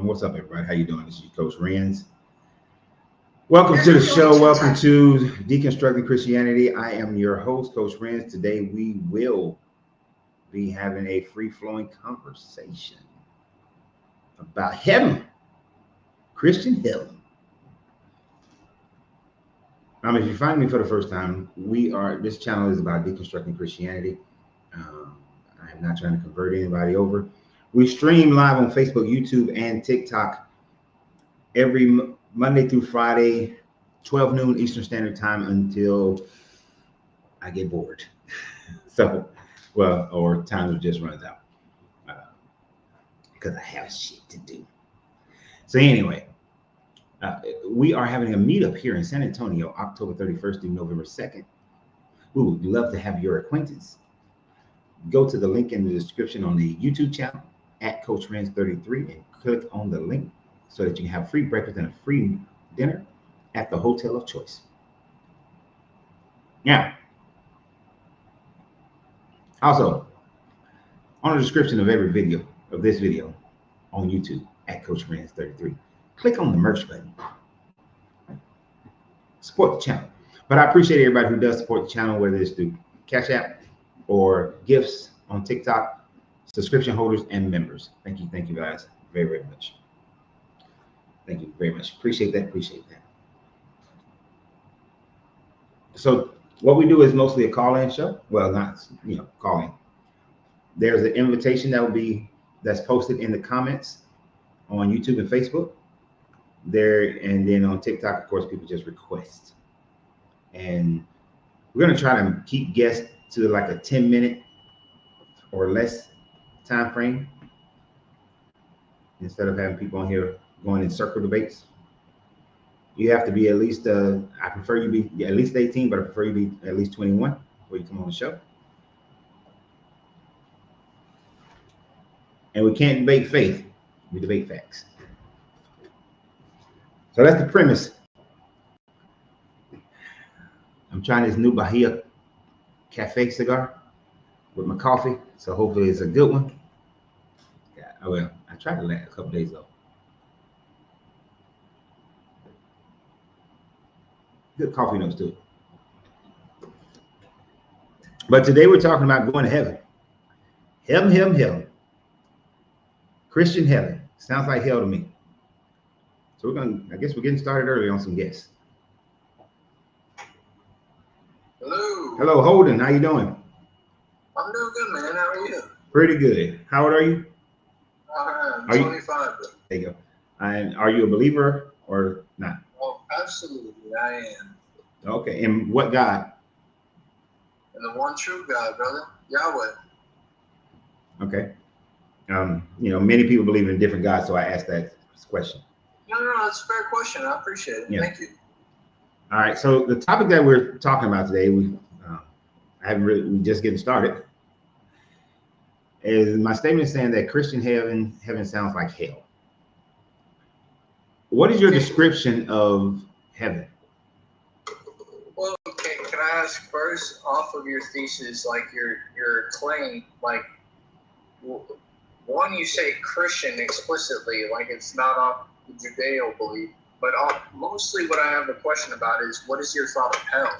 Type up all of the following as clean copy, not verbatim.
What's up, everybody? How you doing? This is Coach Renz. Welcome to the show. Welcome to Deconstructing Christianity. I am your host, Coach Renz. Today we will be having a free-flowing conversation about heaven, Christian heaven. If you find me for the first time, this channel is about deconstructing Christianity. I am not trying to convert anybody over. We stream live on Facebook, YouTube, and TikTok every Monday through Friday, 12 noon Eastern Standard Time until I get bored. Or time just runs out because I have shit to do. So anyway, we are having a meetup here in San Antonio, October 31st through November 2nd. We would love to have your acquaintance. Go to the link in the description on the YouTube channel at Coach Renz 33 and click on the link so that you can have free breakfast and a free dinner at the hotel of choice. Now, also, on the description of this video on YouTube at Coach Renz 33, click on the merch button. Support the channel. But I appreciate everybody who does support the channel, whether it's through Cash App or gifts on TikTok, subscription holders and members. Thank you guys very, very much. Thank you very much. Appreciate that. So what we do is mostly a call-in show. Well, not calling. There's an invitation that's posted in the comments on YouTube and Facebook. And then on TikTok, of course, people just request. And we're gonna try to keep guests to like a 10-minute or less time frame instead of having people on here going in circle debates. You have to be at least I prefer you be at least 18, but I prefer you be at least 21 before you come on the show. And we can't debate faith, we debate facts. So that's the premise. I'm trying this new Bahia Cafe cigar with my coffee, so hopefully it's a good one. Yeah, I tried it a couple days ago. Good coffee notes too. But today we're talking about going to heaven. Heaven. Christian heaven. Sounds like hell to me. So I guess we're getting started early on some guests. Hello, Holden. How you doing? I'm doing good, man. How are you? Pretty good. How old are you? I'm 25. There you go. And are you a believer or not? Oh, absolutely, I am. Okay. And what God? And the one true God, brother, Yahweh. Okay. Many people believe in different gods, so I asked that question. No, it's a fair question. I appreciate it. Yeah. Thank you. All right. So the topic that we're talking about today, we're just getting started. Is my statement saying that Christian heaven sounds like hell. What is your description of heaven? Well, okay, can I ask first, off of your thesis, like your claim, like one, you say Christian explicitly, like it's not off the Judeo belief, but mostly what I have a question about is what is your thought of hell?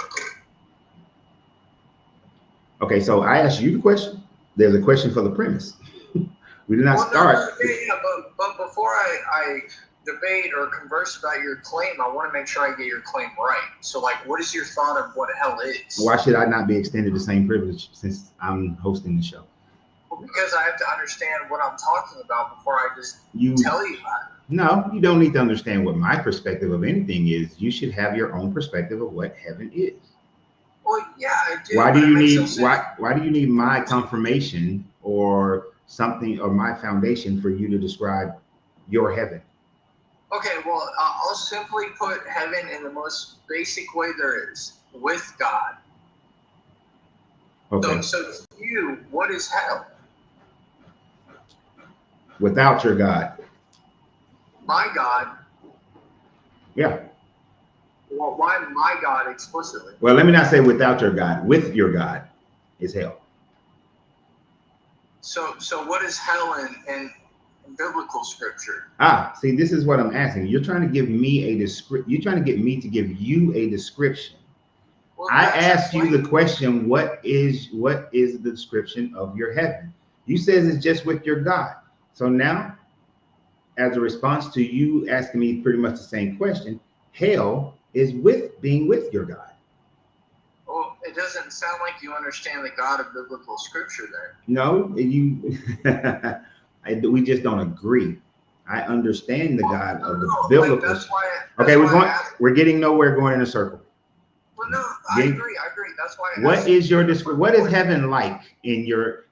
Okay, so I asked you the question. There's a question for the premise. We did not start. Yeah, but before I debate or converse about your claim, I want to make sure I get your claim right. So, like, what is your thought of what hell is? Why should I not be extended the same privilege since I'm hosting the show? Well, because I have to understand what I'm talking about before I just tell you about it. No, you don't need to understand what my perspective of anything is. You should have your own perspective of what heaven is. Well, yeah, I do. Why do you need my confirmation or something or my foundation for you to describe your heaven? Okay, well, I'll simply put heaven in the most basic way there is, with God. Okay. So to you, what is hell? Without your God. My God? Yeah. Well, why my God explicitly? Well, let me not say without your God. With your God is hell. So what is hell biblical scripture. See, this is what I'm asking. You're trying to give me a description. You're trying to get me to give you a description. Well, I that's asked you the plain. question, what is the description of your heaven? You says it's just with your God. So now, as a response to you asking me pretty much the same question, hell is with being with your God. Well, it doesn't sound like you understand the God of biblical scripture there. No, you. We just don't agree. I understand the God of the biblical. Like, that's why, okay, we're getting nowhere going in a circle. Well, no, I agree. That's why. What is your what is heaven like in your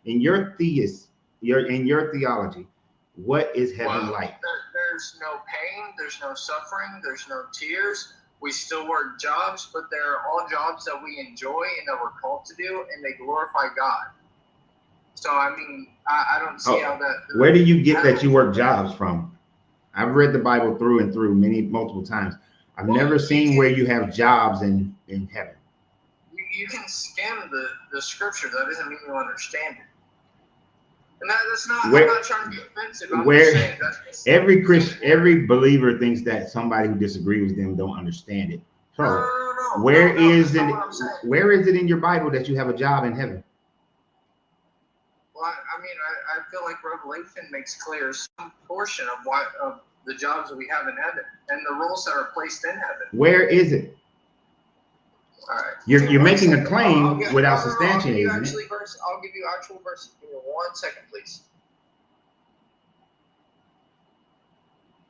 theology? What is heaven like? There's no pain. There's no suffering. There's no tears. We still work jobs, but they're all jobs that we enjoy and that we're called to do, and they glorify God. So I mean, I don't see how that. Where do you get that you work jobs from? I've read the Bible through and through multiple times. I've never seen where you have jobs in heaven. You can skim the scripture. That doesn't mean you understand it. And that's not. I'm not trying to be offensive. I'm just saying that's every believer thinks that somebody who disagrees with them don't understand it. So where is it in your Bible that you have a job in heaven? Well, I mean, I feel like Revelation makes clear some portion of the jobs that we have in heaven and the roles that are placed in heaven. Where is it? All right. You're making a claim without substantiating it. I'll give you actual verses. Give me 1 second, please.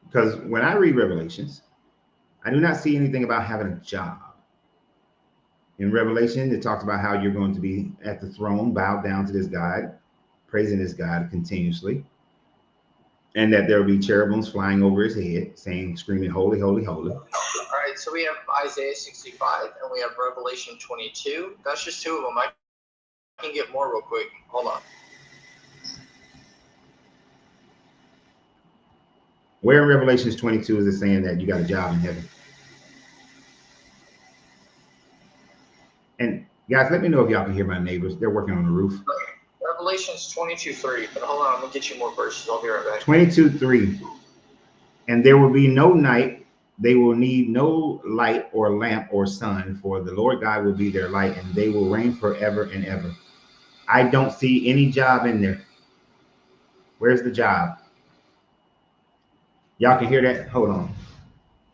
Because when I read Revelations, I do not see anything about having a job. In Revelation, it talks about how you're going to be at the throne, bowed down to this God, praising this God continuously, and that there will be cherubims flying over his head, screaming, "Holy, holy, holy." All right, so we have Isaiah 65 and we have Revelation 22. That's just two of them. I can get more real quick. Hold on. Where in Revelations 22 is it saying that you got a job in heaven? And guys, let me know if y'all can hear my neighbors. They're working on the roof. Revelations 22:3. But hold on, I'm gonna get you more verses. I'll be right back. 22:3. And there will be no night. They will need no light or lamp or sun, for the Lord God will be their light, and they will reign forever and ever. I don't see any job in there. Where's the job? Y'all can hear that? Hold on.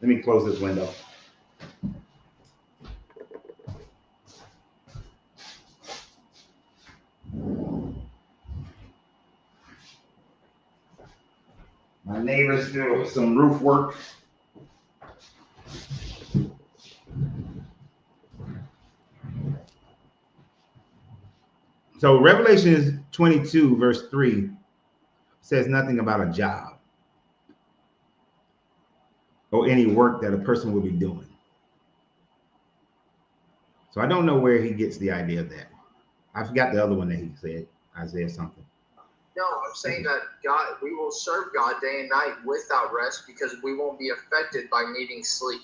Let me close this window. My neighbors do some roof work. So Revelation 22 verse 3 says nothing about a job or any work that a person will be doing. So I don't know where he gets the idea of that. I forgot the other one that he said, Isaiah something. No, I'm saying that we will serve God day and night without rest because we won't be affected by needing sleep.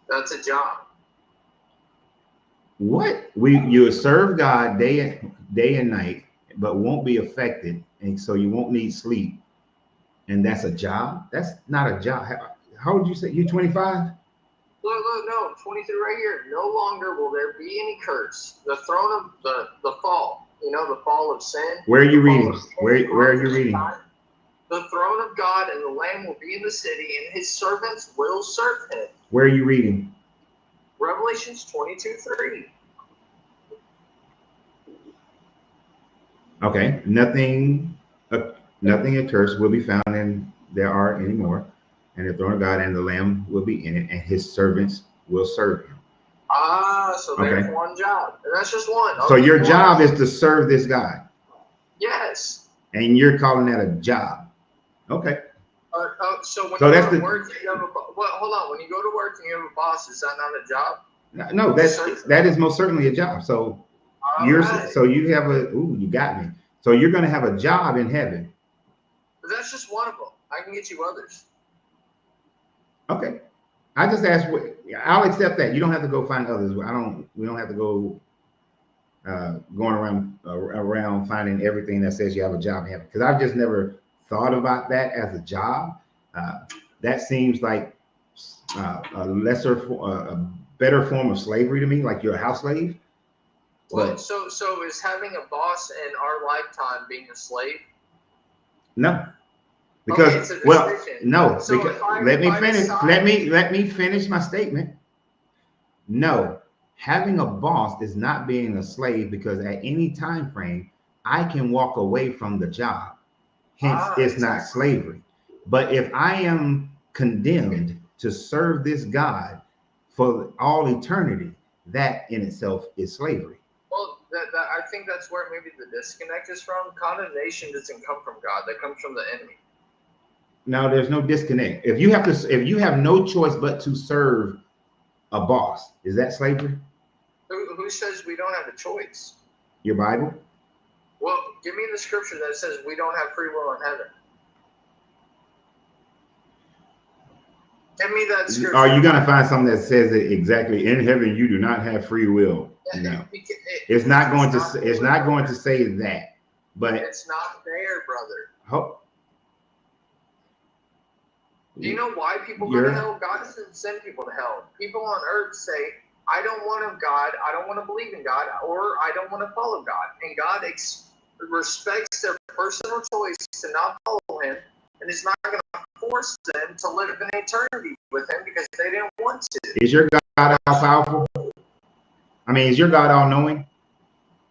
That's a job. What? You serve God day and night, but won't be affected, and so you won't need sleep, and that's a job? That's not a job. How would you say you 25? Look, no, 23 right here. No longer will there be any curse. The throne of the fall. You know, the fall of sin. Where are you reading? Where are you reading? The throne of God and the Lamb will be in the city, and his servants will serve him. Where are you reading? Revelations 22:3. Okay, nothing accursed will be found in there are anymore, and the throne of God and the Lamb will be in it, and his servants will serve him. So there's one job, and that's just one. So your job is to serve this God. Yes. And you're calling that a job. Okay. So when you go to work, you have hold on. When you go to work and you have a boss, is that not a job? No, that is most certainly a job. So you have you got me. So you're going to have a job in heaven. But that's just one of them. I can get you others. Okay. I just asked. I'll accept that. You don't have to go find others. We don't have to go going around finding everything that says you have a job in heaven. Because I've just never thought about that as a job, that seems like a better form of slavery to me, like you're a house slave. Well, But so is having a boss in our lifetime being a slave? no, because Okay, it's a well, decision. no, So because if I let decide, me finish my statement. No, having a boss is not being a slave, because at any time frame I can walk away from the job. Hence, it's not exactly. slavery. But if I am condemned to serve this God for all eternity, that in itself is slavery. Well, I think that's where maybe the disconnect is from. Condemnation doesn't come from God; that comes from the enemy. Now, there's no disconnect. If you have no choice but to serve a boss, is that slavery? Who says we don't have a choice? Your Bible? Well, give me the scripture that says we don't have free will in heaven. Give me that scripture. Are you going to find something that says that exactly in heaven you do not have free will? No, it's not going to say that. But it's not there, brother. Oh, do you know why people go to hell? God doesn't send people to hell. People on earth say, I don't want a God, I don't want to believe in God, or I don't want to follow God. And God respects their personal choice to not follow him, and is not going to force them to live in eternity with him because they didn't want to. Is your God all powerful? I mean, is your God all knowing?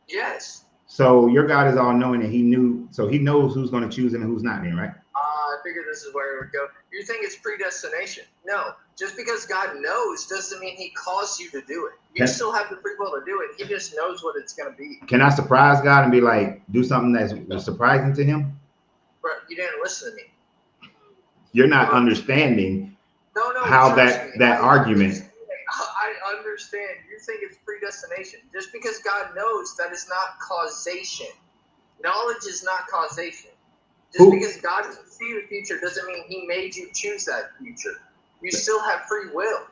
Yes. So your God is all knowing, and he knows who's going to choose him and who's not, then, right? I figured this is where it would go. You think it's predestination? No. Just because God knows doesn't mean he caused you to do it. You still have the free will to do it. He just knows what it's going to be. Can I surprise God and be like, do something that's surprising to him? But you didn't listen to me. You're not understanding how that argument. I understand. You think it's predestination. Just because God knows, that is not causation. Knowledge is not causation. Just because God can see the future doesn't mean he made you choose that future. You still have free will.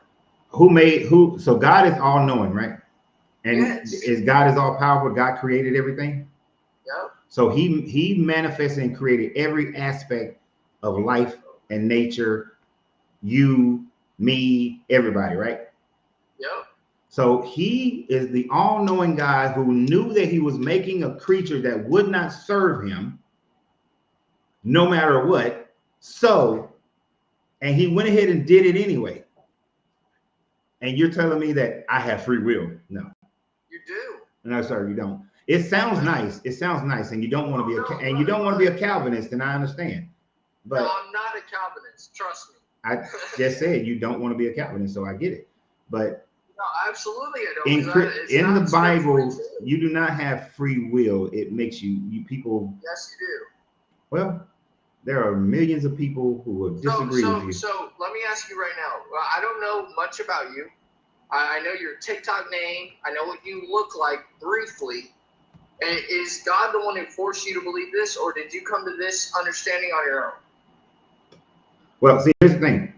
So God is all knowing, right? And yes. God is all powerful. God created everything. Yep. So he manifested and created every aspect of life and nature, you, me, everybody, right? Yep. So he is the all-knowing God who knew that he was making a creature that would not serve him no matter what. And he went ahead and did it anyway. And you're telling me that I have free will? No. You do. No, sir, you don't. It sounds nice. It sounds nice, and you don't want to be a Calvinist, and I understand. But no, I'm not a Calvinist. Trust me. I just said you don't want to be a Calvinist, so I get it. But no, absolutely, I don't. In the Bible, you do not have free will. It makes you people. Yes, you do. Well, there are millions of people who will disagree with you. So let me ask you right now. I don't know much about you. I know your TikTok name. I know what you look like briefly. And is God the one who forced you to believe this, or did you come to this understanding on your own? Well, see, here's the thing.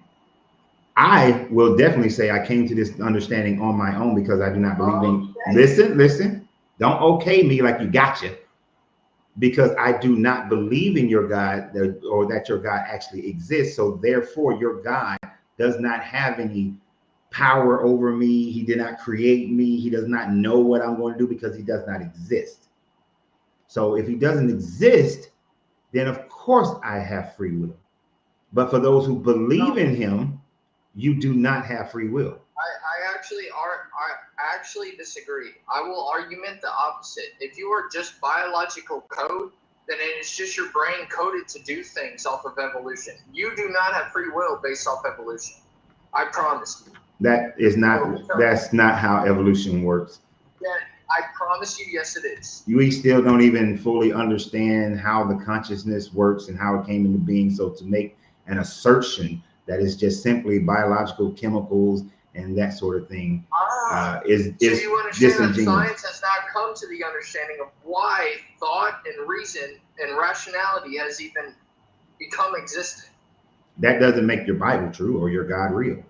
I will definitely say I came to this understanding on my own because I do not believe in. Listen. Don't okay me like you gotcha. Because I do not believe in your God, or that your God actually exists. So therefore, your God does not have any power over me. He did not create me. He does not know what I'm going to do because he does not exist. So if he doesn't exist, then of course I have free will. But for those who believe in him, you do not have free will. I actually disagree. I will argument the opposite. If you are just biological code, then it's just your brain coded to do things off of evolution. You do not have free will based off evolution. I promise you. That's not how evolution works. Yeah, I promise you, yes it is. We still don't even fully understand how the consciousness works and how it came into being. So to make an assertion that is just simply biological chemicals and that sort of thing is you understand that science has not come to the understanding of why thought and reason and rationality has even become existent. That doesn't make your Bible true or your God real.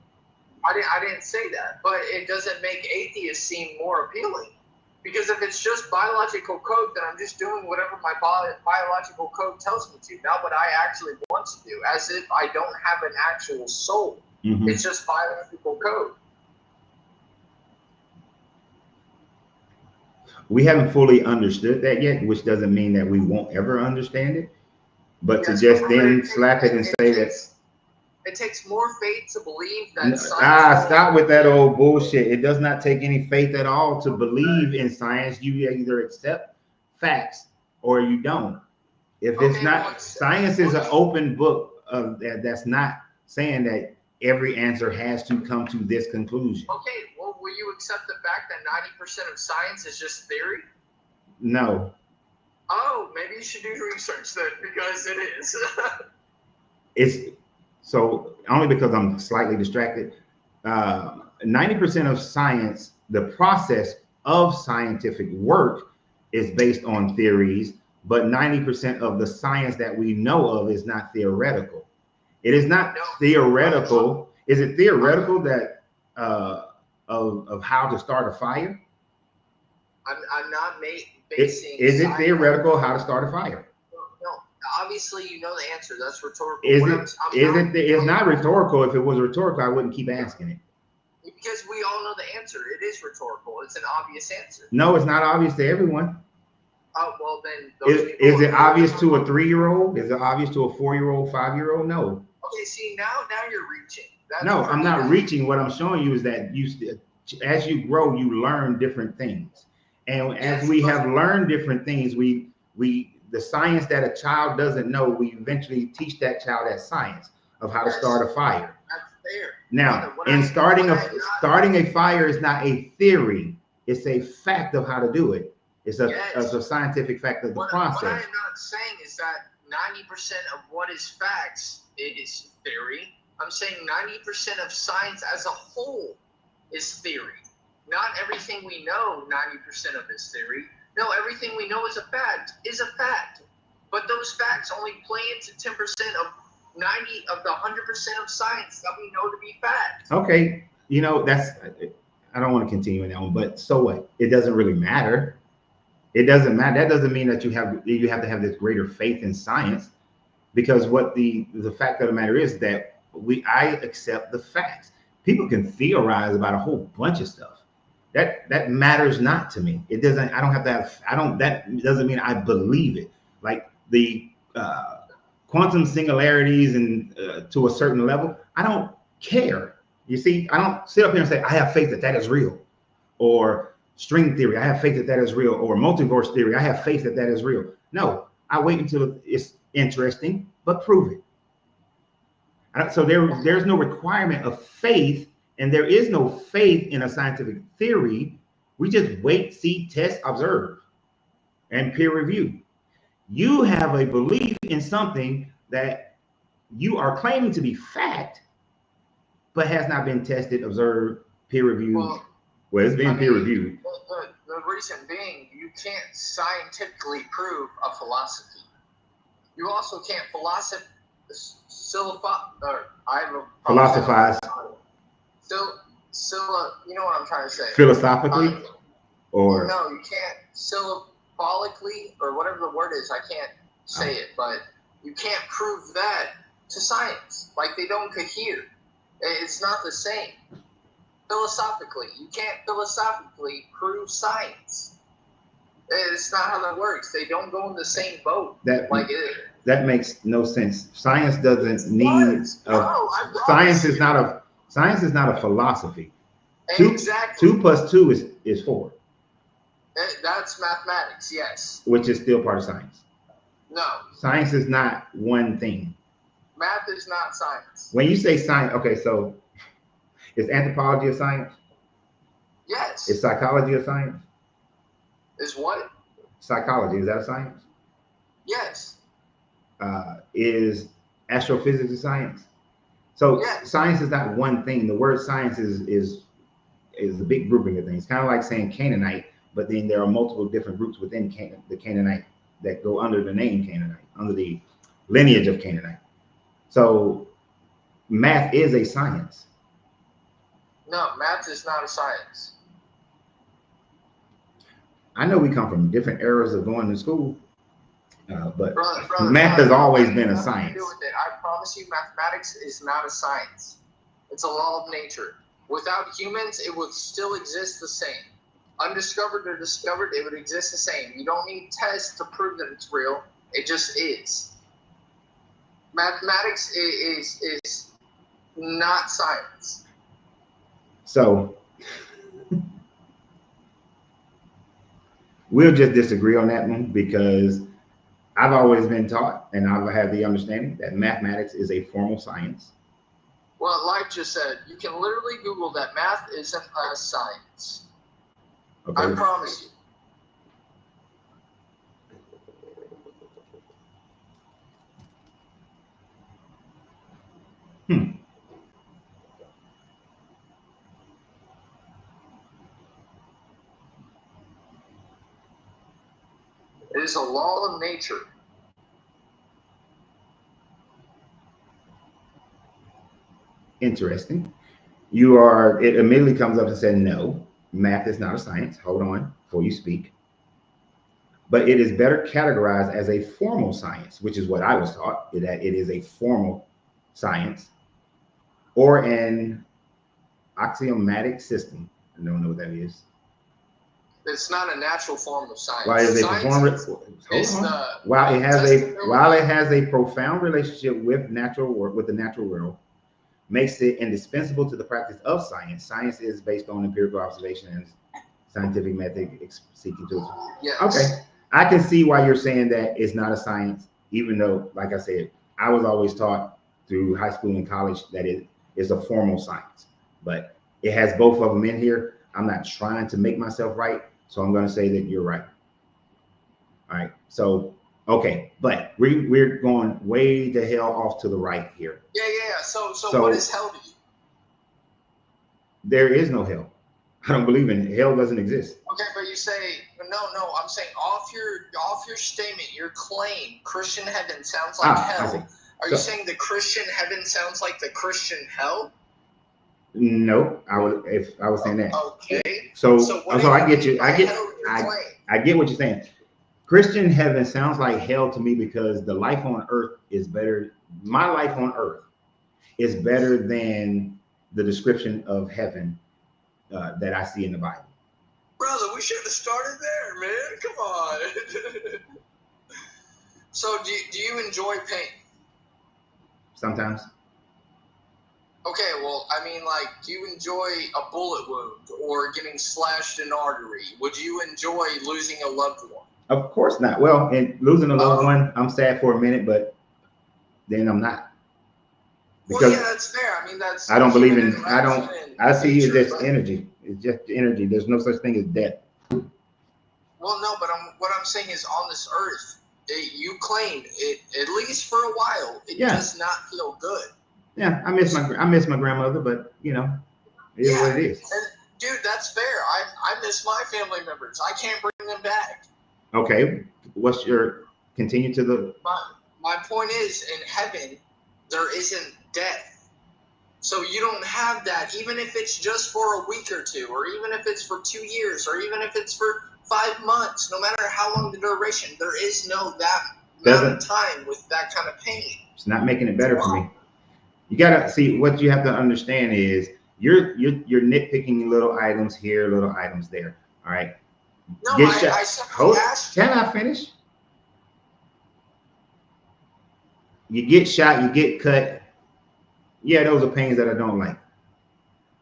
I didn't say that, but it doesn't make atheists seem more appealing. Because if it's just biological code, then I'm just doing whatever my biological code tells me to, not what I actually want to do, as if I don't have an actual soul. Mm-hmm. It's just biological code. We haven't fully understood that yet, which doesn't mean that we won't ever understand it. But Yes, to just but then slap it and say that. It takes more faith to believe that science. Stop with that old bullshit. It does not take any faith at all to believe in science. You either accept facts or you don't. If it's not, science is an open book of that's not saying that every answer has to come to this conclusion. Okay, well, will you accept the fact that 90% of science is just theory? No. Oh, maybe you should do research then, because it is. It's so only because I'm slightly distracted. 90% of science, the process of scientific work, is based on theories, but 90% of the science that we know of is not theoretical. It is not theoretical. Is it theoretical that of how to start a fire? I'm not basing. Is it theoretical how to start a fire? No, obviously you know the answer. That's rhetorical. It's not rhetorical. If it was rhetorical, I wouldn't keep asking it. Because we all know the answer. It is rhetorical. It's an obvious answer. No, it's not obvious to everyone. Oh, well then. Is it obvious to a 3-year-old? Is it obvious to a 4-year-old, 5-year-old? No. Okay, see, now you're reaching. No, I'm not reaching. What I'm showing you is that as you grow, you learn different things. And as we have learned different things, the science that a child doesn't know, we eventually teach that child that science of how to start a fire. That's fair. Now, starting a fire is not a theory; it's a fact of how to do it. It's a scientific fact of the process. What I am not saying is that 90% of what is facts, it is theory. I'm saying 90% of science as a whole is theory. Not everything we know, 90% of is theory. No, everything we know is a fact. But those facts only play into 10% of 90 of the 100% of science that we know to be fact. Okay, I don't want to continue in that one, but so what? It doesn't really matter. It doesn't matter. That doesn't mean that you have to have this greater faith in science, because what the fact of the matter is that I accept the facts. People can theorize about a whole bunch of stuff. That matters not to me. It doesn't. I don't have that. That doesn't mean I believe it. Like the quantum singularities and to a certain level, I don't care. You see, I don't sit up here and say I have faith that is real, or string theory, I have faith that is real, or multiverse theory, I have faith that is real. No, I wait until it's interesting, but prove it. So there's no requirement of faith, and there is no faith in a scientific theory. We just wait, see, test, observe, and peer review. You have a belief in something that you are claiming to be fact, but has not been tested, observed, peer reviewed. Well, it's been peer reviewed. The reason being, you can't scientifically prove a philosophy. You also can't philosophize. You know what I'm trying to say? Philosophically, or no, you can't symbolically, or whatever the word is. I can't say it, but you can't prove that to science. Like, they don't cohere. It's not the same. Philosophically, you can't philosophically prove science. It's not how that works. They don't go in the same boat. That makes no sense. Science doesn't need. Science is not a philosophy. Exactly. 2 + 2 is 4. That's mathematics, yes. Which is still part of science. No. Science is not one thing. Math is not science. When you say science, okay, so is anthropology a science? Yes. Is psychology a science? Is what? Psychology, is that a science? Yes. Is astrophysics a science? So yes. Science is not one thing. The word science is a big grouping of things. Kind of like saying Canaanite, but then there are multiple different groups within the Canaanite that go under the name Canaanite, under the lineage of Canaanite. So math is a science. No, math is not a science. I know we come from different eras of going to school, but brother, math has always been a science. I promise you, mathematics is not a science. It's a law of nature. Without humans, it would still exist the same. Undiscovered or discovered, it would exist the same. You don't need tests to prove that it's real. It just is. Mathematics is not science. So we'll just disagree on that one, because I've always been taught, and I've had the understanding, that mathematics is a formal science. Well, like just said, you can literally Google that math isn't a science. Okay. I promise you. It is a law of nature. Interesting. It immediately comes up and says, no, math is not a science. Hold on before you speak. But it is better categorized as a formal science, which is what I was taught, that it is a formal science, or an axiomatic system. I don't know what that is. It's not a natural form of science. While it has a profound relationship with the natural world, makes it indispensable to the practice of science. Science is based on empirical observation and scientific method seeking to. Yes. Okay, I can see why you're saying that it's not a science, even though, like I said, I was always taught through high school and college that it is a formal science. But it has both of them in here. I'm not trying to make myself right, so I'm going to say that you're right. All right. So, okay, but we're going way the hell off to the right here. Yeah. So what is hell to you? There is no hell. I don't believe in it. Hell doesn't exist. Okay, but you say no. I'm saying off your statement, your claim, Christian heaven sounds like hell. Are you saying the Christian heaven sounds like the Christian hell? No, I was saying that. Okay. So I get you. I get what you're saying. Christian heaven sounds like hell to me, because the life on earth is better. My life on earth is better than the description of heaven that I see in the Bible. Brother, we should have started there, man. Come on. So do you enjoy pain? Sometimes. Okay, well, I mean, like, do you enjoy a bullet wound or getting slashed in an artery? Would you enjoy losing a loved one? Of course not. Well, in losing a loved one, I'm sad for a minute, but then I'm not. Because, well, yeah, that's fair. I mean, that's. I don't believe in. I see it as energy. It's just energy. There's no such thing as death. Well, no, but what I'm saying is, on this earth, you claim it, at least for a while, it does not feel good. Yeah, I miss my grandmother, but it is what it is. And, dude, that's fair. I miss my family members. I can't bring them back. Okay, continue to the. My point is, in heaven, there isn't death. So you don't have that, even if it's just for a week or two, or even if it's for 2 years, or even if it's for 5 months, no matter how long the duration, there is no that amount of time with that kind of pain. It's not making it better for me. You gotta see, what you have to understand is you're nitpicking little items here, little items there. All right. No, I simply asked. Can I finish? You get shot, you get cut. Yeah, those are pains that I don't like.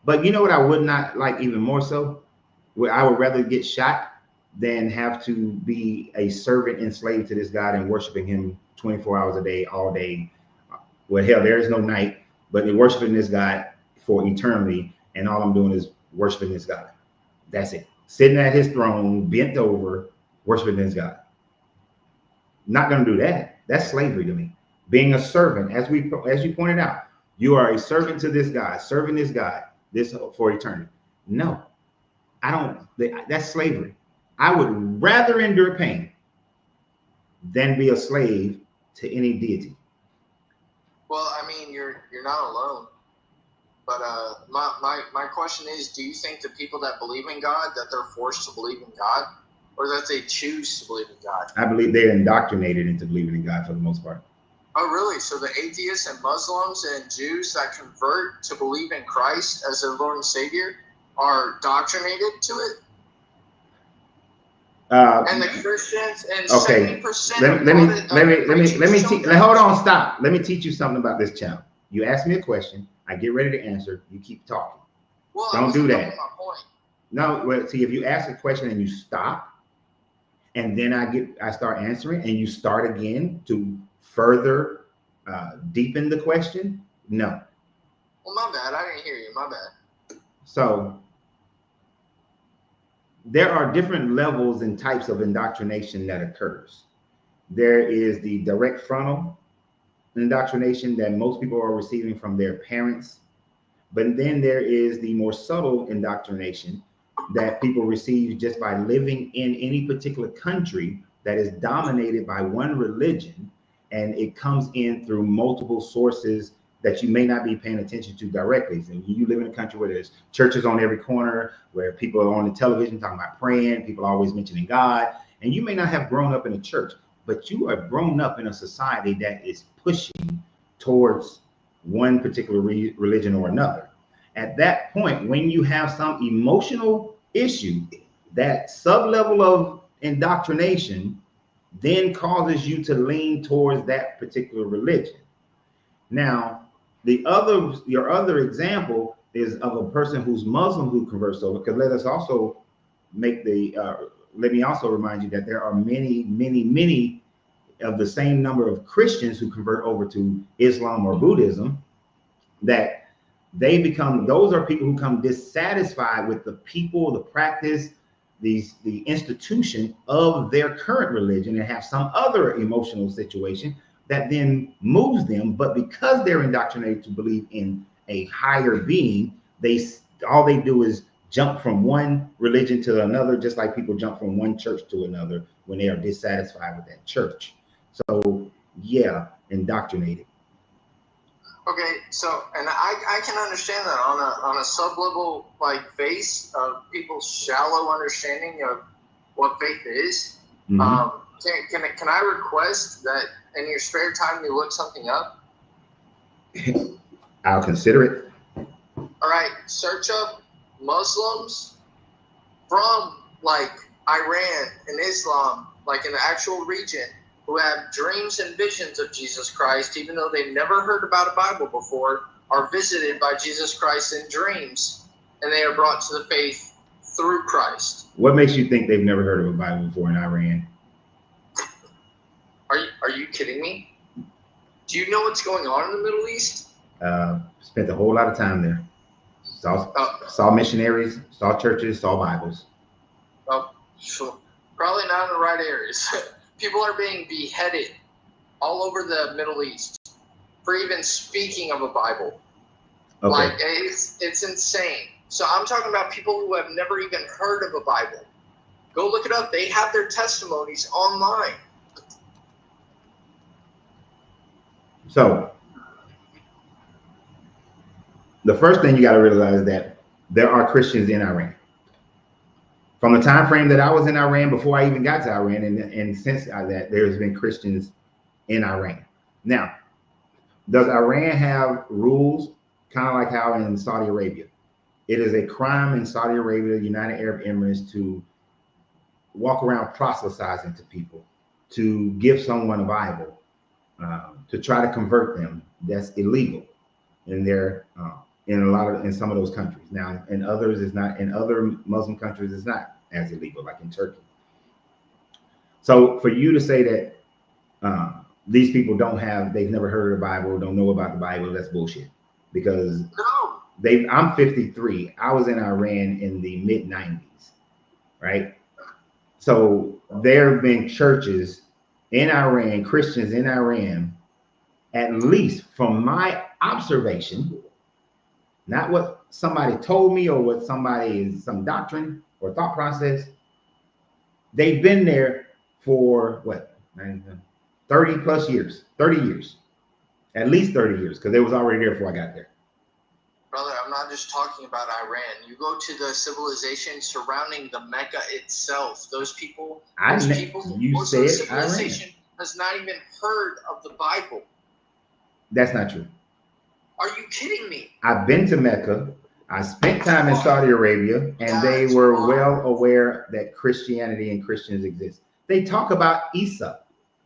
But you know what I would not like even more so? Where I would rather get shot than have to be a servant enslaved to this God and worshiping him 24 hours a day, all day. Well, hell, there is no night, but they're worshiping this God for eternity, and all I'm doing is worshiping this God. That's it. Sitting at his throne, bent over, worshiping this God. Not going to do that. That's slavery to me. Being a servant, as you pointed out, you are a servant to this God, serving this God, this for eternity. No, I don't. That's slavery. I would rather endure pain than be a slave to any deity. Well, I mean, you're not alone. But my question is, do you think the people that believe in God, that they're forced to believe in God? or that they choose to believe in God? I believe they're indoctrinated into believing in God for the most part. Oh, really? So the atheists and Muslims and Jews that convert to believe in Christ as their Lord and Savior are indoctrinated to it? And the Christians and okay. 70% Hold on, stop. Let me teach you something about this channel. You ask me a question, I get ready to answer, you keep talking. Well, don't do that. My point. No, well, see, if you ask a question and you stop, and then I start answering, and you start again to further deepen the question, no. Well, my bad. I didn't hear you. My bad. So there are different levels and types of indoctrination that occurs. There is the direct frontal indoctrination that most people are receiving from their parents. But then there is the more subtle indoctrination that people receive just by living in any particular country that is dominated by one religion, and it comes in through multiple sources that you may not be paying attention to directly. So you live in a country where there's churches on every corner, where people are on the television talking about praying, people are always mentioning God, and you may not have grown up in a church, but you are grown up in a society that is pushing towards one particular religion or another. At that point, when you have some emotional issue, that sub-level of indoctrination then causes you to lean towards that particular religion. Now, your other example is of a person who's Muslim who converts over, because let me also remind you that there are many of the same number of Christians who convert over to Islam or Buddhism, that those are people who come dissatisfied with the people, the practice, the institution of their current religion, and have some other emotional situation that then moves them. But because they're indoctrinated to believe in a higher being, all they do is jump from one religion to another, just like people jump from one church to another when they are dissatisfied with that church. So yeah, indoctrinated. Okay, so, and I can understand that on a sub-level like base of people's shallow understanding of what faith is. Mm-hmm. Can I request that in your spare time you look something up? I'll consider it. All right, search up Muslims from like Iran and Islam, like in the actual region, who have dreams and visions of Jesus Christ, even though they've never heard about a Bible before, are visited by Jesus Christ in dreams, and they are brought to the faith through Christ. What makes you think they've never heard of a Bible before in Iran? Are you kidding me? Do you know what's going on in the Middle East? Spent a whole lot of time there. Saw missionaries, saw churches, saw Bibles. Oh, sure. Probably not in the right areas. People are being beheaded all over the Middle East for even speaking of a Bible. Okay. Like, it's insane. So I'm talking about people who have never even heard of a Bible. Go look it up. They have their testimonies online. So the first thing you got to realize is that there are Christians in Iran. From the time frame that I was in Iran, before I even got to Iran, and since that, there's been Christians in Iran. Now, does Iran have rules kind of like how in Saudi Arabia? It is a crime in Saudi Arabia, United Arab Emirates, to walk around proselytizing to people, to give someone a Bible, to try to convert them. That's illegal in in some of those countries. Now, in others, it's not. In other Muslim countries, it's not as illegal, like in Turkey. So for you to say that these people they've never heard of the Bible, don't know about the Bible, that's bullshit. Because I'm 53. I was in Iran in the mid 90s, right? So there have been churches in Iran, Christians in Iran, at least from my observation, not what somebody told me or what some doctrine or thought process. They've been there for what, 30 plus years, 30 years, at least 30 years, because they was already there before I got there. Brother, I'm not just talking about Iran. You go to the civilization surrounding the Mecca itself. Those people, you said civilization Iran has not even heard of the Bible. That's not true. Are you kidding me? I've been to Mecca. I spent time in Saudi Arabia, and they were well aware that Christianity and Christians exist. They talk about Isa.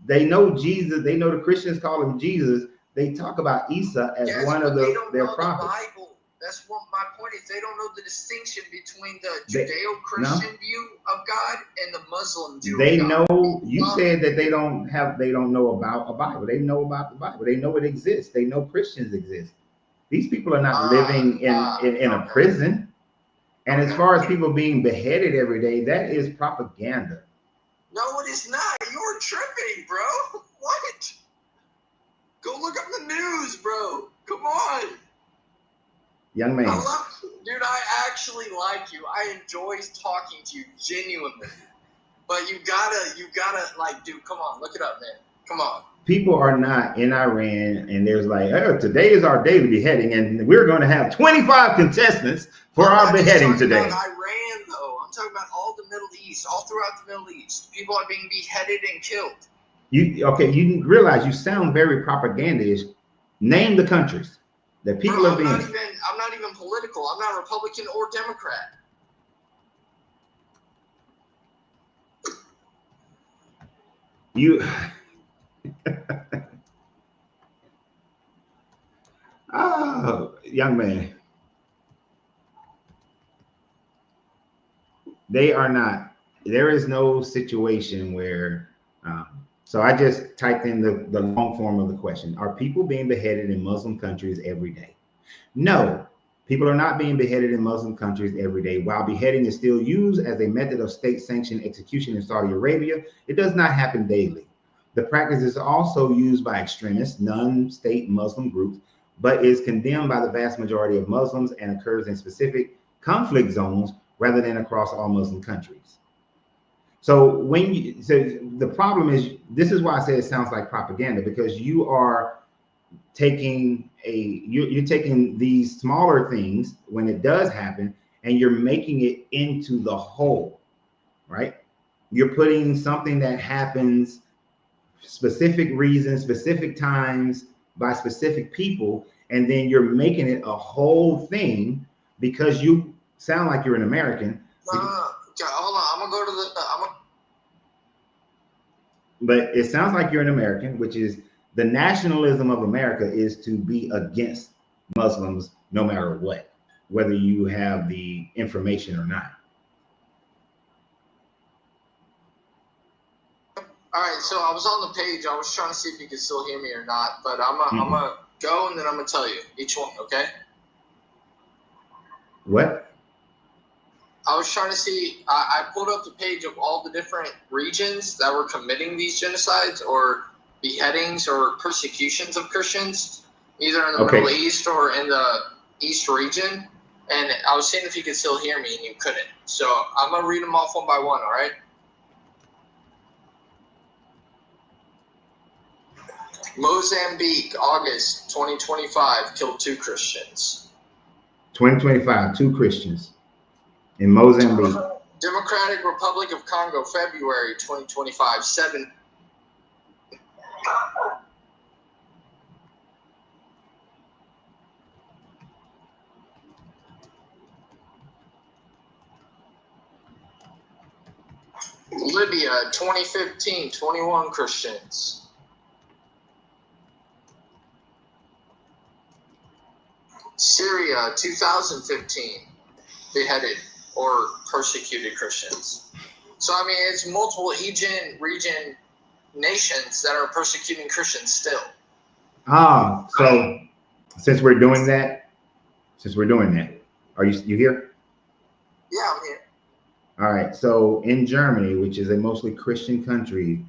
They know Jesus. They know the Christians call him Jesus. They talk about Isa as one of their prophets. The Bible. That's what my point is. They don't know the distinction between the Judeo-Christian view of God and the Muslim view of God. Know. You said that they don't know about a Bible. They know about the Bible. They know it exists. They know Christians exist. These people are not living in a prison. And as far as people being beheaded every day, that is propaganda. No, it is not. You're tripping, bro. What? Go look up the news, bro. Come on. Young man. Dude, I actually like you. I enjoy talking to you genuinely. But you gotta, like, dude, come on, look it up, man. Come on. People are not in Iran, and there's like, oh, today is our daily beheading, and we're going to have 25 contestants for our beheading today. I'm talking about Iran, though. I'm talking about all the Middle East, all throughout the Middle East. People are being beheaded and killed. You realize you sound very propagandish. Name the countries that people are being. I'm not even political. I'm not Republican or Democrat. Oh, young man. They are not. There is no situation where. So I just typed in the long form of the question. Are people being beheaded in Muslim countries every day? No, people are not being beheaded in Muslim countries every day. While beheading is still used as a method of state-sanctioned execution in Saudi Arabia, it does not happen daily. The practice is also used by extremist, non-state Muslim groups, but is condemned by the vast majority of Muslims and occurs in specific conflict zones rather than across all Muslim countries. So the problem is, this is why I say it sounds like propaganda, because you are taking you're taking these smaller things when it does happen, and you're making it into the whole, right? You're putting something that happens specific reasons, specific times, by specific people, and then you're making it a whole thing because you sound like you're an American. Hold on, I'm gonna go to the. But it sounds like you're an American, which is the nationalism of America is to be against Muslims no matter what, whether you have the information or not. All right, so I was on the page. I was trying to see if you could still hear me or not, but I'm gonna go and then I'm gonna tell you each one, okay? What? I was trying to see. I pulled up the page of all the different regions that were committing these genocides or beheadings or persecutions of Christians, either in the Middle East or in the East region. And I was seeing if you could still hear me, and you couldn't. So I'm gonna read them off one by one. All right. Mozambique, August 2025, killed 2 Christians. 2025, 2 Christians in Mozambique. Democratic Republic of Congo, February 2025, 7. Libya, 2015, 21 Christians. Syria, 2015, beheaded or persecuted Christians. So, I mean, it's multiple region nations that are persecuting Christians still. So since we're doing that, are you here? Yeah, I'm here. All right. So in Germany, which is a mostly Christian country,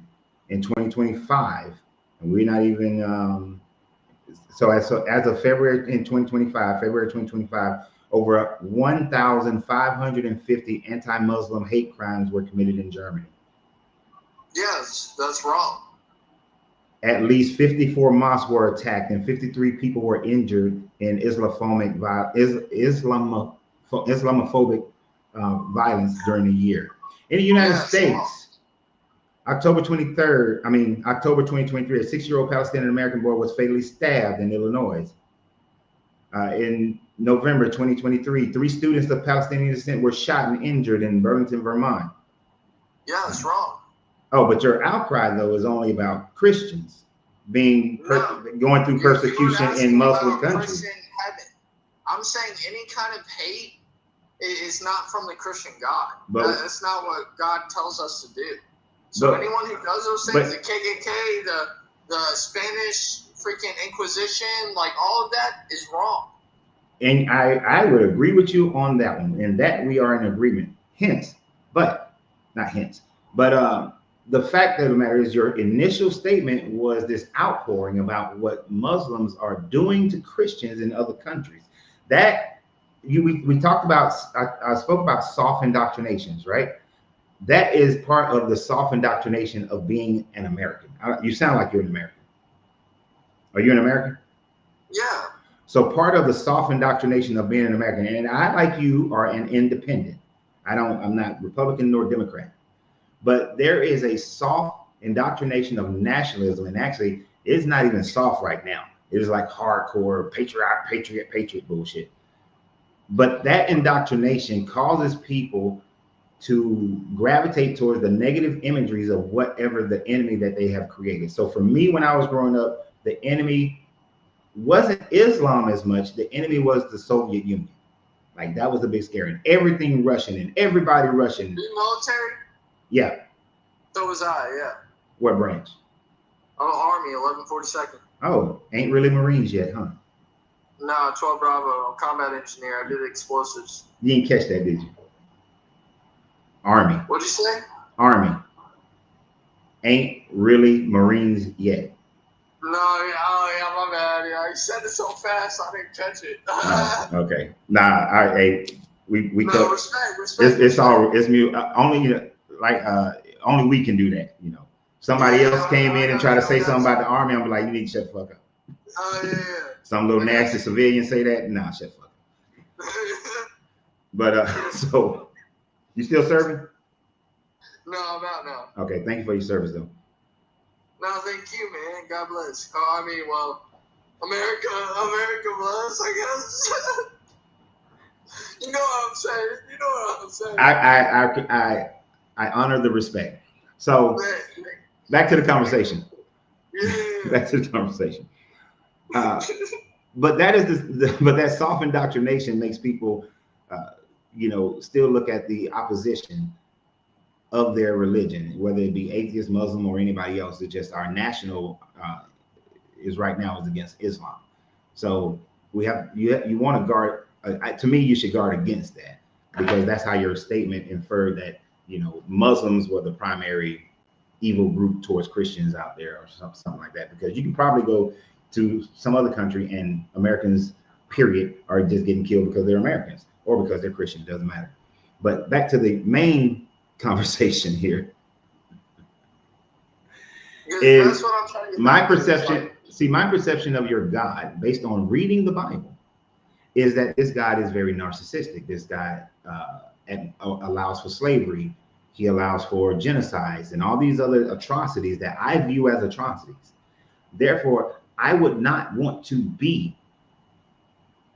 in 2025, and we're not even so as of February 2025, over 1,550 anti-Muslim hate crimes were committed in Germany. Yes, that's wrong. At least 54 mosques were attacked and 53 people were injured in Islamophobic violence during the year. In the United States, October 2023, a 6-year-old Palestinian American boy was fatally stabbed in Illinois. In November 2023, 3 students of Palestinian descent were shot and injured in Burlington, Vermont. Yeah, that's wrong. Oh, but your outcry, though, is only about Christians being going through persecution in Muslim countries. I'm saying any kind of hate is not from the Christian God. That's not what God tells us to do. So anyone who does those things, the KKK, the Spanish freaking Inquisition, like all of that is wrong. And I would agree with you on that one, and that we are in agreement. But the fact of the matter is your initial statement was this outpouring about what Muslims are doing to Christians in other countries. That we talked about, I spoke about soft indoctrinations, right? That is part of the soft indoctrination of being an American. You sound like you're an American. Are you an American? Yeah. So part of the soft indoctrination of being an American, and I, like you, are an independent. I'm not Republican nor Democrat. But there is a soft indoctrination of nationalism, and actually it's not even soft right now. It is like hardcore patriot bullshit. But that indoctrination causes people to gravitate towards the negative imageries of whatever the enemy that they have created. So for me, when I was growing up, the enemy wasn't Islam as much. The enemy was the Soviet Union. Like that was the big scare, and everything Russian and everybody Russian. The military? Yeah. So was I, yeah. What branch? Oh, Army, 1142nd. Oh, ain't really Marines yet, huh? No, 12 Bravo, combat engineer. I did explosives. You didn't catch that, did you? Army. What'd you say? Army. Ain't really Marines yet. No, my bad. Yeah, you said it so fast, I didn't catch it. Okay. Nah, we no, respect. It's all mute. Only we can do that, you know. Somebody else came in and tried to say something about the Army. I'm like, you need to shut the fuck up. Oh yeah. Some little nasty civilian say that. Nah, shut the fuck up. But so you still serving? No, I'm not now. Okay, thank you for your service though. No, thank you, man. God bless. Oh, I mean, well, America bless, I guess. You know what I'm saying. I honor the respect. So back to the conversation. Yeah. Back to the conversation. But that soft indoctrination makes people, still look at the opposition of their religion, whether it be atheist, Muslim, or anybody else. It's just our national is right now is against Islam. So you want to guard. To me, you should guard against that, because that's how your statement inferred that Muslims were the primary evil group towards Christians out there, or something like that. Because you can probably go to some other country and Americans, period, are just getting killed because they're Americans or because they're Christian. Doesn't matter. But back to the main conversation here is my perception. See, my perception of your God, based on reading the Bible, is that this God is very narcissistic. This guy allows for slavery. He allows for genocides and all these other atrocities that I view as atrocities. Therefore, I would not want to be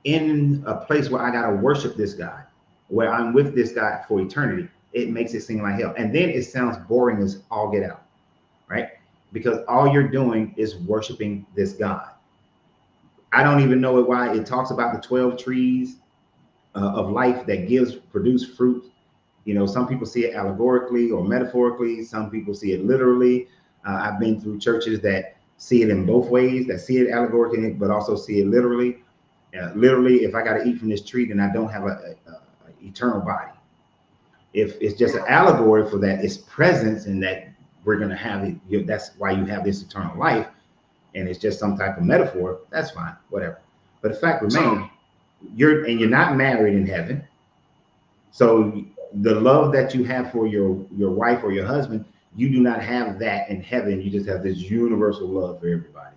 in a place where I got to worship this God, where I'm with this God for eternity. It makes it seem like hell. And then it sounds boring as all get out, right? Because all you're doing is worshiping this God. I don't even know why it talks about the 12 trees of life that produce fruit. Some people see it allegorically or metaphorically. Some people see it literally. I've been through churches that see it in both ways, that see it allegorically, but also see it literally. Literally, if I got to eat from this tree, then I don't have a eternal body. If it's just an allegory for that, it's presence in that we're going to have it. That's why you have this eternal life. And it's just some type of metaphor. That's fine, whatever. But the fact remains, you're not married in heaven. So the love that you have for your wife or your husband, you do not have that in heaven. You just have this universal love for everybody.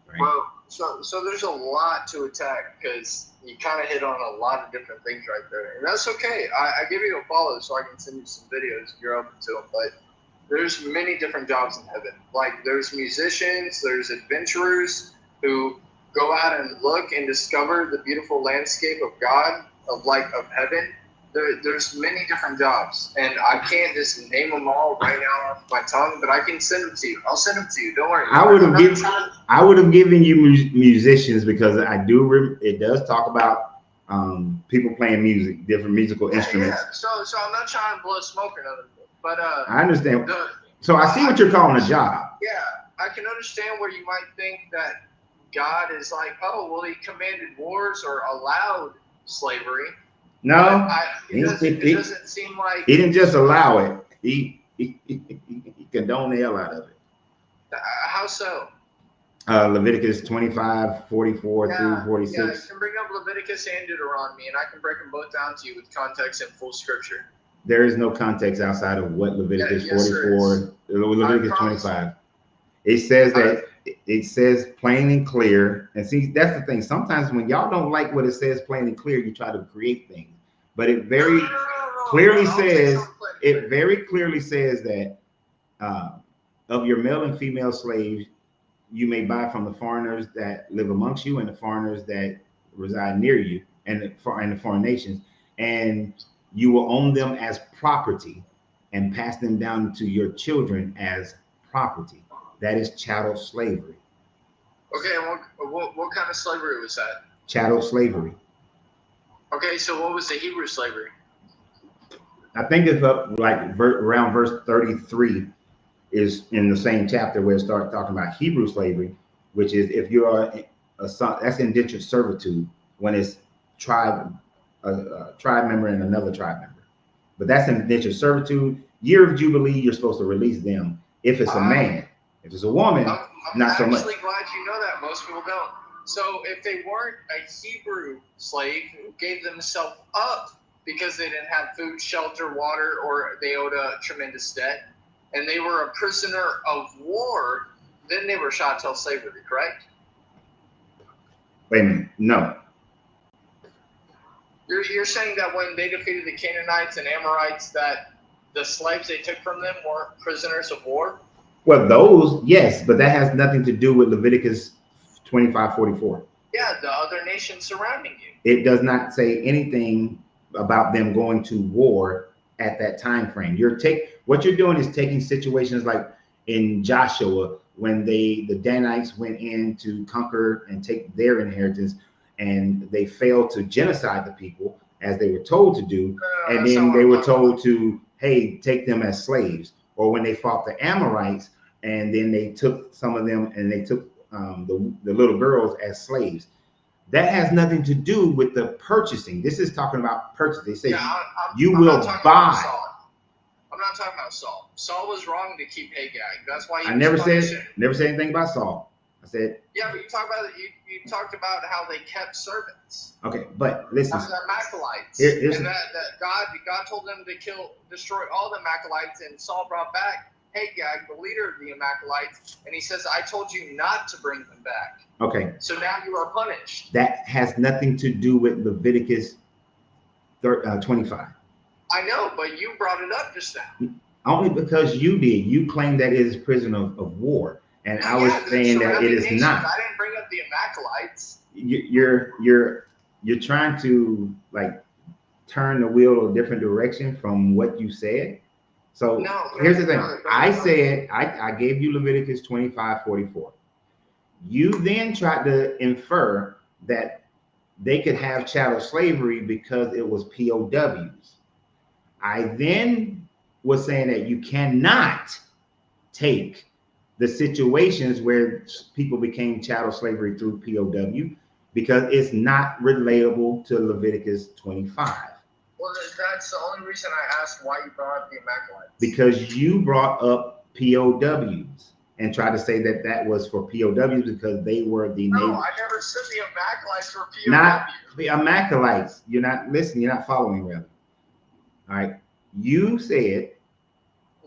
Right? Well, so there's a lot to attack because you kind of hit on a lot of different things right there, and that's okay. I give you a follow so I can send you some videos if you're open to them. But there's many different jobs in heaven. Like there's musicians, there's adventurers who go out and look and discover the beautiful landscape of God, of heaven. There's many different jobs, and I can't just name them all right now off my tongue, but I can send them to you. I'll send them to you. Don't worry. I would have given you musicians because it does talk about people playing music, different musical instruments. Yeah. So I'm not trying to blow smoke or nothing, but I understand. So I see what you're calling a job. Yeah, I can understand where you might think that God is like, oh, well, he commanded wars or allowed slavery. No, it doesn't seem like he didn't just allow it. He condoned the hell out of it. How so? Leviticus 25, 44 through 46. Yeah, you can bring up Leviticus and Deuteronomy, and I can break them both down to you with context and full scripture. There is no context outside of what Leviticus 44, Leviticus 25. It says that it says plain and clear. And see, that's the thing. Sometimes when y'all don't like what it says plain and clear, you try to create things. But it very clearly says that of your male and female slaves, you may buy from the foreigners that live amongst you and the foreigners that reside near you and the foreign nations. And you will own them as property and pass them down to your children as property. That is chattel slavery. Okay, what kind of slavery was that? Chattel slavery. Okay, so what was the Hebrew slavery? I think it's up like around verse 33 is in the same chapter where it starts talking about Hebrew slavery, which is if you are a son, that's indentured servitude when it's a tribe member and another tribe member. But that's indentured servitude. Year of Jubilee, you're supposed to release them if it's a man. If it's a woman, not so much. I'm actually glad you know that. Most people don't. So if they weren't a Hebrew slave who gave themselves up because they didn't have food, shelter, water, or they owed a tremendous debt, and they were a prisoner of war, then they were chattel slavery, correct? Wait a minute. No. You're saying that when they defeated the Canaanites and Amorites, that the slaves they took from them weren't prisoners of war? Well, those, yes, but that has nothing to do with Leviticus 25:44. Yeah, the other nations surrounding you. It does not say anything about them going to war at that time frame. What you're doing is taking situations like in Joshua when the Danites went in to conquer and take their inheritance, and they failed to genocide the people as they were told to do, and then they were told to, hey, take them as slaves. Or when they fought the Amorites, and then they took some of them and they took the little girls as slaves. That has nothing to do with the purchasing. This is talking about purchase. They say you will buy. I'm not talking about Saul. Saul was wrong to keep Hagag. That's why I never said anything about Saul. I said but you talked about how they kept servants. Okay, but listen. The Amalekites. And that God told them to destroy all the Amalekites, and Saul brought back Hagag, the leader of the Amalekites, and he says, I told you not to bring them back. Okay. So now you are punished. That has nothing to do with Leviticus 25. I know, but you brought it up just now. Only because you did. You claimed that it is prison of war. And I was saying that it is not. I didn't bring up the Amalekites. You're trying to like turn the wheel a different direction from what you said. So here's the thing. I said I gave you Leviticus 25:44. You then tried to infer that they could have chattel slavery because it was POWs. I then was saying that you cannot take the situations where people became chattel slavery through POW because it's not relatable to Leviticus 25. Well, that's the only reason I asked why you brought up the Amalekites. Because you brought up POWs and tried to say that that was for POWs because they were the No, I never said the Amalekites were POWs. Not the Amalekites. You're not listening. You're not following, rather. All right. You said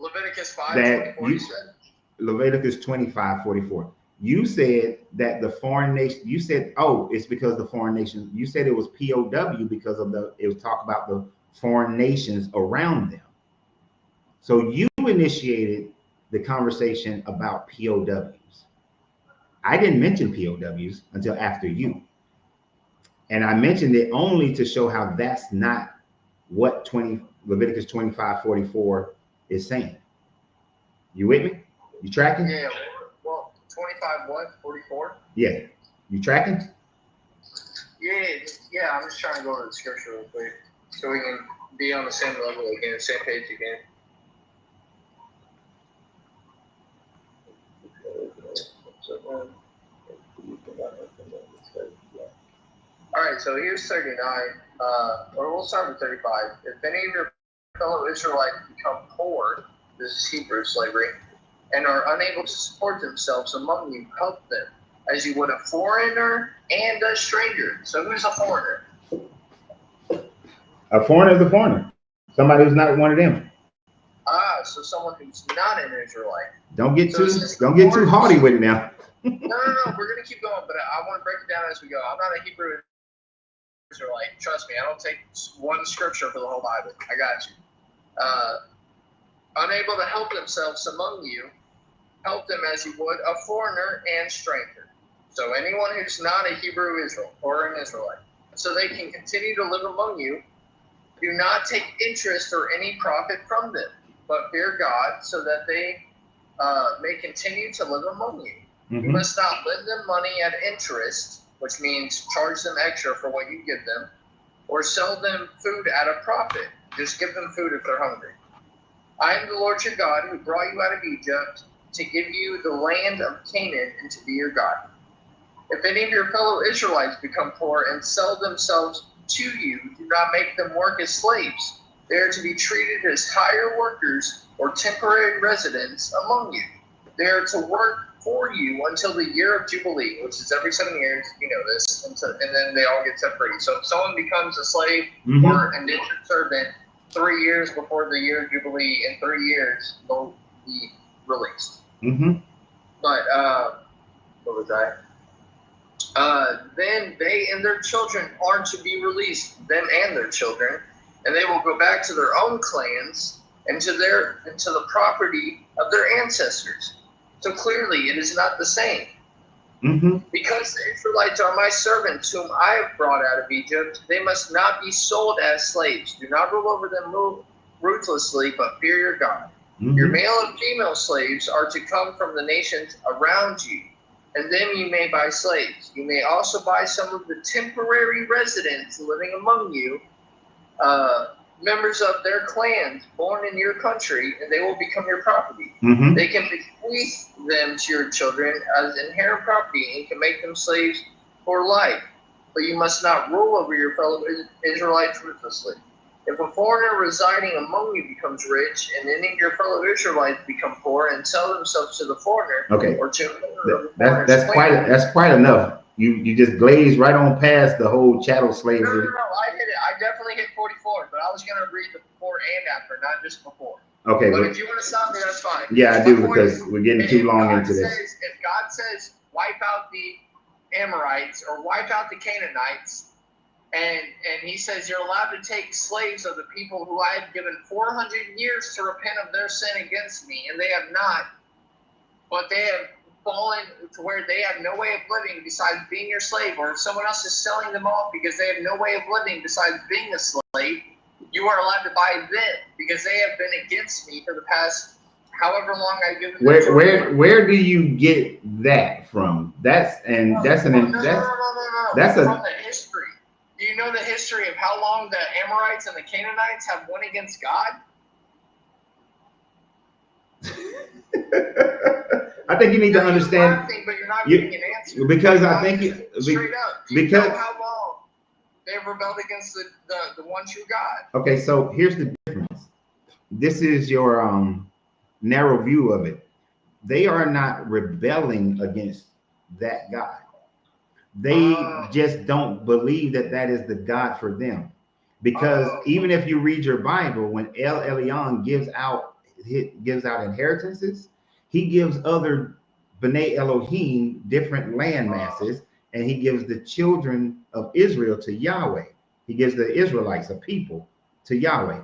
Leviticus 5, that 24, you said? Leviticus 25:44. You said that the foreign nation, you said, oh, it's because the foreign nation, you said it was POW because of it was talk about the foreign nations around them. So you initiated the conversation about POWs. I didn't mention POWs until after you. And I mentioned it only to show how that's not what Leviticus 25:44 is saying. You with me? You tracking? Yeah, well, 25 what? 44? Yeah. You tracking? Yeah, I'm just trying to go to the scripture real quick so we can be on the same level again, same page again. All right, so here's 39, or we'll start with 35. If any of your fellow Israelites become poor, this is Hebrew slavery, and are unable to support themselves among you, help them, as you would a foreigner and a stranger. So who's a foreigner? A foreigner is a foreigner. Somebody who's not one of them. So someone who's not an Israelite. Don't get too haughty with it now. No, we're gonna keep going, but I want to break it down as we go. I'm not a Hebrew Israelite. Trust me, I don't take one scripture for the whole Bible. I got you. Unable to help themselves among you, help them as you would a foreigner and stranger. So anyone who's not a Hebrew Israel or an Israelite, so they can continue to live among you. Do not take interest or any profit from them, but fear God, so that they may continue to live among you. Mm-hmm. You must not lend them money at interest, which means charge them extra for what you give them, or sell them food at a profit. Just give them food if they're hungry. I am the Lord your God who brought you out of Egypt to give you the land of Canaan and to be your God. If any of your fellow Israelites become poor and sell themselves to you, do not make them work as slaves. They are to be treated as hire workers or temporary residents among you. They are to work for you until the year of Jubilee, which is every 7 years, you know this, and then they all get set free. So if someone becomes a slave or indentured servant 3 years before the year of Jubilee, in 3 years, they'll be released. Mm-hmm. But, what was I? Then they and their children are to be released, them and their children, and they will go back to their own clans and to the property of their ancestors. So clearly it is not the same. Mm-hmm. Because the Israelites are my servants whom I have brought out of Egypt, they must not be sold as slaves. Do not rule over them ruthlessly, but fear your God. Mm-hmm. Your male and female slaves are to come from the nations around you, and them you may buy slaves. You may also buy some of the temporary residents living among you, members of their clans born in your country, and they will become your property. Mm-hmm. They can bequeath them to your children as inherent property and can make them slaves for life. But you must not rule over your fellow Israelites ruthlessly. If a foreigner residing among you becomes rich, and any of your fellow Israelites become poor and sell themselves to the foreigner, okay, or to that's quite enough. You just glazed right on past the whole chattel slavery. No, I hit it. I definitely hit 44, but I was gonna read the before and after, not just before. Okay, but if you want to stop me, that's fine. Yeah, I do, because we're getting too long into this. If God says wipe out the Amorites or wipe out the Canaanites, and he says you're allowed to take slaves of the people who I have given 400 years to repent of their sin against me, and they have not, but they have fallen to where they have no way of living besides being your slave, or if someone else is selling them off because they have no way of living besides being a slave, you are allowed to buy them because they have been against me for the past however long I've given them. Where do you get that from? That's from the history. Do you know the history of how long the Amorites and the Canaanites have went against God? I think you need to understand. Laughing, but you're not getting an answer. Because I think straight up. Do you know how long they've rebelled against the one true God? Okay, so here's the difference. This is your narrow view of it. They are not rebelling against that God. They just don't believe that is the God for them. Because even if you read your Bible, when El Elyon gives out gives out inheritances. He gives other B'nai Elohim different land masses, and he gives the children of Israel to Yahweh. He gives the Israelites, a people, to Yahweh.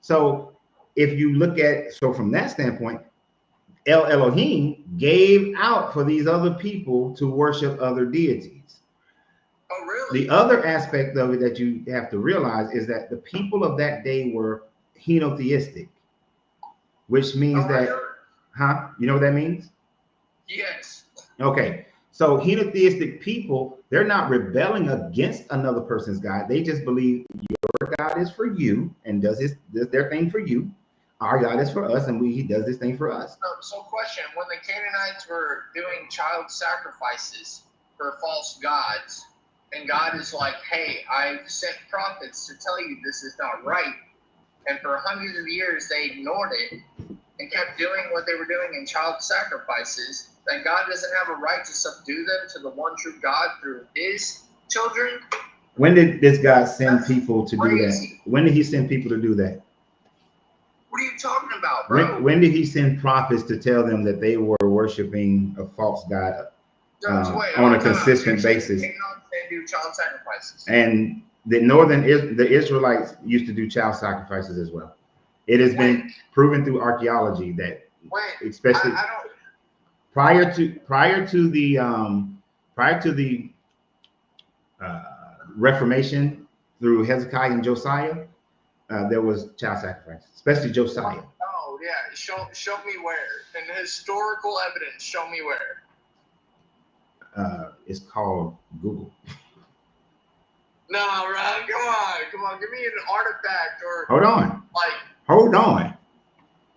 So if you look at, so from that standpoint, El Elohim gave out for these other people to worship other deities. Oh, really? The other aspect of it that you have to realize is that the people of that day were henotheistic, which means you know what that means? Yes. Okay. So henotheistic people, they're not rebelling against another person's God. They just believe your God is for you and does their thing for you. Our God is for us, and he does this thing for us. So question, when the Canaanites were doing child sacrifices for false gods, and God is like, hey, I've sent prophets to tell you this is not right, and for hundreds of years they ignored it and kept doing what they were doing in child sacrifices, then God doesn't have a right to subdue them to the one true God through his children? When did this God send people to do that? When did he send people to do that? What are you talking about, bro? When did he send prophets to tell them that they were worshiping a false God on a consistent basis? Do child sacrifices. And the Israelites used to do child sacrifices as well. It has been proven through archaeology that, especially prior to the Reformation through Hezekiah and Josiah, there was child sacrifice, especially Josiah. Oh yeah, show me where. In historical evidence, show me where. It's called Google. No, Ron, come on, give me an artifact or. Hold on,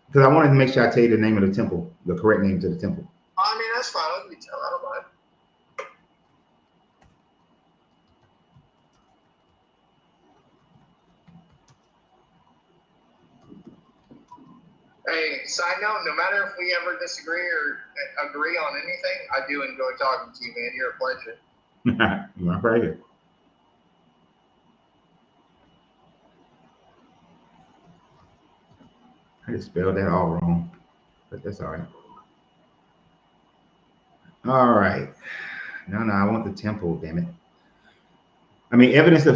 because I wanted to make sure I tell you the name of the temple, the correct name to the temple. I mean, that's fine. Let me tell. I don't mind. Hey, side note, no matter if we ever disagree or agree on anything, I do enjoy talking to you, man. You're a pleasure. My pleasure. I just spelled that all wrong, but that's all right. All right. No, I want the temple, damn it. I mean, evidence from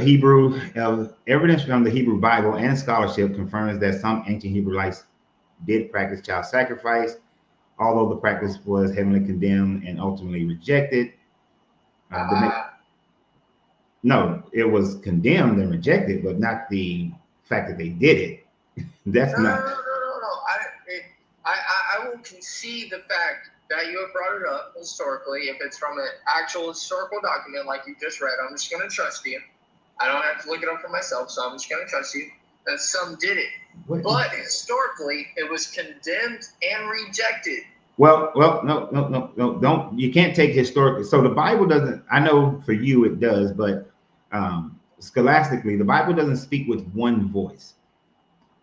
the Hebrew Bible and scholarship confirms that some ancient Hebrewites did practice child sacrifice, although the practice was heavily condemned and ultimately rejected. No, it was condemned and rejected, but not the fact that they did it. That's not. No. I will concede the fact that you have brought it up historically. If it's from an actual historical document like you just read, I'm just going to trust you. I don't have to look it up for myself, so I'm just going to trust you that some did it. But historically, it was condemned and rejected. Well, no, don't. You can't take historically. So the Bible doesn't. I know for you it does, but scholastically, the Bible doesn't speak with one voice.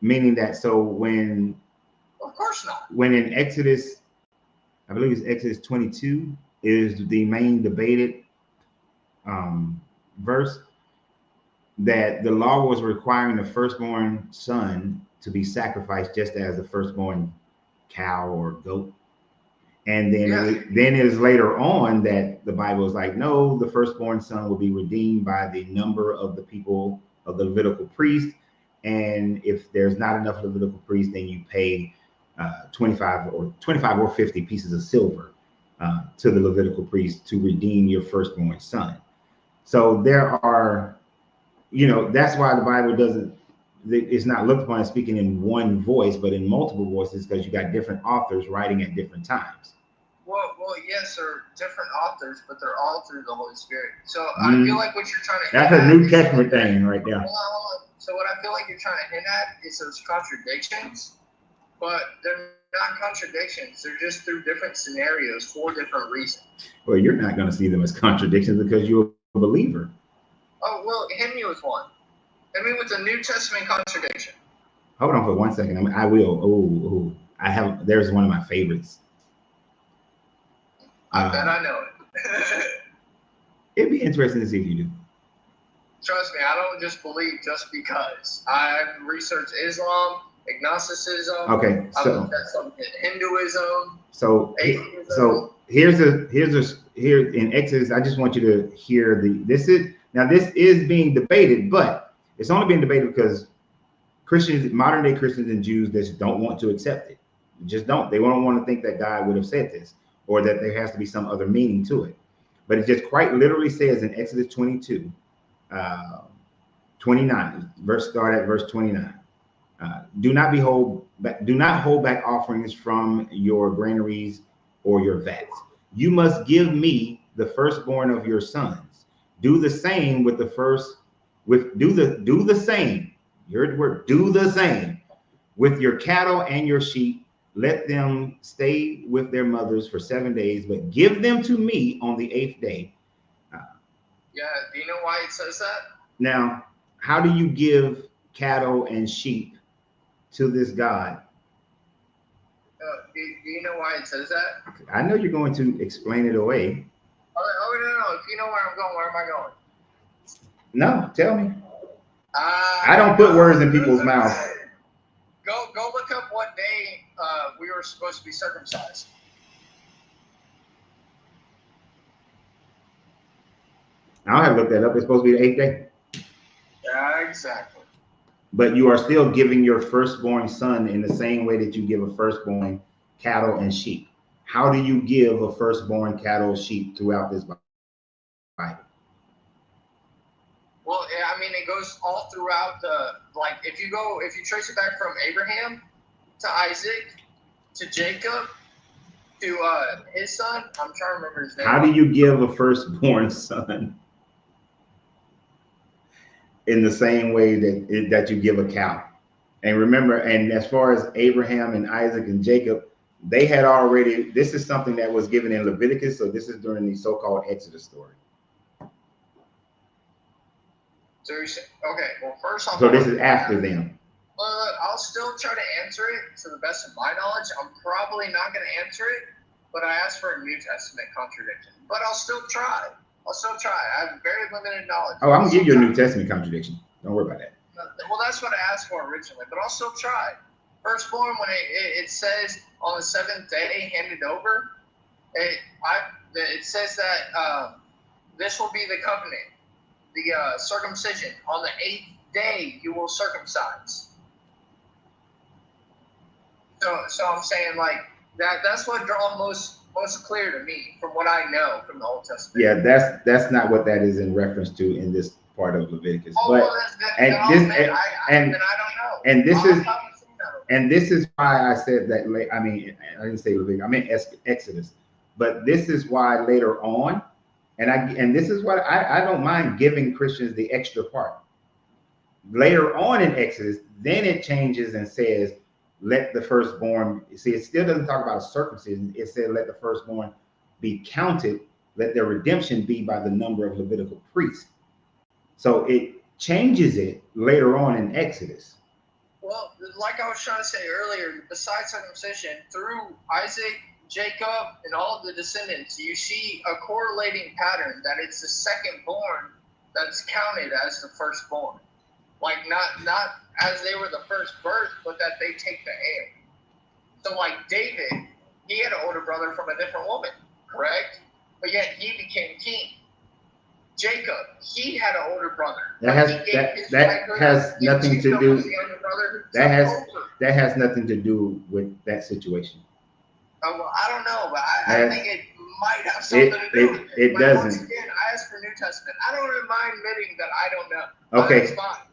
Meaning that, so when, of course not. When in Exodus, I believe it's Exodus 22 is the main debated verse, that the law was requiring the firstborn son to be sacrificed just as the firstborn cow or goat. And then then it is later on that the Bible is like, no, the firstborn son will be redeemed by the number of the people of the Levitical priest. And if there's not enough Levitical priests, then you pay 25 or 50 pieces of silver to the Levitical priest to redeem your firstborn son. So there are, that's why the Bible it's not looked upon as speaking in one voice, but in multiple voices, because you got different authors writing at different times. Well, yes, they're different authors, but they're all through the Holy Spirit. So I feel like what you're trying to hint at. That's a New Testament thing right there. Hold on. So what I feel like you're trying to hint at is those contradictions, but they're not contradictions. They're just through different scenarios for different reasons. Well, you're not going to see them as contradictions because you're a believer. Oh, well, hit me with one. Hit me with a New Testament contradiction. Hold on for 1 second. I will. There's one of my favorites. I bet I know it. It'd be interesting to see if you do. Trust me, I don't just believe just because. I've researched Islam, agnosticism. Okay, I've looked at some Hinduism. So atheism. Here in Exodus, I just want you to hear this is being debated, but it's only being debated because Christians, modern day Christians and Jews, just don't want to accept it. Just don't. They don't want to think that God would have said this or that there has to be some other meaning to it. But it just quite literally says in Exodus 22, 29, start at verse 29. Do not hold back offerings from your granaries or your vats. You must give me the firstborn of your sons. Do the same with the first. Do the same. You heard the word. Do the same with your cattle and your sheep. Let them stay with their mothers for 7 days, but give them to me on the 8th day. Yeah. Do you know why it says that? Now, how do you give cattle and sheep to this God? Do you know why it says that? I know you're going to explain it away. No. If you know where I'm going, where am I going? No, tell me. I don't put words in people's mouths. Go look up what day we were supposed to be circumcised. I don't have to look that up. It's supposed to be the 8th day. Yeah, exactly. But you are still giving your firstborn son in the same way that you give a firstborn cattle and sheep. How do you give a firstborn cattle sheep throughout this Bible? Well, I mean, it goes all throughout if you trace it back from Abraham to Isaac to Jacob to his son. I'm trying to remember his name. How do you give a firstborn son in the same way that you give a cow? And remember, and as far as Abraham and Isaac and Jacob, they had already, this is something that was given in Leviticus, so this is during the so-called Exodus story. So you're saying, okay, well, first off, so this is after them. I'll still try to answer it to the best of my knowledge. I'm probably not going to answer it, but I asked for a New Testament contradiction. But I'll still try. I have very limited knowledge. Oh, I'm going to give you a New Testament contradiction. Don't worry about that. Well, that's what I asked for originally, but I'll still try. Firstborn, when it says on the 7th day, handed over, it says that this will be the covenant, the circumcision. On the 8th day, you will circumcise. So I'm saying like that's what draws most clear to me from what I know from the Old Testament. Yeah, that's not what that is in reference to in this part of Leviticus. I don't know. And this is why I said that. I mean, I didn't say Leviticus. I meant Exodus. But this is why later on, and this is what I don't mind giving Christians the extra part. Later on in Exodus, then it changes and says, let the firstborn, see, it still doesn't talk about circumcision. It said, let the firstborn be counted, let their redemption be by the number of Levitical priests. So it changes it later on in Exodus. Well, like I was trying to say earlier, besides circumcision, through Isaac, Jacob, and all of the descendants, you see a correlating pattern that it's the second born that's counted as the firstborn. Like not as they were the first birth, but that they take the heir. So like David, he had an older brother from a different woman, correct? But yet he became king. Jacob, he had an older brother. That has nothing to do. That has nothing to do with that situation. Well, I don't know, but I think it might have something to do with it. It doesn't. Once again, I asked for New Testament. I don't mind admitting that I don't know. Okay. That's fine.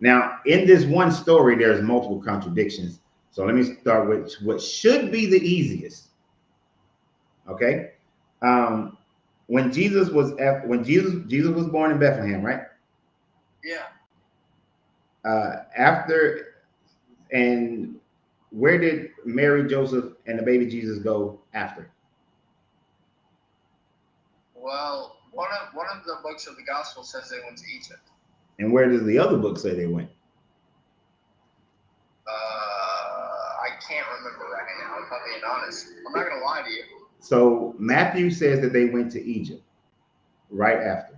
Now, in this one story, there's multiple contradictions. So let me start with what should be the easiest. Okay. When Jesus was born in Bethlehem, right? Yeah. And where did Mary, Joseph, and the baby Jesus go after? Well, one of the books of the gospel says they went to Egypt. And where does the other book say they went? I can't remember right now, if I'm being honest. I'm not going to lie to you. So Matthew says that they went to Egypt right after.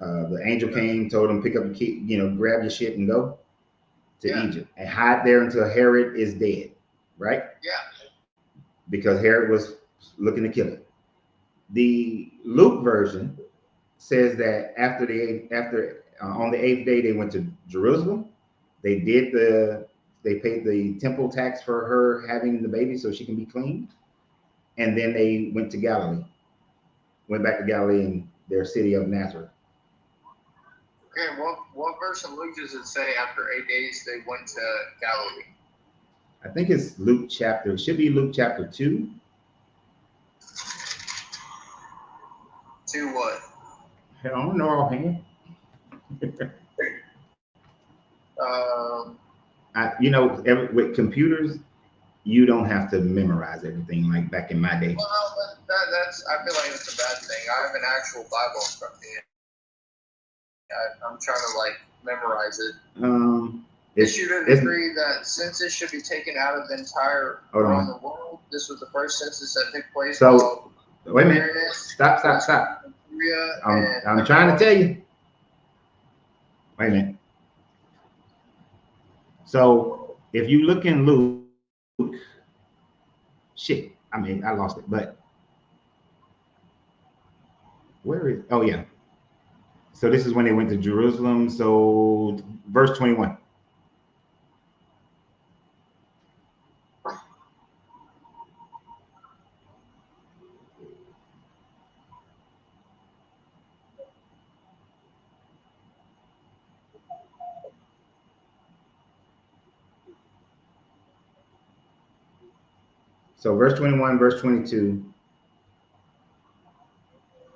The angel came, told them, pick up the key, grab your shit and go. to Egypt and hide there until Herod is dead, right? Yeah. Because Herod was looking to kill him. The Luke version says that on the 8th day they went to Jerusalem. They paid the temple tax for her having the baby so she can be clean, and then they went to Galilee. Went back to Galilee in their city of Nazareth. Okay, what verse of Luke does it say after 8 days they went to Galilee? I think it's it should be Luke chapter 2. 2 what? I don't know offhand. With computers, you don't have to memorize everything like back in my day. Well, I feel like it's a bad thing. I have an actual Bible in front of me. I'm trying to like memorize it. Is you to agree that census should be taken out of the entire around the world? This was the first census that took place. So wait a minute. Stop. I'm trying to tell you. Wait a minute. So if you look in Luke, I lost it, but where is, oh yeah. So this is when they went to Jerusalem. So verse 21. So verse 21, verse 22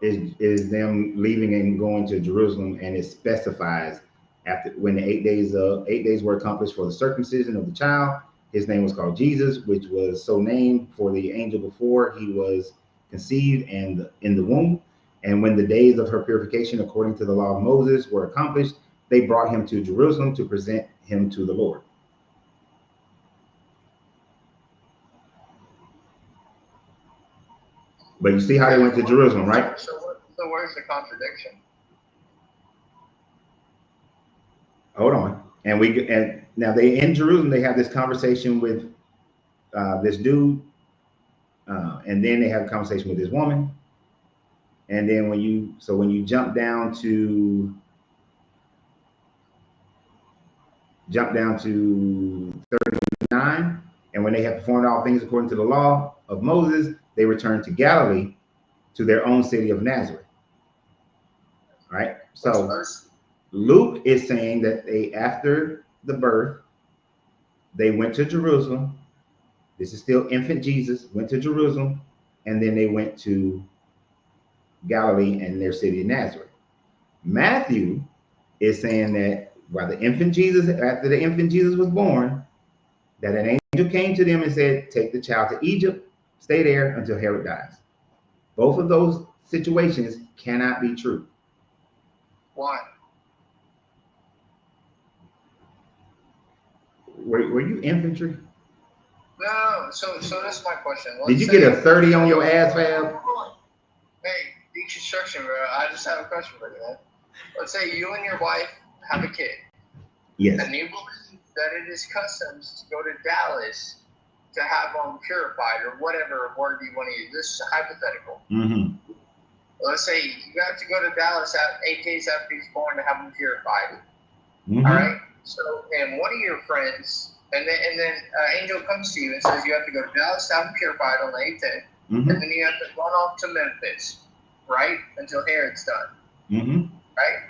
is them leaving and going to Jerusalem, and it specifies after when the 8 days were accomplished for the circumcision of the child. His name was called Jesus, which was so named for the angel before he was conceived and in the womb. And when the days of her purification, according to the law of Moses, were accomplished, they brought him to Jerusalem to present him to the Lord. But you see how they went to Jerusalem, right? So where's the contradiction? Hold on. And now they in Jerusalem, they have this conversation with this dude, and then they have a conversation with this woman. And then when you jump down to 39, and when they have performed all things according to the law of Moses, they returned to Galilee, to their own city of Nazareth. All right. So Luke is saying that after the birth, they went to Jerusalem. This is still infant Jesus, went to Jerusalem, and then they went to Galilee and their city of Nazareth. Matthew is saying that after the infant Jesus was born, that an angel came to them and said, take the child to Egypt, stay there until Herod dies. Both of those situations cannot be true. Why? Were you infantry? No. So that's my question. Did you get a 30 on your ass, fam? Hey, deconstruction, bro. I just have a question for you, man. Let's say you and your wife have a kid. Yes. And you believe that it is customs to go to Dallas to have them purified, or whatever word you want to use. This is hypothetical. Mm-hmm. Let's say you have to go to Dallas 8 days after he's born to have him purified. Mm-hmm. All right. So, and one of your friends, and then angel comes to you and says you have to go to Dallas to have him purified on the 8th day, Mm-hmm. and then you have to run off to Memphis, right, until Herod's done. Mm-hmm. Right.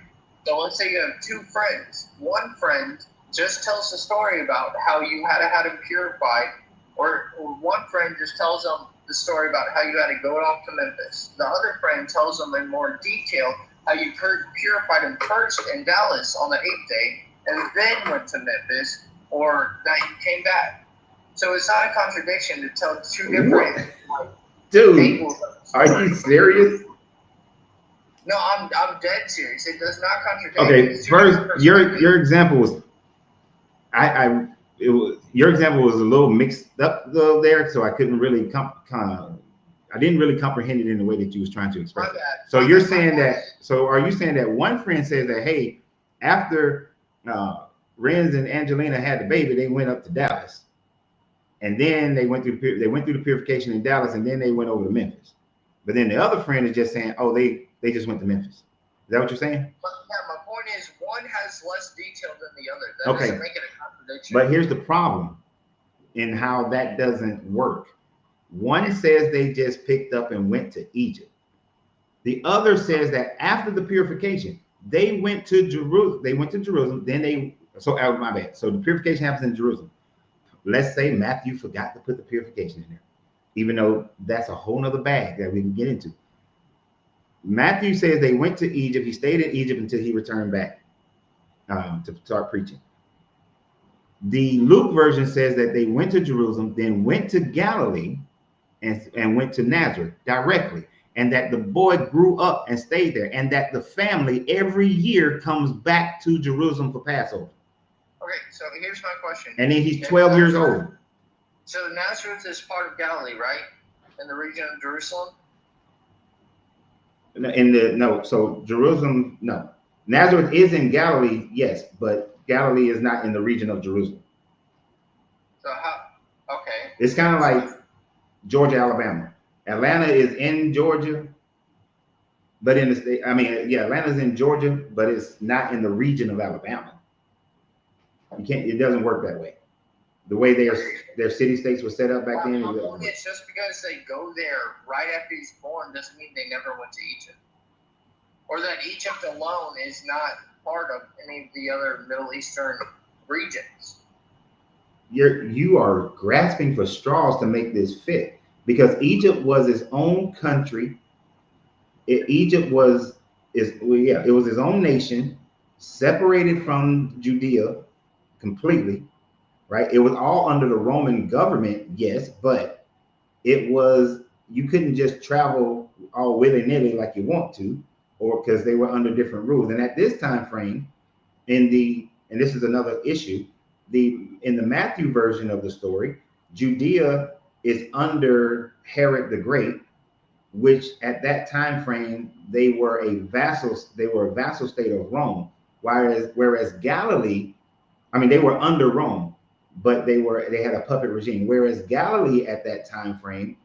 So let's say you have 2 friends. One friend just tells the story about how you had to have him purified, or one friend just tells them the story about how you had to go off to Memphis. The other friend tells them in more detail how you purified him first in Dallas on the 8th day, and then went to Memphis, or that you came back. So it's not a contradiction to tell 2 different Dude, are you serious? No, I'm dead serious. It does not contradict. Okay, first, your example was, your example was a little mixed up though there, so I couldn't really I didn't really comprehend it in the way that you was trying to express it. So you're saying that, so are you saying that one friend says that, hey, after Renz and Angelina had the baby, they went up to Dallas, and then they went through the purification in Dallas, and then they went over to Memphis. But then the other friend is just saying, oh, they just went to Memphis. Is that what you're saying? But yeah, my point is one has less detail than the other. That doesn't make it a contradiction. But here's the problem in how that doesn't work. One says they just picked up and went to Egypt. The other says that after the purification, they went to Jerusalem. So the purification happens in Jerusalem. Let's say Matthew forgot to put the purification in there, even though that's a whole nother bag that we can get into. Matthew says they went to Egypt. He stayed in Egypt until he returned back to start preaching. The Luke version says that they went to Jerusalem, then went to Galilee and went to Nazareth directly, and that the boy grew up and stayed there, and that the family every year comes back to Jerusalem for Passover. Okay, so here's my question. And then he's 12 years old. So Nazareth is part of Galilee, right? In the region of Jerusalem? So Jerusalem, no. Nazareth is in Galilee, yes, but Galilee is not in the region of Jerusalem. So how? Okay. It's kind of like Georgia, Alabama. Atlanta is in Georgia, but in the state, Atlanta's in Georgia, but it's not in the region of Alabama. It doesn't work that way. The way their city states were set up back then. It's just because they go there right after he's born doesn't mean they never went to Egypt. Or that Egypt alone is not part of any of the other Middle Eastern regions. You are grasping for straws to make this fit, because Egypt was its own country. It was its own nation, separated from Judea completely, right? It was all under the Roman government, yes, but you couldn't just travel all willy-nilly like you want to, or because they were under different rules. And at this time frame, and this is another issue, in the Matthew version of the story, Judea is under Herod the Great, which at that time frame they were a vassal state of Rome, whereas Galilee, they were under Rome, but they had a puppet regime, whereas Galilee at that time frame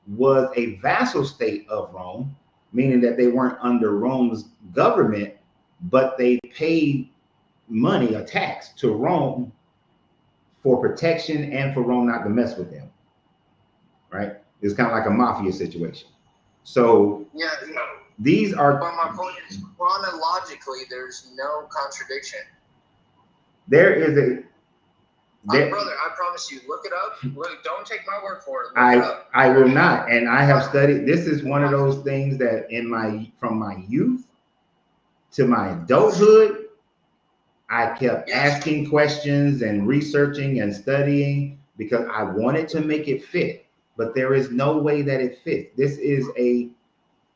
was a vassal state of Rome, meaning that they weren't under Rome's government, but they paid money, a tax, to Rome for protection and for Rome not to mess with them, right? It's kind of like a mafia situation. So these are. But my point is, chronologically, there's no contradiction. There is brother, I promise you, look it up. Don't take my word for it. Look it up. I will not, and I have studied. This is one of those things that from my youth to my adulthood, I kept asking questions and researching and studying because I wanted to make it fit. But there is no way that it fits. This is a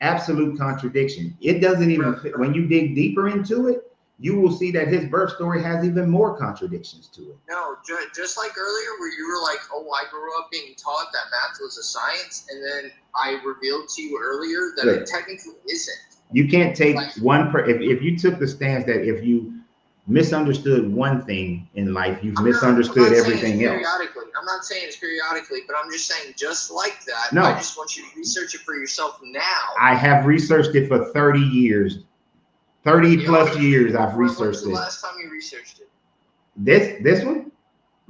absolute contradiction. It doesn't even fit. When you dig deeper into it, you will see that his birth story has even more contradictions to it. No, just like earlier where you were like, oh, I grew up being taught that math was a science, and then I revealed to you earlier that it technically isn't. You can't take if you took the stance that if you misunderstood one thing in life, you've misunderstood everything else. I'm not saying it's periodically, but I'm just saying just like that. No. I just want you to research it for yourself now. I have researched it for 30 years. 30 plus years I've researched it. When was the last time you researched it? This one?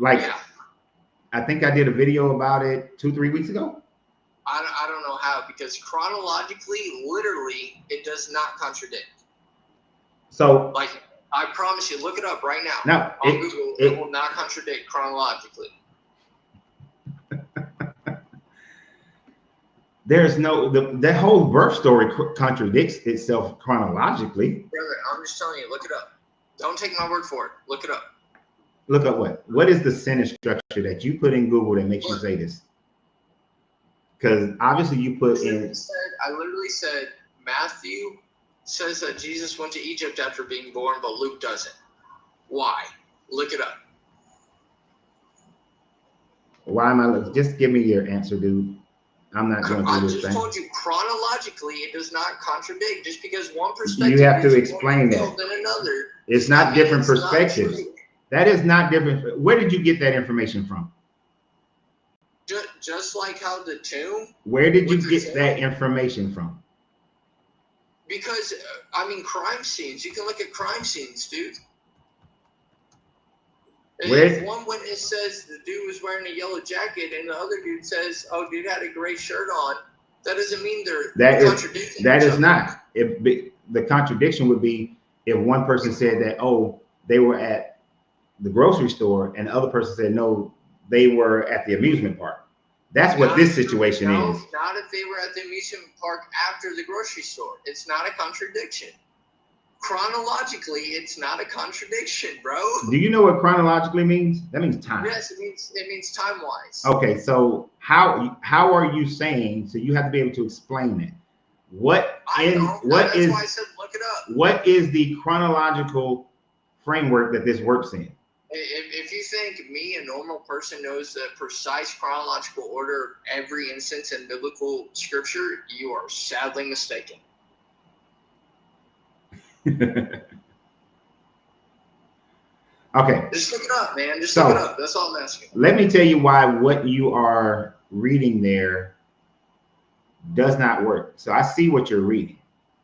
I think I did a video about it 2-3 weeks ago. I don't know how, because chronologically, literally, it does not contradict. So I promise you, look it up right now. No, on Google, it will not contradict chronologically. There's that whole birth story contradicts itself chronologically. Brother, I'm just telling you, look it up. Don't take my word for it. Look it up. Look up what? What is the sentence structure that you put in Google that makes you say this? Because obviously you put in. I literally said Matthew says that Jesus went to Egypt after being born, but Luke doesn't. Why? Look it up. Why am I looking? Just give me your answer, dude. I'm not going through this thing. I just told you chronologically it does not contradict. Just because one perspective you have to explain that. Than another, it's not different perspectives. That is not different. Where did you get that information from? Just like how the tomb. Where did you get that information from? Because, I mean, crime scenes. You can look at crime scenes, dude. If one witness says the dude was wearing a yellow jacket and the other dude says, oh, dude had a gray shirt on, that doesn't mean they're contradicting. That is not. The contradiction would be if one person said that, oh, they were at the grocery store, and the other person said, no, they were at the amusement park. That's what this situation is. Not if they were at the amusement park after the grocery store. It's not a contradiction. Chronologically, it's not a contradiction, bro. Do you know what chronologically means? That means time. Yes, it means time-wise. Okay, so how are you saying? So you have to be able to explain it. That's why I said look it up. What is the chronological framework that this works in? If you think me, a normal person, knows the precise chronological order of every instance in biblical scripture, you are sadly mistaken. Okay. Just look it up, man. Just look it up. That's all I'm asking. Let me tell you why what you are reading there does not work. So I see what you're reading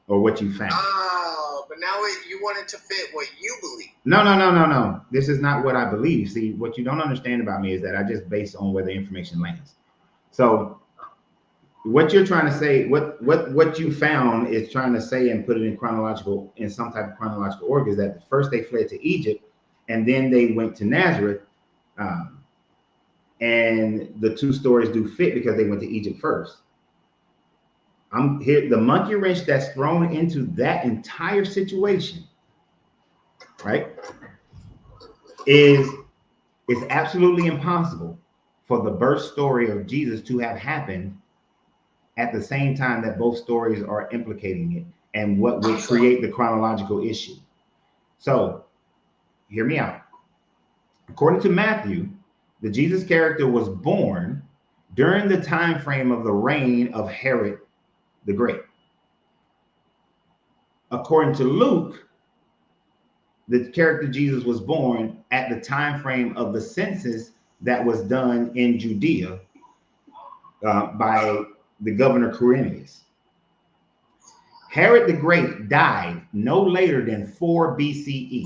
or what you found. Oh, but now you want it to fit what you believe. No. This is not what I believe. See, what you don't understand about me is that I just base on where the information lands. So what you're trying to say, what you found is trying to say and put it in some type of chronological order is that first they fled to Egypt and then they went to Nazareth. And the two stories do fit because they went to Egypt first. I'm here. The monkey wrench that's thrown into that entire situation, right, is absolutely impossible for the birth story of Jesus to have happened at the same time that both stories are implicating it and what would create the chronological issue. So hear me out. According to Matthew, the Jesus character was born during the time frame of the reign of Herod the Great. According to Luke, the character Jesus was born at the time frame of the census that was done in Judea by the governor Quirinius. Herod the Great died no later than 4 BCE.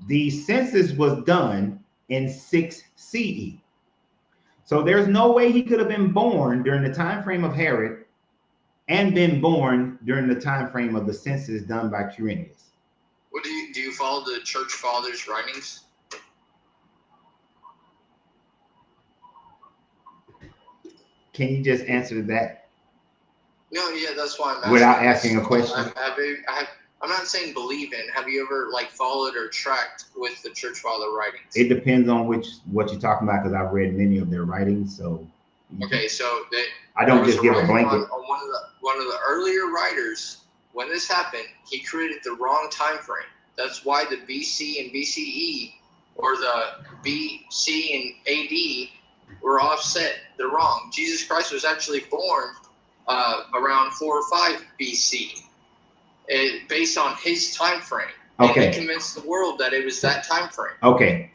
The census was done in 6 CE. So there's no way he could have been born during the time frame of Herod and been born during the time frame of the census done by Quirinius. What do you follow the church fathers' writings? Can you just answer that? No, yeah, that's why I'm asking. Without asking a question? I'm not saying believe in. Have you ever followed or tracked with the church father writings? It depends on what you're talking about, because I've read many of their writings. So okay, so I don't just give a blanket. On one of the earlier writers, when this happened, he created the wrong time frame. That's why the BC and BCE, or the BC and AD, were offset. They're wrong. Jesus Christ was actually born around 4 or 5 BC, based on his time frame. Okay. And he convinced the world that it was that time frame. Okay.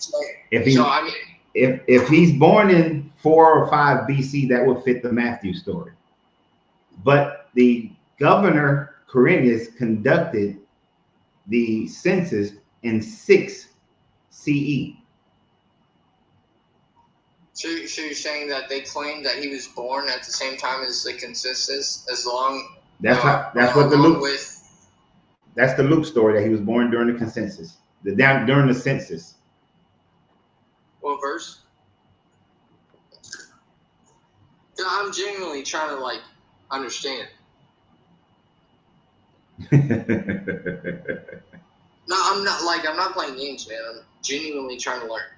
If he's born in 4 or 5 BC, that would fit the Matthew story. But the governor Quirinius conducted the census in 6 CE. So you're saying that they claimed that he was born at the same time as the consensus, That's the Luke story, that he was born during the consensus, during the census. What verse? I'm genuinely trying to understand. No, I'm not playing games, man. I'm genuinely trying to learn.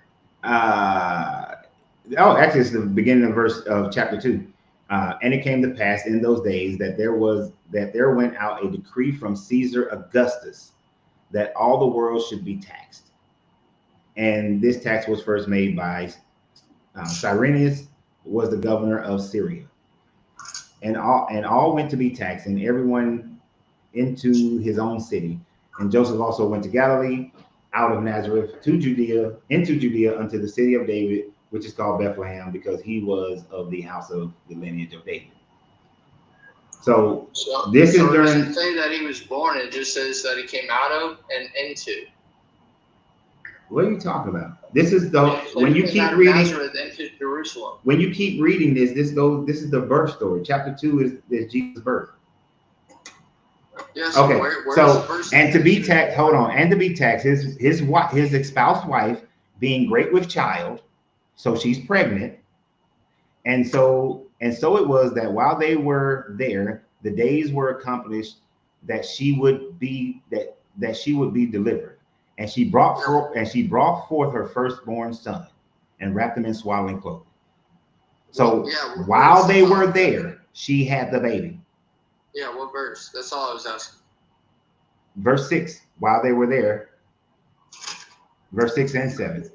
Actually, it's the beginning of verse of chapter 2. And it came to pass in those days that there went out a decree from Caesar Augustus that all the world should be taxed. And this tax was first made by Cyrenius, was the governor of Syria. And all went to be taxed, and everyone into his own city. And Joseph also went to Galilee, out of Nazareth to Judea, into Judea, unto the city of David, which is called Bethlehem, because he was of the house of the lineage of David. So this is during. It doesn't say that he was born. It just says that he came out of and into. What are you talking about? This is the when you keep reading. Nazareth into Jerusalem. When you keep reading this, this is the birth story. Chapter 2 is Jesus' birth. Yes. Okay. So and to be taxed, hold on, and to be taxed, his espoused wife being great with child, so she's pregnant, and so it was that while they were there, the days were accomplished that she would be that she would be delivered. And she brought forth her firstborn son and wrapped him in swaddling clothing. So while they were there, she had the baby. Yeah, what verse? That's all I was asking. Verse 6, while they were there. Verse 6 and 7.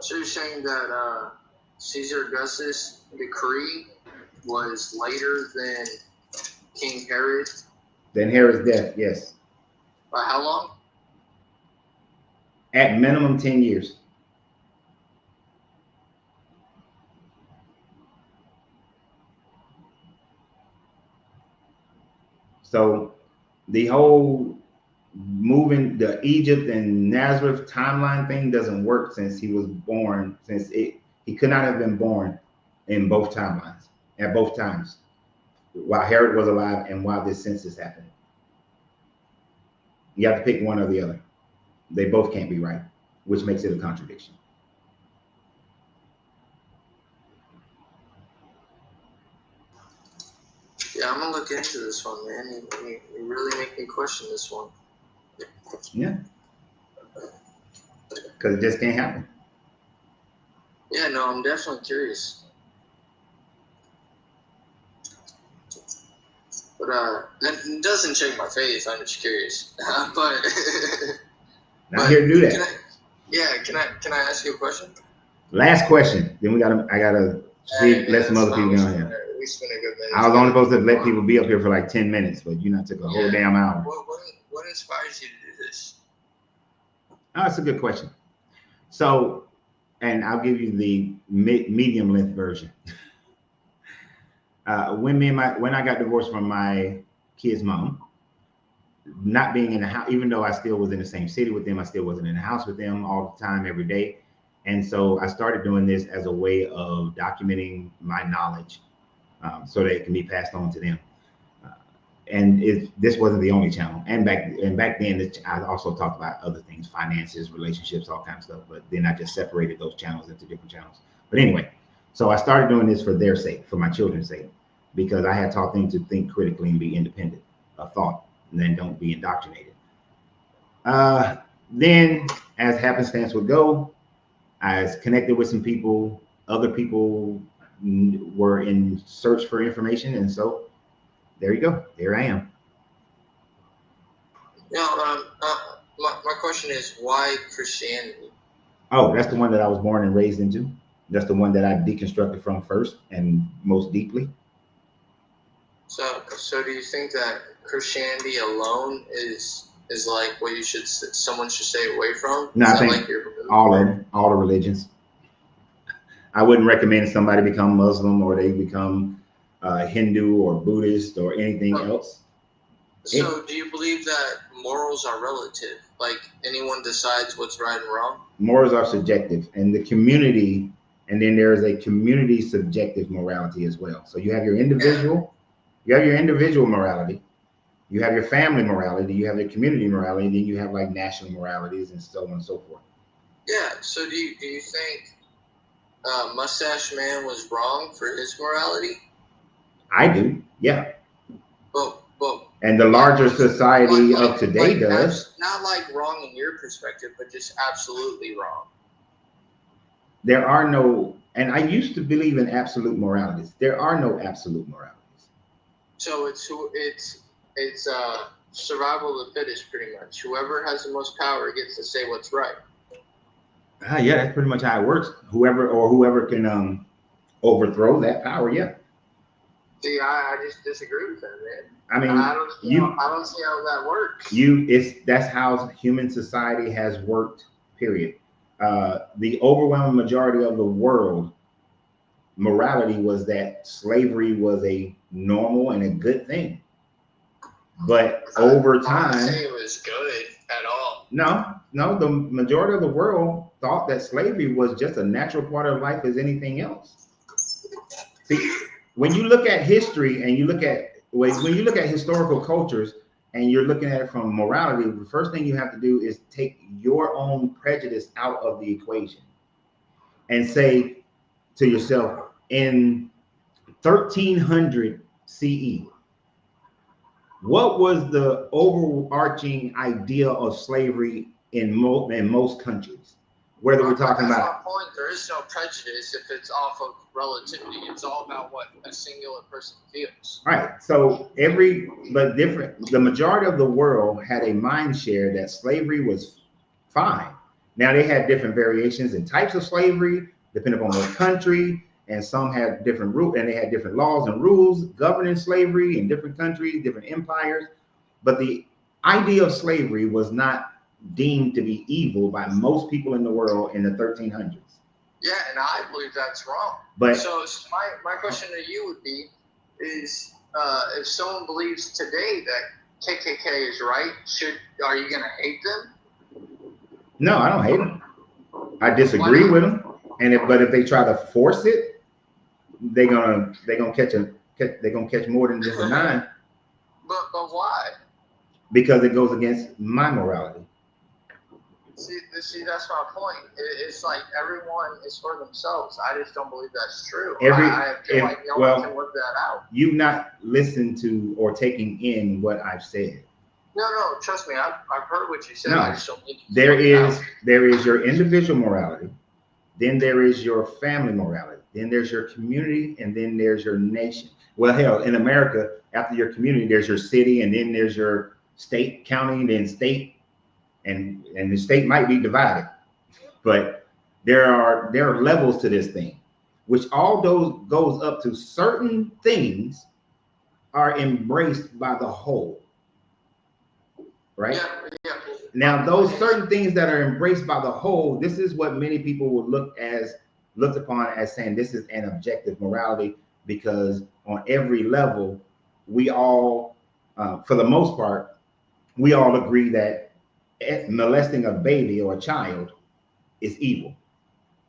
So you're saying that Caesar Augustus' decree was later than King Herod? Than Herod's death, yes. By how long? At minimum 10 years. So the whole moving the Egypt and Nazareth timeline thing doesn't work since he was born, he could not have been born in both timelines at both times while Herod was alive and while this census happened. You have to pick one or the other. They both can't be right, which makes it a contradiction. Yeah, I'm gonna look into this one, man. You really make me question this one. Yeah, because it just can't happen. Yeah, no, I'm definitely curious. But that doesn't shake my faith. I'm just curious. But not here to do that. Can I ask you a question? Last question. Then I gotta let some other people go here. We spent a good minute. I was only supposed to let people be up here for like 10 minutes, but you took a whole damn hour. What inspires you to do this? Oh, that's a good question. So, and I'll give you the medium length version. When I got divorced from my kid's mom, not being in the house, even though I still was in the same city with them, I still wasn't in the house with them all the time, every day. And so I started doing this as a way of documenting my knowledge so that it can be passed on to them. And this wasn't the only channel. And back then, I also talked about other things, finances, relationships, all kinds of stuff. But then I just separated those channels into different channels. But anyway, so I started doing this for their sake, for my children's sake, because I had taught them to think critically and be independent of thought, and then don't be indoctrinated. Then, as happenstance would go, I was connected with some people. Other people were in search for information, and so there you go. There I am. Now, my question is, why Christianity? Oh, that's the one that I was born and raised into. That's the one that I deconstructed from first and most deeply. So do you think that Christianity alone is like what someone should stay away from? No, I think all of them, all the religions. I wouldn't recommend somebody become Muslim or they become Hindu or Buddhist or anything else. So do you believe that morals are relative? Like anyone decides what's right and wrong? Morals are subjective, and the community, and then there is a community subjective morality as well. So you have your individual, you have your individual morality, you have your family morality, you have your community morality, and then you have like national moralities and so on and so forth. Yeah. So do you think Mustache Man was wrong for his morality? I do, yeah. But and the larger society of today does. Not like wrong in your perspective, but just absolutely wrong. There are no And I used to believe in absolute moralities. There are no absolute moralities. So it's survival of the fittest, pretty much. Whoever has the most power gets to say what's right. Yeah, that's pretty much how it works. Whoever can overthrow that power. Yeah. See, I just disagree with that, man. I mean, I don't see how that works. That's how human society has worked. Period. The overwhelming majority of the world, morality was that slavery was a normal and a good thing. But over time, I say it was good at all. No, the majority of the world thought that slavery was just a natural part of life as anything else. See, when you look at history and when you look at historical cultures and you're looking at it from morality, the first thing you have to do is take your own prejudice out of the equation and say to yourself, in 1300 CE, what was the overarching idea of slavery in most countries? Whether we're talking about, that's my point. There is no prejudice if it's off of relativity. It's all about what a singular person feels. Right. So the majority of the world had a mind share that slavery was fine. Now they had different variations and types of slavery depending on what country, and some had different rules, and they had different laws and rules governing slavery in different countries, different empires. But the idea of slavery was not deemed to be evil by most people in the world in the 1300s. Yeah, and I believe that's wrong. But so my question to you would be, is if someone believes today that KKK is right, are you going to hate them? No, I don't hate them. I disagree with them, but if they try to force it, they're gonna catch more than just a 9. But why? Because it goes against my morality. See, that's my point. It's like everyone is for themselves. I just don't believe that's true. I feel like no one can work that out. You've not listened to or taking in what I've said. No, trust me. I've heard what you said. No, I just don't think there is your individual morality, then there is your family morality, then there's your community, and then there's your nation. Well, hell, in America, after your community, there's your city, and then there's your state, county, then state. And the state might be divided, but there are levels to this thing, which all those goes up to certain things are embraced by the whole, right? Yeah. Now, those certain things that are embraced by the whole, this is what many people will looked upon as saying this is an objective morality, because on every level, we all, for the most part, we all agree that molesting a baby or a child is evil,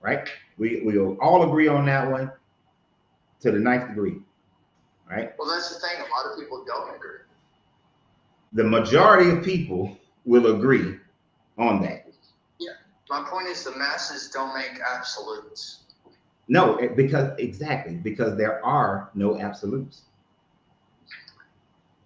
right? We'll all agree on that one to the 9th degree, right? Well, that's the thing. A lot of people don't agree. The majority of people will agree on that. Yeah. My point is the masses don't make absolutes. No, because there are no absolutes.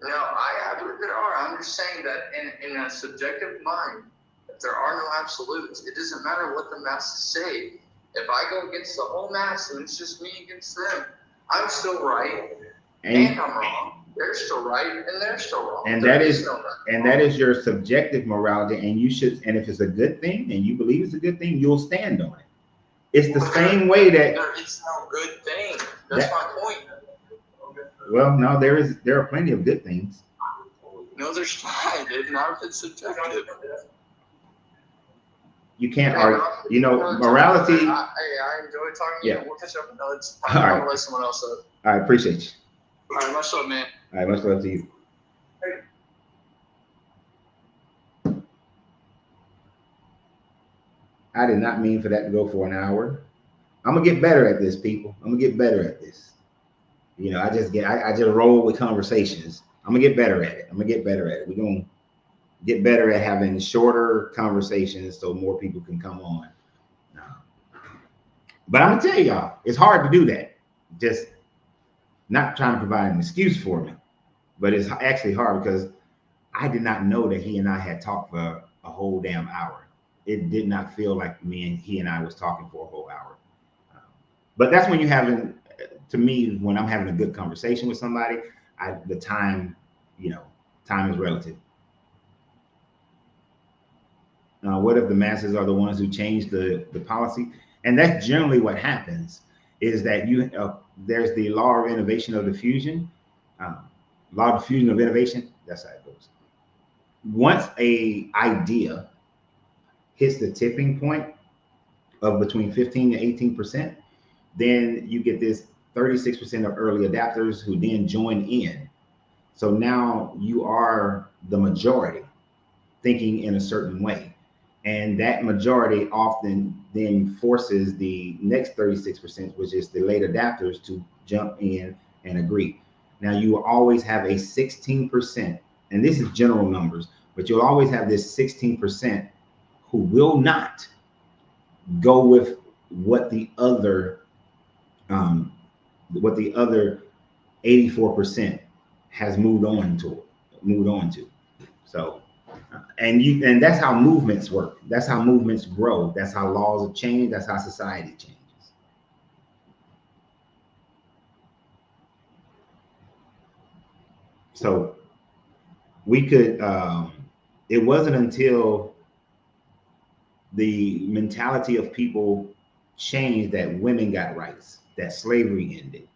No, I believe there are. I'm just saying that in a subjective mind, if there are no absolutes, it doesn't matter what the masses say. If I go against the whole mass and it's just me against them, I'm still right and I'm wrong. They're still right and they're still wrong. And that is your subjective morality, and you should. And if it's a good thing and you believe it's a good thing, you'll stand on it. It's the same way that there is no good thing. That's my point. Well, no, there are plenty of good things. No, there's not. It's subjective. You can't argue. You know, morality. I enjoy talking to you. We'll catch up another time. All right. I'll let someone else up. All right, appreciate you. All right, much love, man. All right, much love to you. I did not mean for that to go for an hour. I'm gonna get better at this, people. I'm gonna get better at this. You know, I just roll with conversations. I'm gonna get better at it. We're gonna get better at having shorter conversations so more people can come on. But I'm gonna tell y'all, it's hard to do that. Just not trying to provide an excuse for me, but it's actually hard because I did not know that he and I had talked for a whole damn hour. It did not feel like he and I was talking for a whole hour. But that's when you're having, to me, when I'm having a good conversation with somebody, the time, time is relative. What if the masses are the ones who change the policy? And that's generally what happens, is that there's the law of innovation of diffusion, law of diffusion of innovation. That's how it goes. Once a idea hits the tipping point of between 15 to 18%, then you get this 36% of early adapters who then join in. So now you are the majority thinking in a certain way. And that majority often then forces the next 36%, which is the late adapters, to jump in and agree. Now you will always have a 16%, and this is general numbers, but you'll always have this 16% who will not go with what the other 84% has moved on to. So, and that's how movements work. That's how movements grow. That's how laws change. That's how society changes. So we could, it wasn't until the mentality of people changed that women got rights, that slavery ended,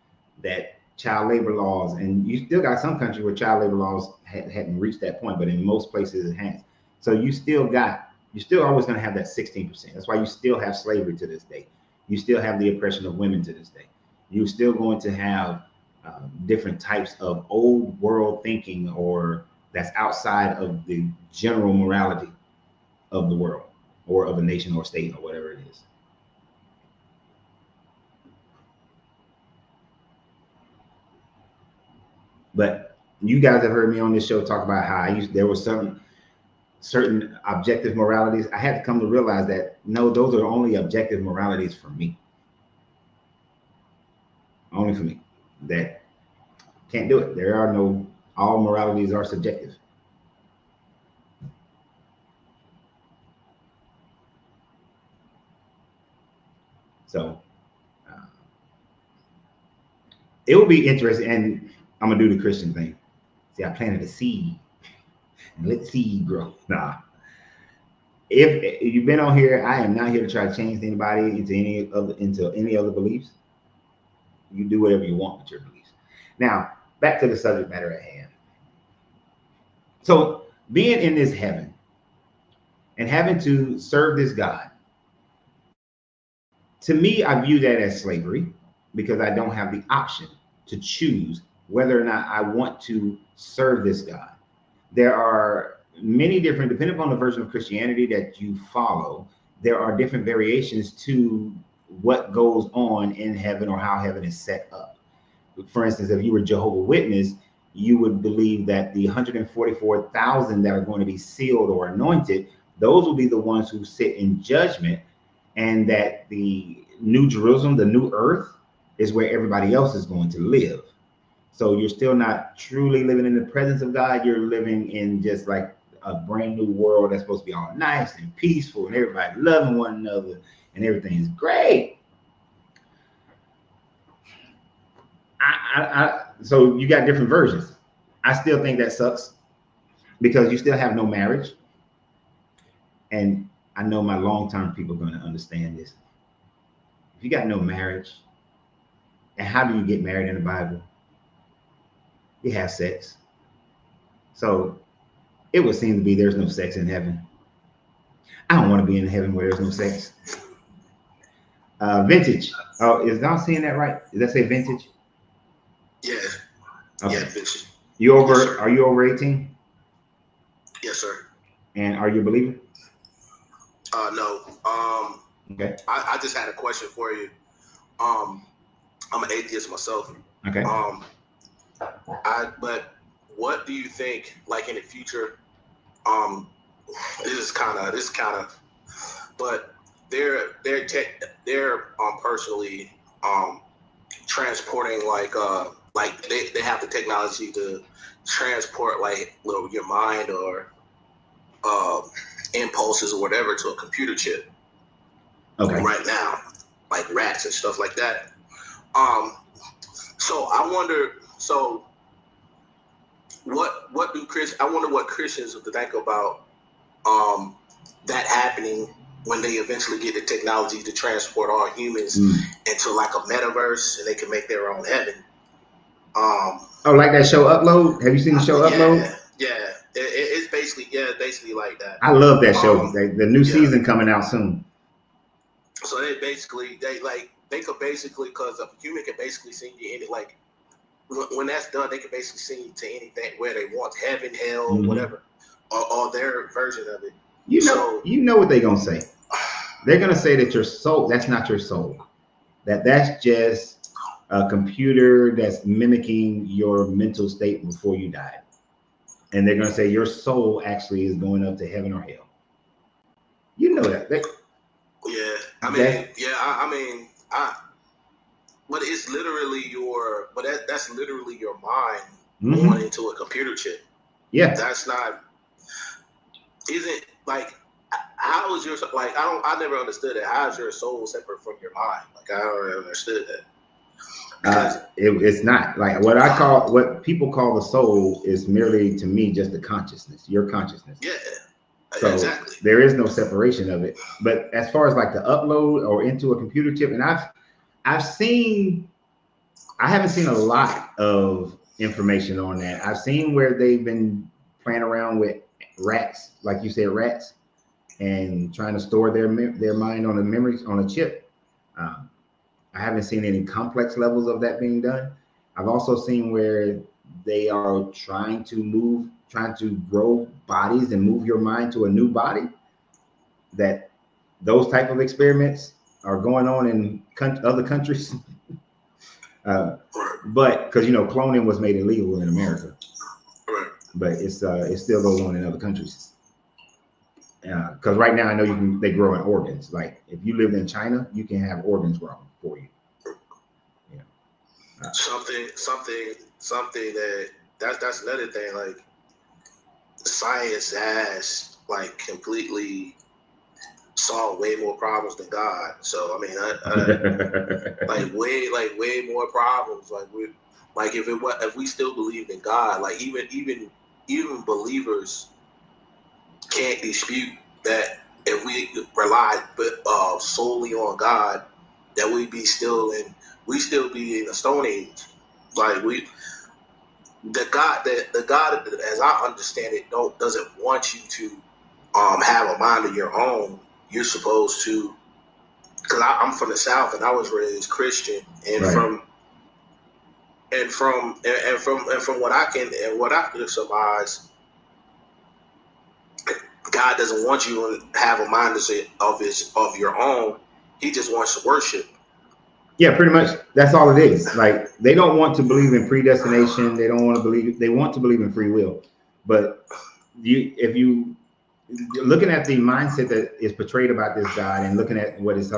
that child labor laws, and you still got some countries where child labor laws hadn't reached that point, but in most places it has. So you're still always going to have that 16%. That's why you still have slavery to this day. You still have the oppression of women to this day. You're still going to have different types of old world thinking, or that's outside of the general morality of the world or of a nation or state or whatever it is. But you guys have heard me on this show talk about how there was certain objective moralities. I had to come to realize that no, those are only objective moralities for me. Only for me. That can't do it. All moralities are subjective. So it will be interesting, and I'm gonna do the Christian thing. See, I planted a seed, and let the seed grow. Nah. If you've been on here, I am not here to try to change anybody into any other beliefs. You do whatever you want with your beliefs. Now, back to the subject matter at hand. So, being in this heaven and having to serve this God, to me, I view that as slavery, because I don't have the option to choose whether or not I want to serve this God. There are many different, depending upon the version of Christianity that you follow, there are different variations to what goes on in heaven or how heaven is set up. For instance, if you were Jehovah's Witness, you would believe that the 144,000 that are going to be sealed or anointed, those will be the ones who sit in judgment, and that the New Jerusalem, the new earth, is where everybody else is going to live. So you're still not truly living in the presence of God. You're living in just like a brand new world that's supposed to be all nice and peaceful and everybody loving one another and everything is great. So you got different versions. I still think that sucks, because you still have no marriage. And I know my long-term people are going to understand this. If you got no marriage, and how do you get married in the Bible? You have sex. So it would seem to be there's no sex in heaven. I don't want to be in heaven where there's no sex. Vintage. Oh, is Don saying that right? Did that say vintage? Yeah. Okay. Yeah, vintage. Are you over 18? Yes, sir. And are you a believer? No. Okay. I just had a question for you. I'm an atheist myself. Okay. But what do you think, like in the future? This is kind of, but they're personally transporting like they have the technology to transport like your mind or impulses or whatever to a computer chip. Okay. Right now. like rats and stuff like that. So I wonder, so what do Christians, I wonder what Christians would think about that happening when they eventually get the technology to transport all humans into like a metaverse and they can make their own heaven. Oh, like that show Upload? Have you seen the show Upload? Yeah. It's basically like that. I love that show. The new season coming out soon. So they could basically, because a human can basically send you any, like, when that's done, they can basically send you to anything where they want, heaven, hell, whatever, or their version of it. You know what they're gonna say. They're gonna say that your soul, that's not your soul. That's just a computer that's mimicking your mental state before you died. And they're gonna say your soul actually is going up to heaven or hell. You know that. But it's literally that's literally your mind going into a computer chip. Yeah. That's not, isn't like, how is your, like, I never understood it. How is your soul separate from your mind? Like, I don't really understood that. It's not like what people call the soul is merely, to me, just the consciousness, your consciousness. Yeah. So exactly. There is no separation of it. But as far as like the upload or into a computer chip, and I haven't seen a lot of information on that. I've seen where they've been playing around with rats, like you said, rats, and trying to store their mind on a chip. I haven't seen any complex levels of that being done. I've also seen where they are trying to grow bodies and move your mind to a new body. That those type of experiments are going on in other countries. But because cloning was made illegal in America, but it still goes on in other countries. Because right now I know they grow in organs. Like if you lived in China, you can have organs grown for you. Something that's another thing. Like science has like completely solved way more problems than God. So I mean, way more problems. Like if we still believed in God, like even believers can't dispute that if we relied solely on God, that we still be in a Stone Age. Like the God as I understand it doesn't want you to have a mind of your own. You're supposed to, because I'm from the South and I was raised Christian, and right. from what I can surmise, God doesn't want you to have a mind of your own. He just wants to worship. Yeah, pretty much. That's all it is. Like they don't want to believe in predestination. They want to believe in free will. But if you looking at the mindset that is portrayed about this God and looking at what is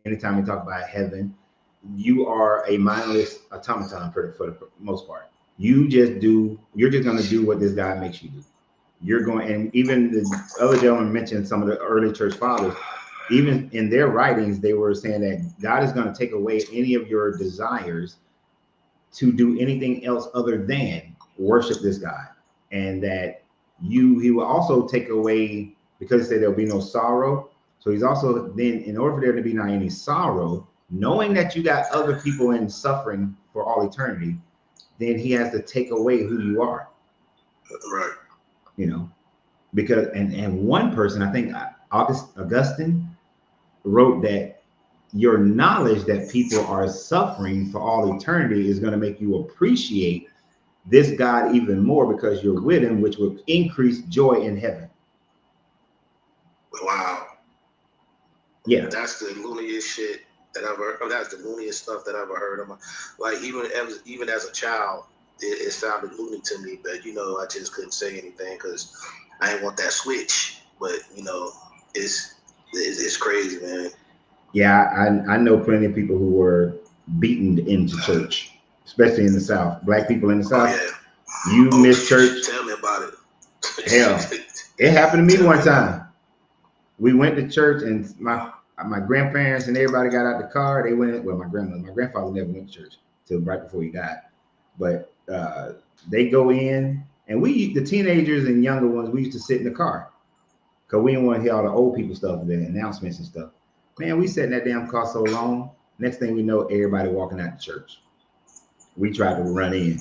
anytime we talk about heaven, you are a mindless automaton for the most part. You're just going to do what this God makes you do. You're going, and even the other gentleman mentioned some of the early church fathers, even in their writings, they were saying that God is going to take away any of your desires to do anything else other than worship this God. And that he will also take away, because he said there'll be no sorrow. So he's also then, in order for there to be not any sorrow, knowing that you got other people in suffering for all eternity, then he has to take away who you are. Right. Because, and one person, I think Augustine wrote that your knowledge that people are suffering for all eternity is going to make you appreciate this God even more because you're with him, which will increase joy in heaven. Wow. Yeah. That's the looniest shit that I've heard. That's the looniest stuff that I've ever heard of. Like even as a child, it sounded loony to me, but I just couldn't say anything because I didn't want that switch. But it's crazy, man. Yeah, I know plenty of people who were beaten into church, especially in the South. Black people in the South. Oh, yeah. You miss church. Tell me about it. Hell, it happened to me one time. We went to church and my my grandparents and everybody got out the car. They went. Well, my grandfather never went to church till right before he died. But they go in, and the teenagers and younger ones, we used to sit in the car because we didn't want to hear all the old people stuff, the announcements and stuff. Man, we sat in that damn car so long. Next thing we know, everybody walking out the church. We tried to run in,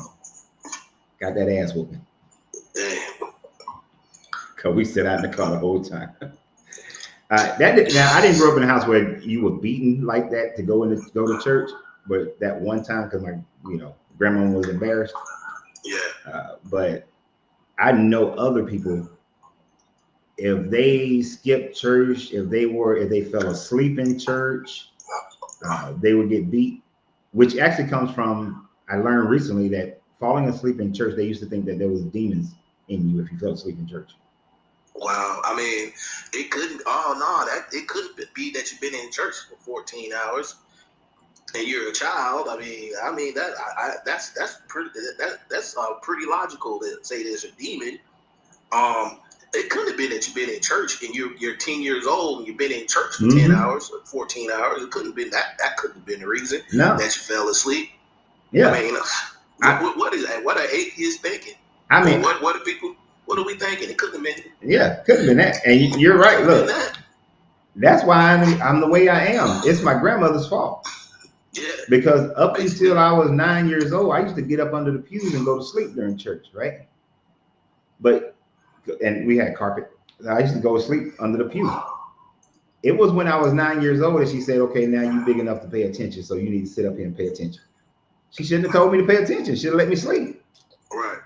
got that ass whooping. Because we sat out in the car the whole time. Now, I didn't grow up in a house where you were beaten like that to go to church, but that one time, because my grandma was embarrassed. Yeah. But I know other people, if they skipped church, if they fell asleep in church, they would get beat, which actually comes from, I learned recently that falling asleep in church, they used to think that there was demons in you if you fell asleep in church. Wow. I mean, it couldn't be that you've been in church for 14 hours and you're a child. I mean that's pretty logical to say there's a demon. It couldn't have been that you've been in church and you're 10 years old and you've been in church for 10 hours or 14 hours. It couldn't have been that. That couldn't have been the reason that you fell asleep. Yeah. I mean, what is that? What are atheists thinking? I mean, what are we thinking? It couldn't have been. Yeah, couldn't have been that. And you're right. Look, that's why I'm the way I am. It's my grandmother's fault. Yeah. Because up until I was 9 years old, I used to get up under the pews and go to sleep during church, right? And we had carpet. I used to go to sleep under the pew. It was when I was 9 years old that she said, okay, now you're big enough to pay attention, so you need to sit up here and pay attention. She shouldn't have told me to pay attention. She should have let me sleep. Right.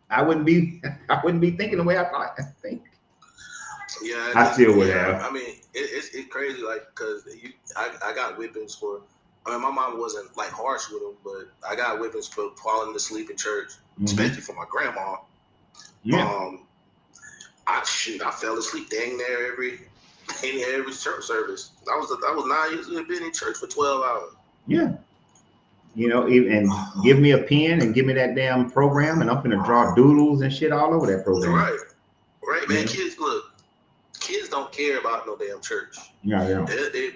I wouldn't be thinking the way I thought. I think. Yeah, I still would have. I mean, it's crazy, like, because I got whippings for. I mean, my mom wasn't like harsh with them, but I got whippings for falling asleep in church, especially for my grandma. Yeah. I fell asleep dang near every church service. I was 9 years old and been in church for 12 hours. Yeah. And give me a pen and give me that damn program, and I'm gonna draw doodles and shit all over that program. Right, man. Kids don't care about no damn church. Yeah, they don't.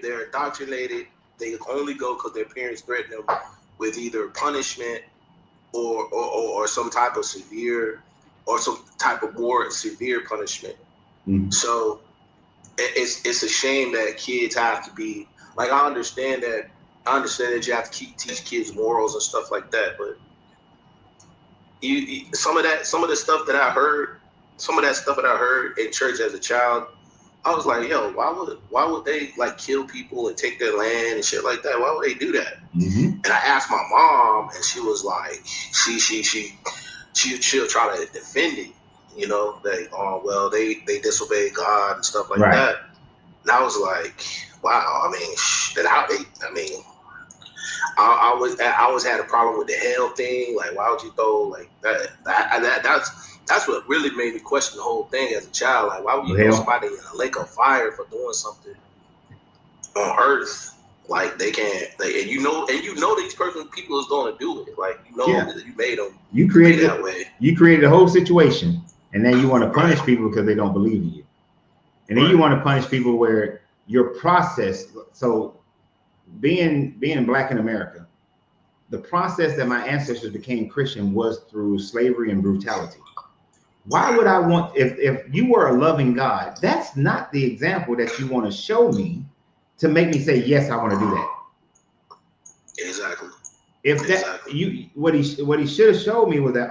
They're indoctrinated. They only go because their parents threaten them with either punishment or some type of severe or some type of more severe punishment. Mm-hmm. So it's a shame that kids have to be like. I understand that you have to teach kids morals and stuff like that, but some of that stuff that I heard in church as a child, I was like, yo, why would they like kill people and take their land and shit like that? Why would they do that? Mm-hmm. And I asked my mom, and she was like, she'll try to defend it, they disobey God and stuff like that. And I was like, wow, I mean, I always had a problem with the hell thing. Like, why would you throw like that? That's what really made me question the whole thing as a child. Like, why would you throw somebody in a lake of fire for doing something on Earth? Like, they can't. And you know these people is going to do it. Like, that you made them. You created that way. You created a whole situation, and then you want to punish people because they don't believe in you, and then you want to punish people where your process. So, being Black in America, the process that my ancestors became Christian was through slavery and brutality. Why would I want, if you were a loving God, that's not the example that you want to show me to make me say, yes, I want to do that. Exactly. What he should have showed me was that,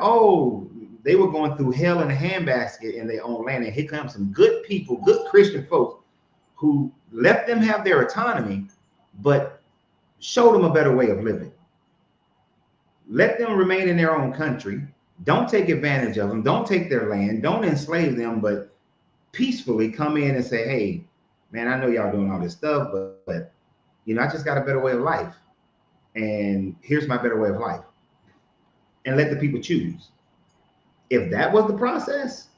they were going through hell in a handbasket in their own land, and here comes some good people, good Christian folks who let them have their autonomy, but showed them a better way of living. Let them remain in their own country. Don't take advantage of them. Don't take their land. Don't enslave them, but peacefully come in and say, hey, man, I know y'all doing all this stuff, but I just got a better way of life. And here's my better way of life. And let the people choose. If that was the process,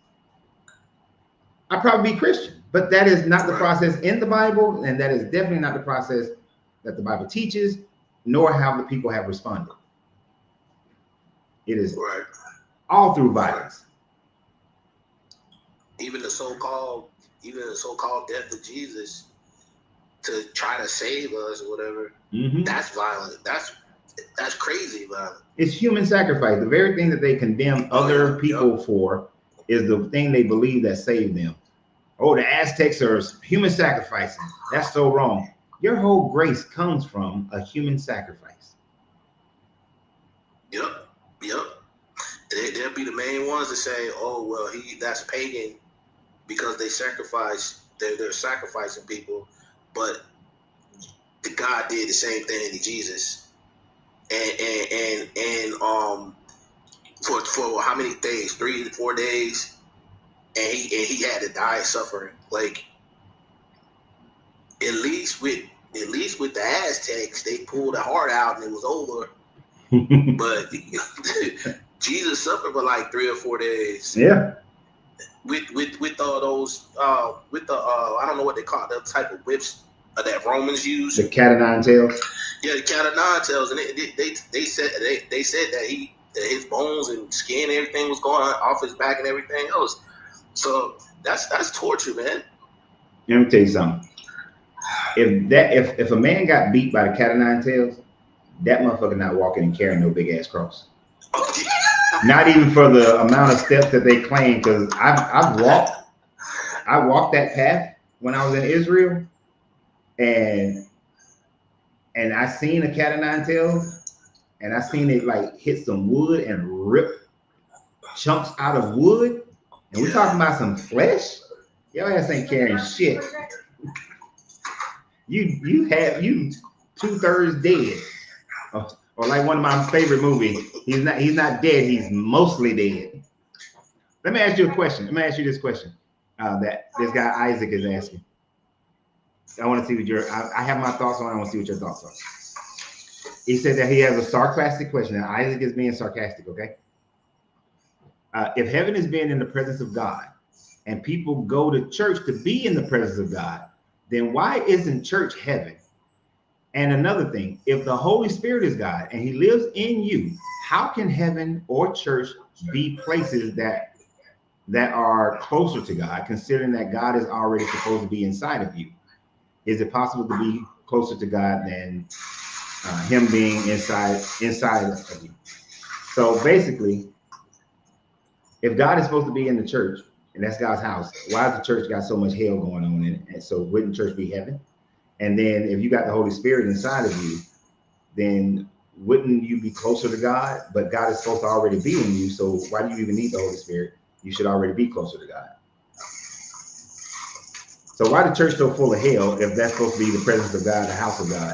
I'd probably be Christian. But that is not the process in the Bible, and that is definitely not the process that the Bible teaches, nor how the people have responded. It is all through violence. Even the so-called death of Jesus, to try to save us or whatever. That's violent. That's crazy violent. It's human sacrifice. The very thing that they condemn other people for is the thing they believe that saved them. Oh, the Aztecs are human sacrificing. That's so wrong. Your whole grace comes from a human sacrifice. Yep. They'll be the main ones that say, "Oh, well, that's pagan because they sacrifice. They're sacrificing people, but the God did the same thing to Jesus." And for how many days? 3 to 4 days, and he had to die suffering. Like at least with the Aztecs, they pulled the heart out and it was over. But Jesus suffered for like 3 or 4 days. Yeah. With all those with the I don't know what they call it, the type of whips that Romans use. The cat of nine tails. Yeah, the cat of nine tails, and they said that his bones and skin and everything was going off his back and everything else. So that's torture, man. Let me tell you something. If a man got beat by the cat of nine tails, that motherfucker not walking and carrying no big ass cross. Not even for the amount of steps that they claim, because I walked that path when I was in Israel, and I seen a cat of nine tails, and I seen it like hit some wood and rip chunks out of wood, and we're talking about some flesh. Your ass ain't carrying shit. You 2/3 dead. Or like one of my favorite movies, he's not dead, he's mostly dead. Let me ask you a question. Let me ask you this question that this guy Isaac is asking. I want to see what I have my thoughts on it. I want to see what your thoughts are. He said that he has a sarcastic question, and Isaac is being sarcastic, okay? If heaven is being in the presence of God, and people go to church to be in the presence of God, then why isn't church heaven? And another thing, if the Holy Spirit is God and he lives in you, how can heaven or church be places that are closer to God, considering that God is already supposed to be inside of you? Is it possible to be closer to God than him being inside of you? So basically, if God is supposed to be in the church and that's God's house, why has the church got so much hell going on in it? And so wouldn't church be heaven? And then if you got the Holy Spirit inside of you, then wouldn't you be closer to God? But God is supposed to already be in you. So why do you even need the Holy Spirit? You should already be closer to God. So why the church so full of hell if that's supposed to be the presence of God, the house of God,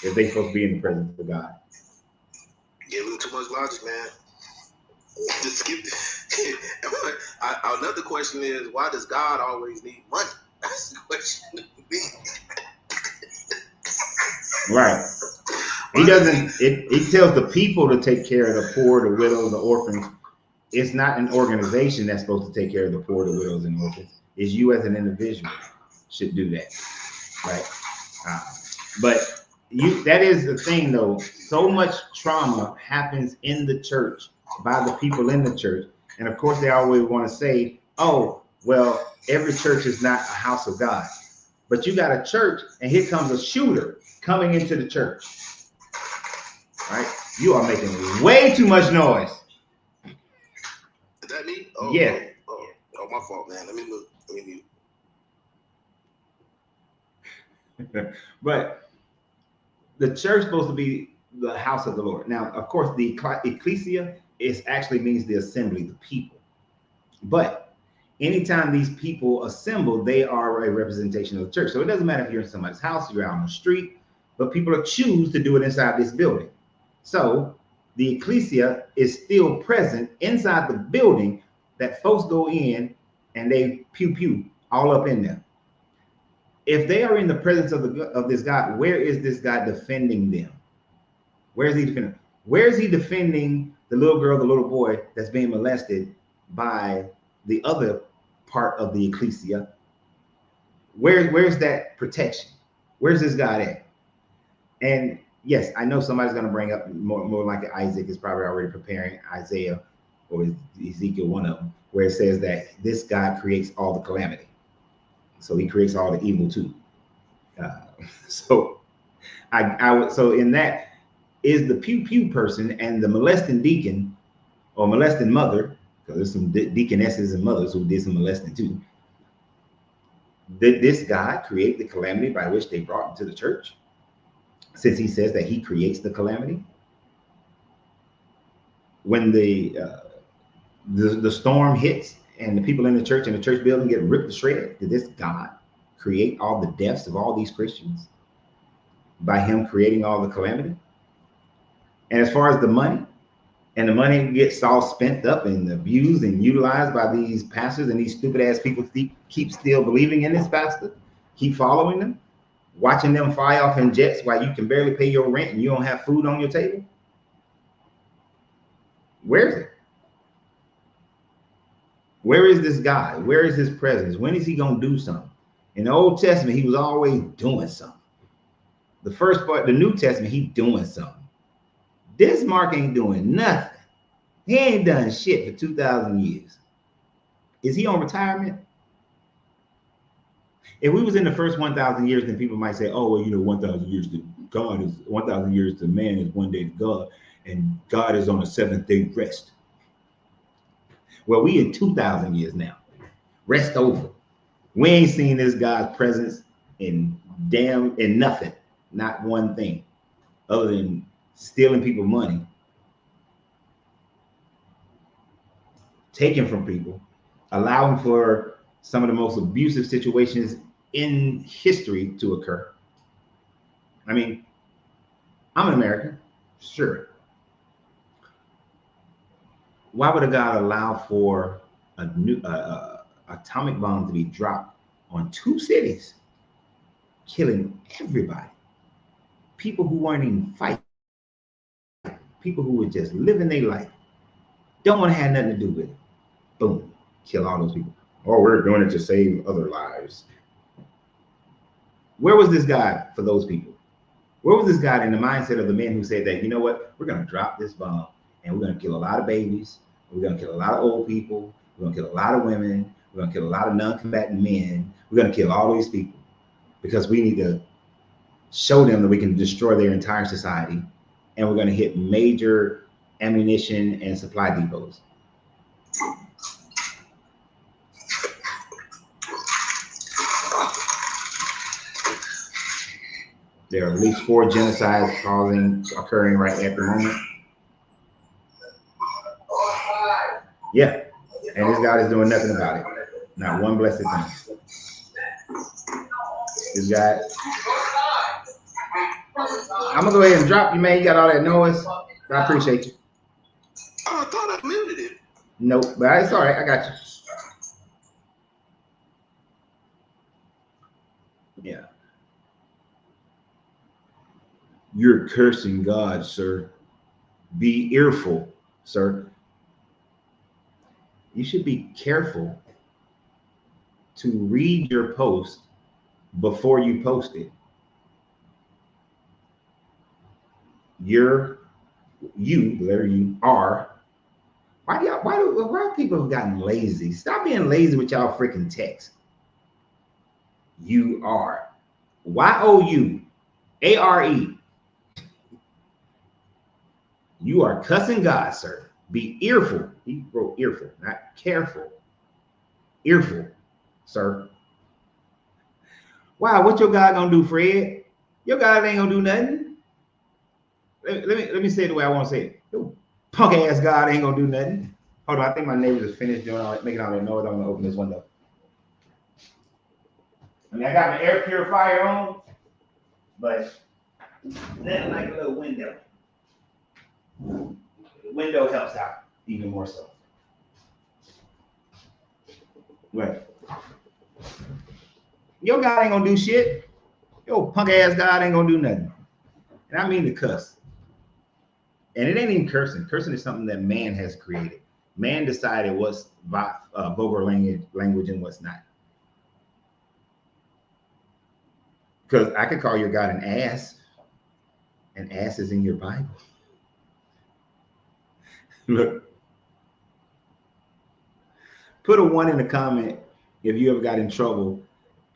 if they're supposed to be in the presence of God? Give them too much logic, man. Just skip it. Another question is, why does God always need money? That's the question to me. Right. He doesn't. It tells the people to take care of the poor, the widows, the orphans. It's not an organization that's supposed to take care of the poor, the widows, and orphans. It's you as an individual should do that, right? But that is the thing, though. So much trauma happens in the church by the people in the church, and of course, they always want to say, "Oh, well, every church is not a house of God." But you got a church, and here comes a shooter coming into the church. Right? You are making way too much noise. Is that me? Oh, yeah. Oh, my fault, man. Let me move. But the church is supposed to be the house of the Lord. Now, of course, the ecclesia actually means the assembly, the people. But anytime these people assemble, they are a representation of the church. So it doesn't matter if you're in somebody's house, you're out on the street, but people choose to do it inside this building. So the ecclesia is still present inside the building that folks go in and they pew all up in there. If they are in the presence of this God, where is this God defending them? Where is he defending? Where is he defending the little girl, the little boy that's being molested by the other part of the ecclesia? Where's that protection? Where's this God at? And yes, I know somebody's going to bring up more like Isaac is probably already preparing Isaiah or Ezekiel, one of them, where it says that this God creates all the calamity. So he creates all the evil too. So I would, so in that is the pew pew person and the molesting deacon or molesting mother, because there's some deaconesses and mothers who did some molesting too. Did this God create the calamity by which they brought into the church? Since he says that he creates the calamity. When the storm hits and the people in the church and the church building get ripped to shreds, did this God create all the deaths of all these Christians by him creating all the calamity? And as far as the money, and the money gets all spent up and abused and utilized by these pastors, and these stupid ass people keep still believing in this pastor, keep following them, watching them fly off in jets while you can barely pay your rent and you don't have food on your table. Where is it? Where is this God? Where is his presence? When is he going to do something? In the Old Testament, he was always doing something. The first part, the New Testament, he's doing something. This Mark ain't doing nothing. He ain't done shit for 2,000 years. Is he on retirement? If we was in the first 1,000 years, then people might say, oh, well, you know, 1,000 years to God is 1,000 years to man is one day to God, and God is on a seventh day rest. Well, we in 2,000 years now. Rest over. We ain't seen this God's presence in nothing, not one thing, other than stealing people money, taking from people, allowing for some of the most abusive situations in history to occur. I mean, I'm an American, sure. Why would a God allow for a new atomic bomb to be dropped on 2 cities, killing everybody? People who weren't even fighting, people who were just living their life, don't want to have nothing to do with it. Boom, kill all those people. Oh, we're doing it to save other lives. Where was this God for those people? Where was this God in the mindset of the men who said that, you know what, we're going to drop this bomb and we're going to kill a lot of babies, we're going to kill a lot of old people, we're going to kill a lot of women, we're going to kill a lot of non-combatant men, we're going to kill all these people because we need to show them that we can destroy their entire society, and we're going to hit major ammunition and supply depots. There are at least 4 genocides occurring right at the moment. Yeah, and this God is doing nothing about it. Not one blessed thing. This guy. I'm gonna go ahead and drop you, man. You got all that noise. I appreciate you. Oh, I thought I muted it. Nope, but it's all right. I got you. Yeah. You're cursing God, sir. Be earful, sir. You should be careful to read your post before you post it. Whatever you are. Why people have gotten lazy? Stop being lazy with y'all freaking text. You are. YOUARE. You are cussing God, sir. Be earful. He wrote earful, not careful. Earful, sir. Wow, what your God gonna do, Fred? Your God ain't gonna do nothing. Let me say it the way I want to say it. Your punk ass God ain't gonna do nothing. Hold on, I think my neighbors are finished doing all that, making all that noise. I'm gonna open this window. I mean, I got my air purifier on, but nothing like a little window. The window helps out even more so. Right. Your God ain't gonna do shit. Your punk ass God ain't gonna do nothing. And I mean to cuss. And it ain't even cursing. Cursing is something that man has created. Man decided what's vulgar language and what's not. Because I could call your God an ass. An ass is in your Bible. Look. Put a 1 in the comment if you ever got in trouble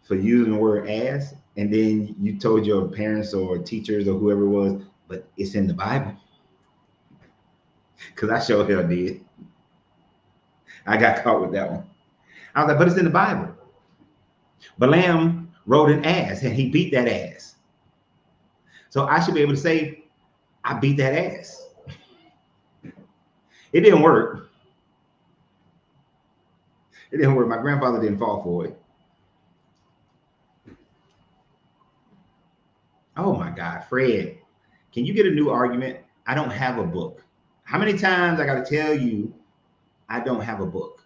for using the word ass And then you told your parents or teachers or whoever it was, but it's in the Bible. Because I sure hell did. I got caught with that one. I was like, but it's in the Bible. Balaam rode an ass and he beat that ass. So I should be able to say, I beat that ass. It didn't work. It didn't work. My grandfather didn't fall for it. Oh my God, Fred, can you get a new argument? I don't have a book. How many times I got to tell you I don't have a book?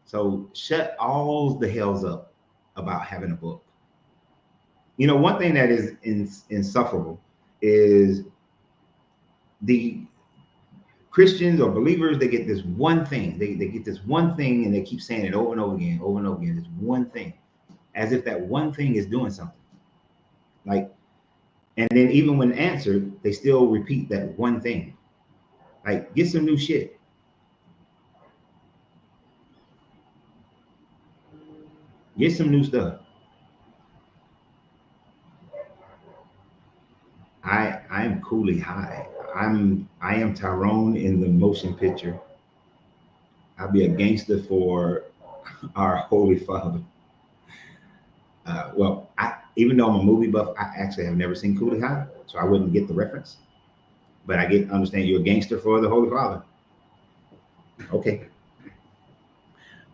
So shut all the hells up about having a book. You know, one thing that is insufferable is the Christians or believers, they get this one thing. They get this one thing and they keep saying it over and over again, over and over again. This one thing, as if that one thing is doing something. Like, and then even when answered, they still repeat that one thing. Like, get some new shit. Get some new stuff. I am coolly high. I am Tyrone in the motion picture. I'll be a gangster for our Holy Father. Well, even though I'm a movie buff, I actually have never seen Cooley High, so I wouldn't get the reference. But I understand you're a gangster for the Holy Father. Okay.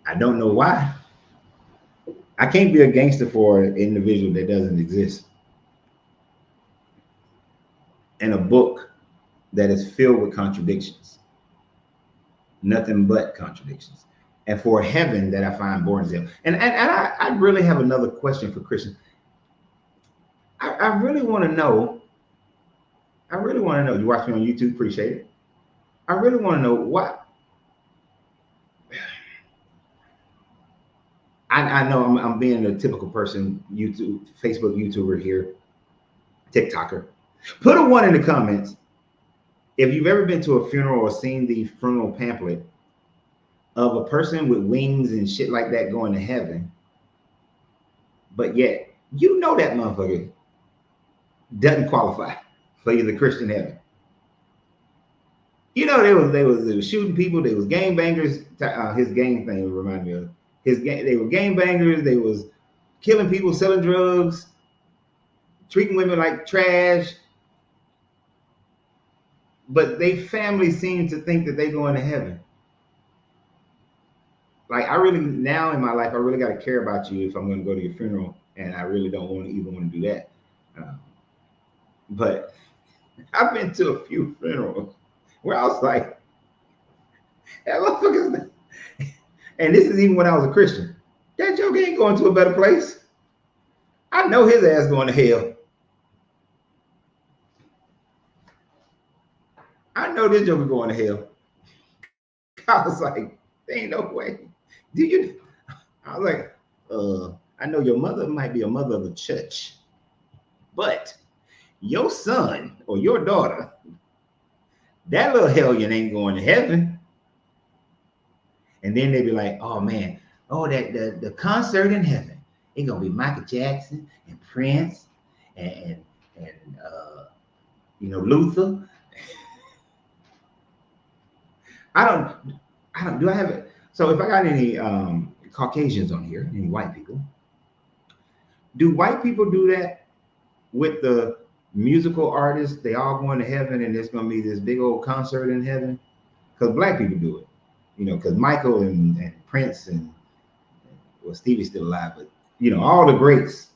I don't know why. I can't be a gangster for an individual that doesn't exist. And a book that is filled with contradictions. Nothing but contradictions. And for a heaven that I find boring as hell. And I really have another question for Christians. I really want to know. You watch me on YouTube, appreciate it. I really want to know what. I know I'm being a typical person, Facebook YouTuber here, TikToker. Put a 1 in the comments if you've ever been to a funeral or seen the funeral pamphlet of a person with wings and shit like that going to heaven, but yet you know that motherfucker doesn't qualify for the Christian heaven. You know, they was shooting people, they was gangbangers. His gang thing reminded me of they were gangbangers, they was killing people, selling drugs, treating women like trash. But they family seem to think that they going to heaven. Like, I really, now in my life, I really got to care about you if I'm going to go to your funeral, and I really don't want to do that. But I've been to a few funerals where I was like, that motherfucker's, and this is even when I was a Christian. That joke ain't going to a better place. I know his ass going to hell. I know this joker going to hell. I was like, there ain't no way. Do you? I was like, I know your mother might be a mother of the church, but your son or your daughter, that little hellion ain't going to heaven. And then they be like, oh man, the concert in heaven, it's gonna be Michael Jackson and Prince and Luther. Do I have it? So if I got any Caucasians on here, any white people, do white people do that with the musical artists? They all going to heaven and there's going to be this big old concert in heaven? Because black people do it, because Michael and Prince and, well, Stevie's still alive, but, all the greats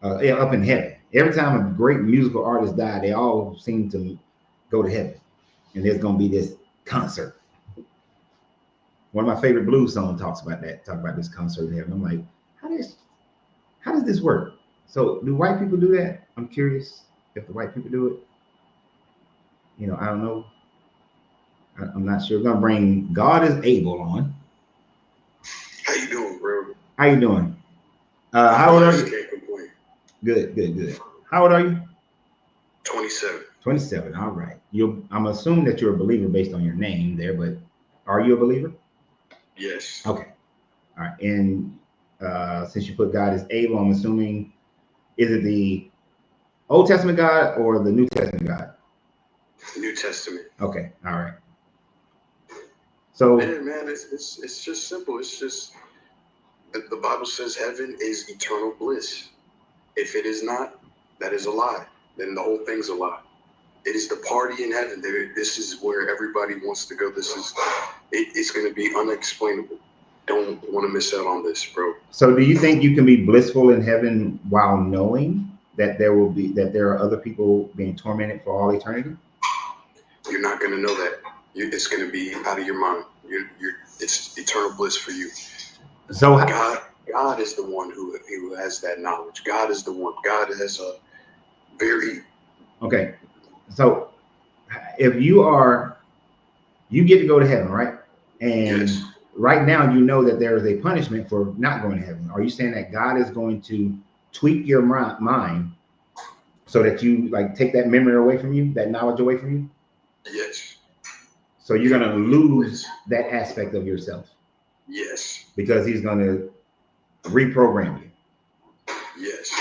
up in heaven. Every time a great musical artist died, they all seem to go to heaven. And there's going to be this concert. One of my favorite blues songs talk about this concert in heaven. I'm like, how does this work? So do white people do that? I'm curious if the white people do it. I don't know. I'm not sure. We're gonna bring God is Able on. How you doing, bro? How you doing? How old are you? Good. How old are you? 27. 27. All right. I'm assuming that you're a believer based on your name there, but are you a believer? Yes. Okay. All right. And since you put God is able, I'm assuming Is it the Old Testament God or the New Testament God? New Testament. Okay, all right. So yeah, man, it's just simple. It's just the Bible says heaven is eternal bliss. If it is not, that is a lie. Then the whole thing's a lie. It is the party in heaven. This is where everybody wants to go. It's going to be unexplainable. Don't want to miss out on this, bro. So do you think you can be blissful in heaven while knowing that there are other people being tormented for all eternity? You're not going to know that. It's going to be out of your mind. It's eternal bliss for you. So God is the one who has that knowledge. God is the one. God has a very okay. So if you get to go to heaven, right? And yes. Right now you know that there is a punishment for not going to heaven. Are you saying that God is going to tweak your mind so that you like take that memory away from you, that knowledge away from you? Yes. So you're going to lose that aspect of yourself. Yes. Because he's going to reprogram you. Yes.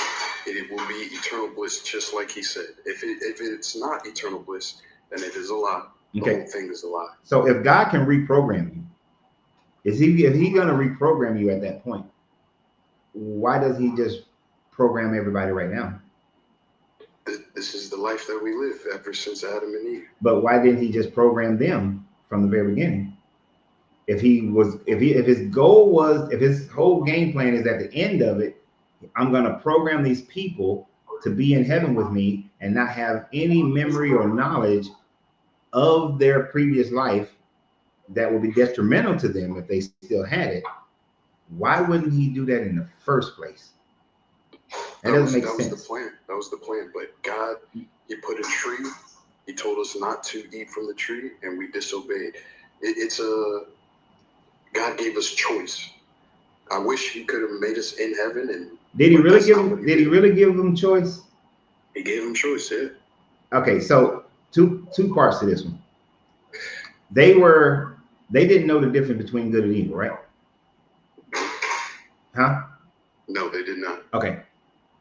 It will be eternal bliss, just like he said. If it's not eternal bliss, then it is a lie. The Okay. whole thing is a lie. So if God can reprogram you, if he going to reprogram you at that point, why does he just program everybody right now? This is the life that we live ever since Adam and Eve. But why didn't he just program them from the very beginning? If his whole game plan is at the end of it, I'm going to program these people to be in heaven with me and not have any memory or knowledge of their previous life that will be detrimental to them if they still had it. Why wouldn't he do that in the first place? That doesn't make sense. That was the plan. But God, he put a tree. He told us not to eat from the tree, and we disobeyed. God gave us choice. I wish he could have made us in heaven. And did he really give them choice? He gave them choice, yeah. Okay, so two parts to this one. They didn't know the difference between good and evil, right? Huh? No, they did not. Okay.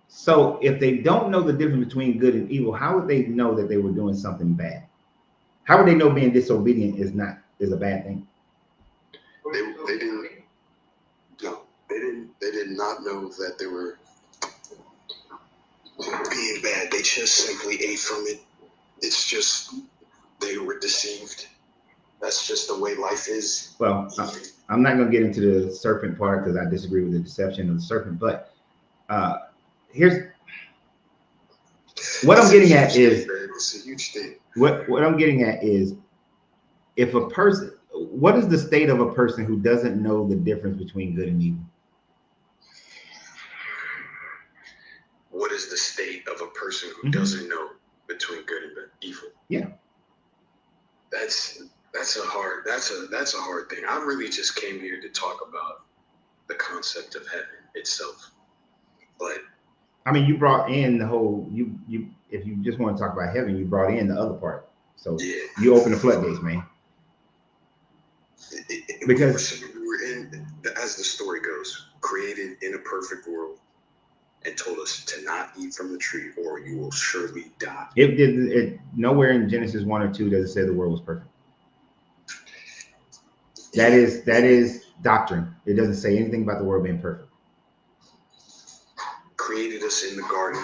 So if they don't know the difference between good and evil, how would they know that they were doing something bad? How would they know being disobedient is a bad thing? They didn't. No, they did not know that they were being bad. They just simply ate from it. It's just they were deceived. That's just the way life is. Well, I'm not going to get into the serpent part because I disagree with the deception of the serpent. But here's what I'm getting at is it's a huge thing. What I'm getting at is if a person, what is the state of a person who doesn't know the difference between good and evil? What is the state of a person who doesn't know between good and evil? Yeah, that's a hard thing. I really just came here to talk about the concept of heaven itself. But I mean, you brought in the whole if you just want to talk about heaven, you brought in the other part. So yeah. You open the floodgates, man. Because we were in, as the story goes, created in a perfect world, and told us to not eat from the tree, or you will surely die. It nowhere in Genesis 1 or 2 does it say the world was perfect. That is doctrine. It doesn't say anything about the world being perfect. Created us in the garden.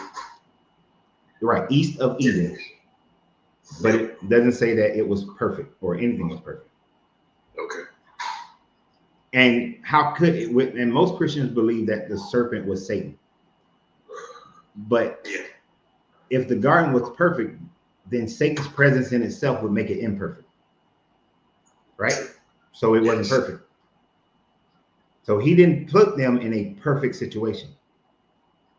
Right, east of Eden. But it doesn't say that it was perfect or anything was perfect. Okay. And how could it? And most Christians believe that the serpent was Satan. But if the garden was perfect, then Satan's presence in itself would make it imperfect. Right? So it wasn't perfect. So he didn't put them in a perfect situation.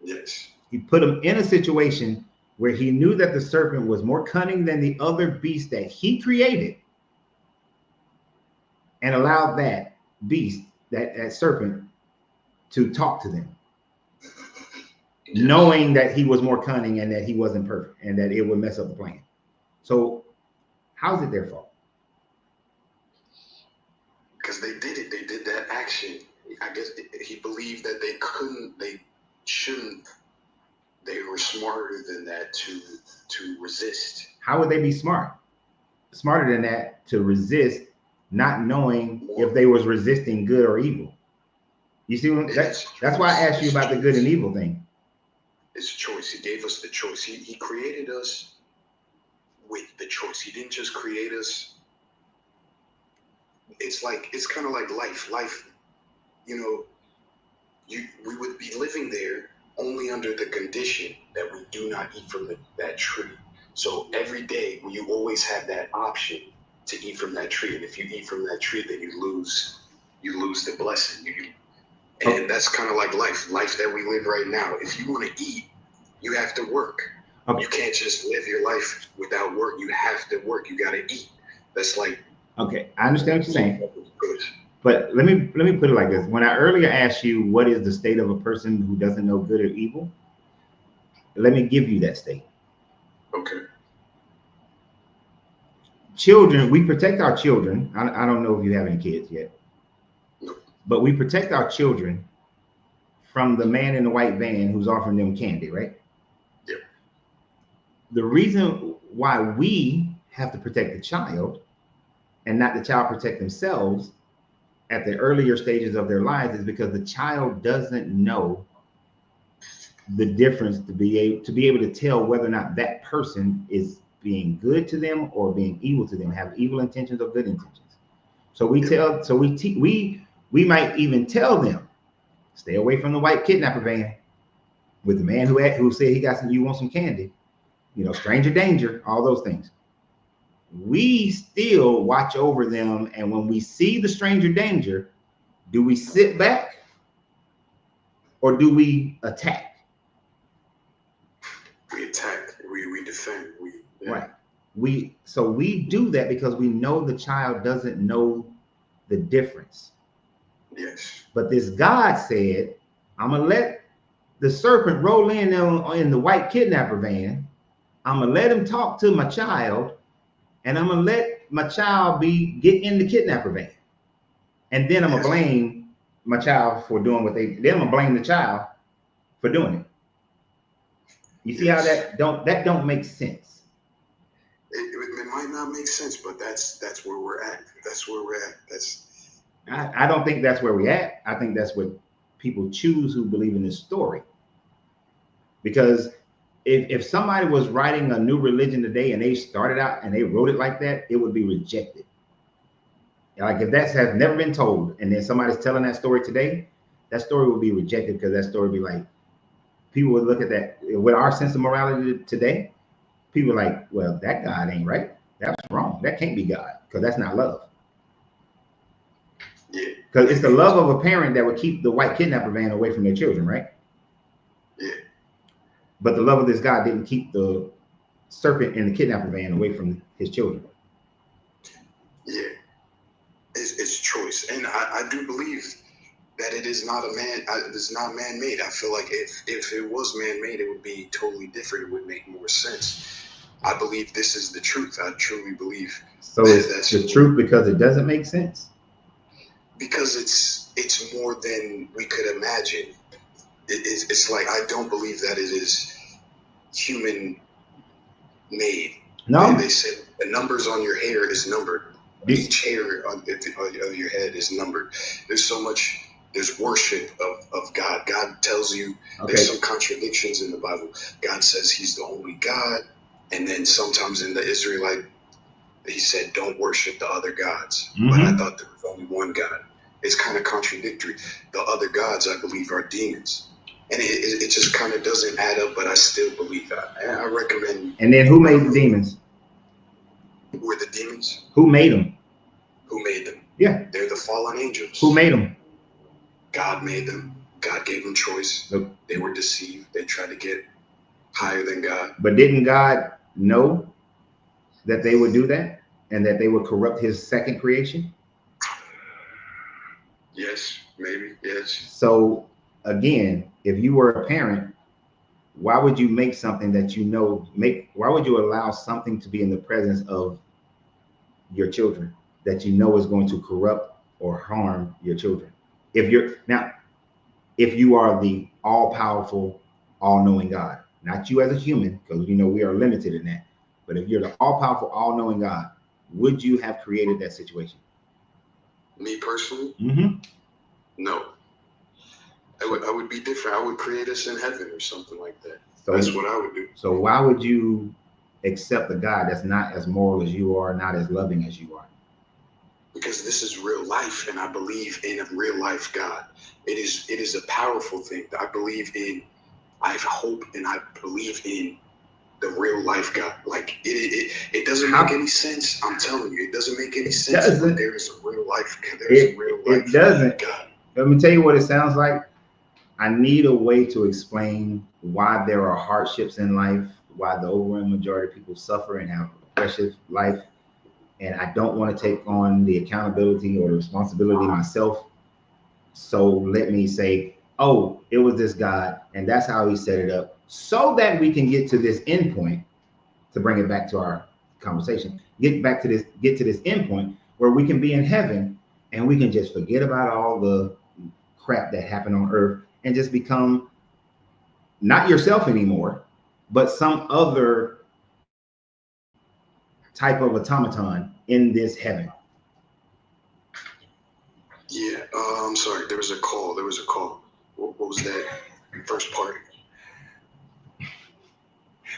Yes. He put them in a situation where he knew that the serpent was more cunning than the other beast that he created, and allowed that beast, that serpent, to talk to them, knowing that he was more cunning and that he wasn't perfect and that it would mess up the plan. So how's it their fault? Because they did it. They did that action. I guess he believed that they shouldn't They were smarter than that to resist. How would they be smart? Smarter than that to resist, not knowing if they was resisting good or evil. You see what that's why I asked you about the good and evil thing. It's a choice. He gave us the choice. He created us with the choice. He didn't just create us. It's kind of like life. Life, you know, we would be living there only under the condition that we do not eat from that tree. So every day you always have that option to eat from that tree. And if you eat from that tree, then you lose the blessing. And that's kind of like life that we live right now. If you want to eat, you have to work. Okay. You can't just live your life without work. You have to work. You got to eat. That's like. Okay, I understand what you're saying. But let me put it like this. When I earlier asked you what is the state of a person who doesn't know good or evil, let me give you that state. Okay. Children, we protect our children. I don't know if you have any kids yet, No. but we protect our children from the man in the white van who's offering them candy, right? Yep. The reason why we have to protect the child and not the child protect themselves at the earlier stages of their lives is because the child doesn't know the difference to be able to tell whether or not that person is being good to them or being evil to them, have evil intentions or good intentions. So we might even tell them, stay away from the white kidnapper van with the man who said you want some candy, you know, stranger danger, all those things. We still watch over them, and when we see the stranger danger, do we sit back or do we attack? We attack. We defend. Right. We do that because we know the child doesn't know the difference. Yes. But this God said, I'm gonna let the serpent roll in the white kidnapper van. I'm gonna let him talk to my child, and I'm gonna let my child get in the kidnapper van. And then I'm gonna blame my child for doing then I'm gonna blame the child for doing it. You see how that don't make sense. It might not make sense, but that's where we're at. That's where we're at. I don't think that's where we're at. I think that's what people choose who believe in this story. Because if somebody was writing a new religion today and they started out and they wrote it like that, it would be rejected. Like if that has never been told and then somebody's telling that story today, that story would be rejected because that story would be like, people would look at that with our sense of morality today. People are like, well, that God ain't right. That's wrong. That can't be God because that's not love. Yeah. Because it's the love of a parent that would keep the white kidnapper van away from their children, right? Yeah. But the love of this God didn't keep the serpent in the kidnapper van away from his children. Yeah. It's choice. And I do believe that it is not it's not man-made. I feel like if it was man-made, it would be totally different. It would make more sense. I believe this is the truth. I truly believe. So it's the truth because it doesn't make sense? Because it's more than we could imagine. It's like, I don't believe that it is human made. No. They said the numbers on your hair is numbered. Each hair on your head is numbered. There's worship of God. God tells you, there's some contradictions in the Bible. God says he's the only God. And then sometimes in the Israelite, he said, don't worship the other gods. Mm-hmm. But I thought there was only one God. It's kind of contradictory. The other gods, I believe, are demons. And it just kind of doesn't add up, but I still believe that. I recommend. And then who made the demons? Who were the demons? Who made them? Who made them? Yeah. They're the fallen angels. Who made them? God made them. God gave them choice. Nope. They were deceived. They tried to get higher than God. But didn't God know that they would do that and that they would corrupt his second creation? Yes, maybe. Yes. So again, if you were a parent, why would you make something that why would you allow something to be in the presence of your children that you know is going to corrupt or harm your children? If you are the all-powerful, all-knowing God, not you as a human, because you know we are limited in that, but if you're the all-powerful, all-knowing God, would you have created that situation? Me personally? Mm-hmm. No. I would be different. I would create us in heaven or something like that. So that's what I would do. So why would you accept a God that's not as moral as you are, not as loving as you are? Because this is real life, and I believe in a real life God. It is a powerful thing. I believe in, I hope, and I believe in the real life God. Like it doesn't make any sense. I'm telling you, it doesn't make any sense. But there is a real life. There's a real life. It doesn't. God. Let me tell you what it sounds like. I need a way to explain why there are hardships in life, why the overwhelming majority of people suffer and have a precious life. And I don't want to take on the accountability or the responsibility myself. So let me say, oh, it was this God, and that's how he set it up, so that we can get to this end point, to bring it back to our conversation, get to this end point where we can be in heaven and we can just forget about all the crap that happened on earth and just become not yourself anymore, but some other type of automaton in this heaven. Yeah, I'm sorry. There was a call. What was that first part?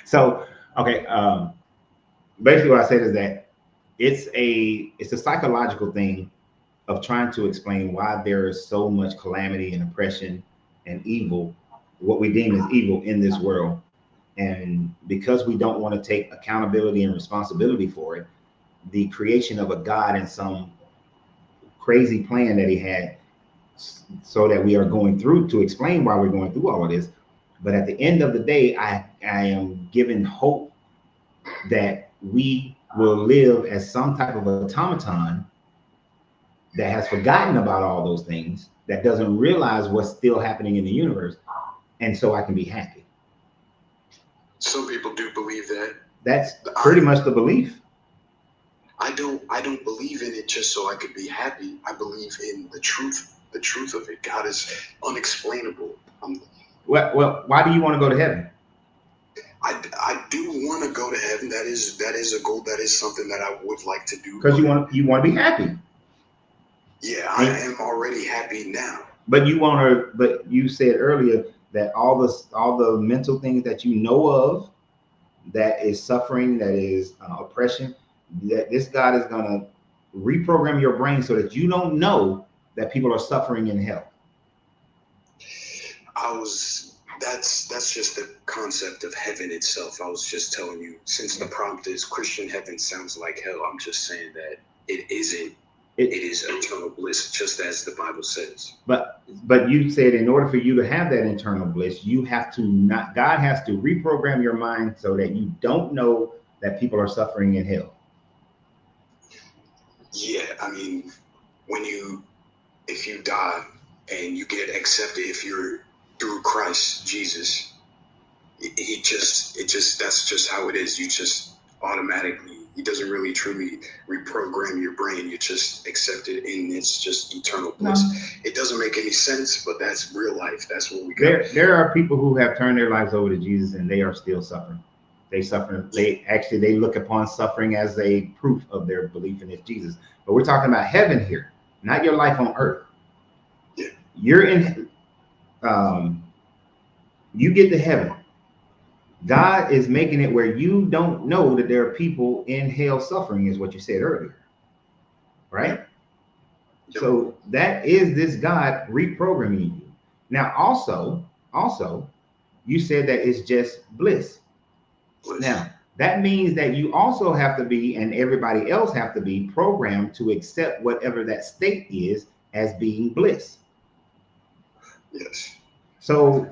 So, okay. Basically what I said is that it's a psychological thing of trying to explain why there is so much calamity and oppression and evil, what we deem as evil in this world. And because we don't want to take accountability and responsibility for it, the creation of a God and some crazy plan that he had so that we are going through to explain why we're going through all of this. But at the end of the day, I am given hope that we will live as some type of automaton that has forgotten about all those things, that doesn't realize what's still happening in the universe. And so I can be happy. Some people do believe that. That's pretty much the belief. I don't believe in it just so I could be happy. I believe in the truth of it. God is unexplainable. Well, why do you want to go to heaven? I do want to go to heaven. That is a goal. That is something that I would like to do. Because you want to be happy. Yeah, I am already happy now. But you said earlier that all the mental things that you know of, that is suffering, that is oppression, that this God is gonna reprogram your brain so that you don't know that people are suffering in hell. That's just the concept of heaven itself. I was just telling you, since the prompt is Christian heaven sounds like hell, I'm just saying that it isn't. It is eternal bliss, just as the Bible says. But you said in order for you to have that internal bliss, you have to God has to reprogram your mind so that you don't know that people are suffering in hell. Yeah, I mean, if you die and you get accepted, if you're through Christ Jesus, that's just how it is. You just automatically, he doesn't really truly reprogram your brain. You just accept it, and it's just eternal bliss. No. It doesn't make any sense, but that's real life. That's what we got. There are people who have turned their lives over to Jesus and they are still suffering. They suffer. They look upon suffering as a proof of their belief in this Jesus. But we're talking about heaven here, not your life on earth. Yeah. You're in. You get to heaven. God is making it where you don't know that there are people in hell suffering, is what you said earlier, right? Yep. So that is this God reprogramming you. Now, also, you said that it's just bliss. Now, that means that you also have to be, and everybody else have to be programmed to accept whatever that state is as being bliss. Yes. So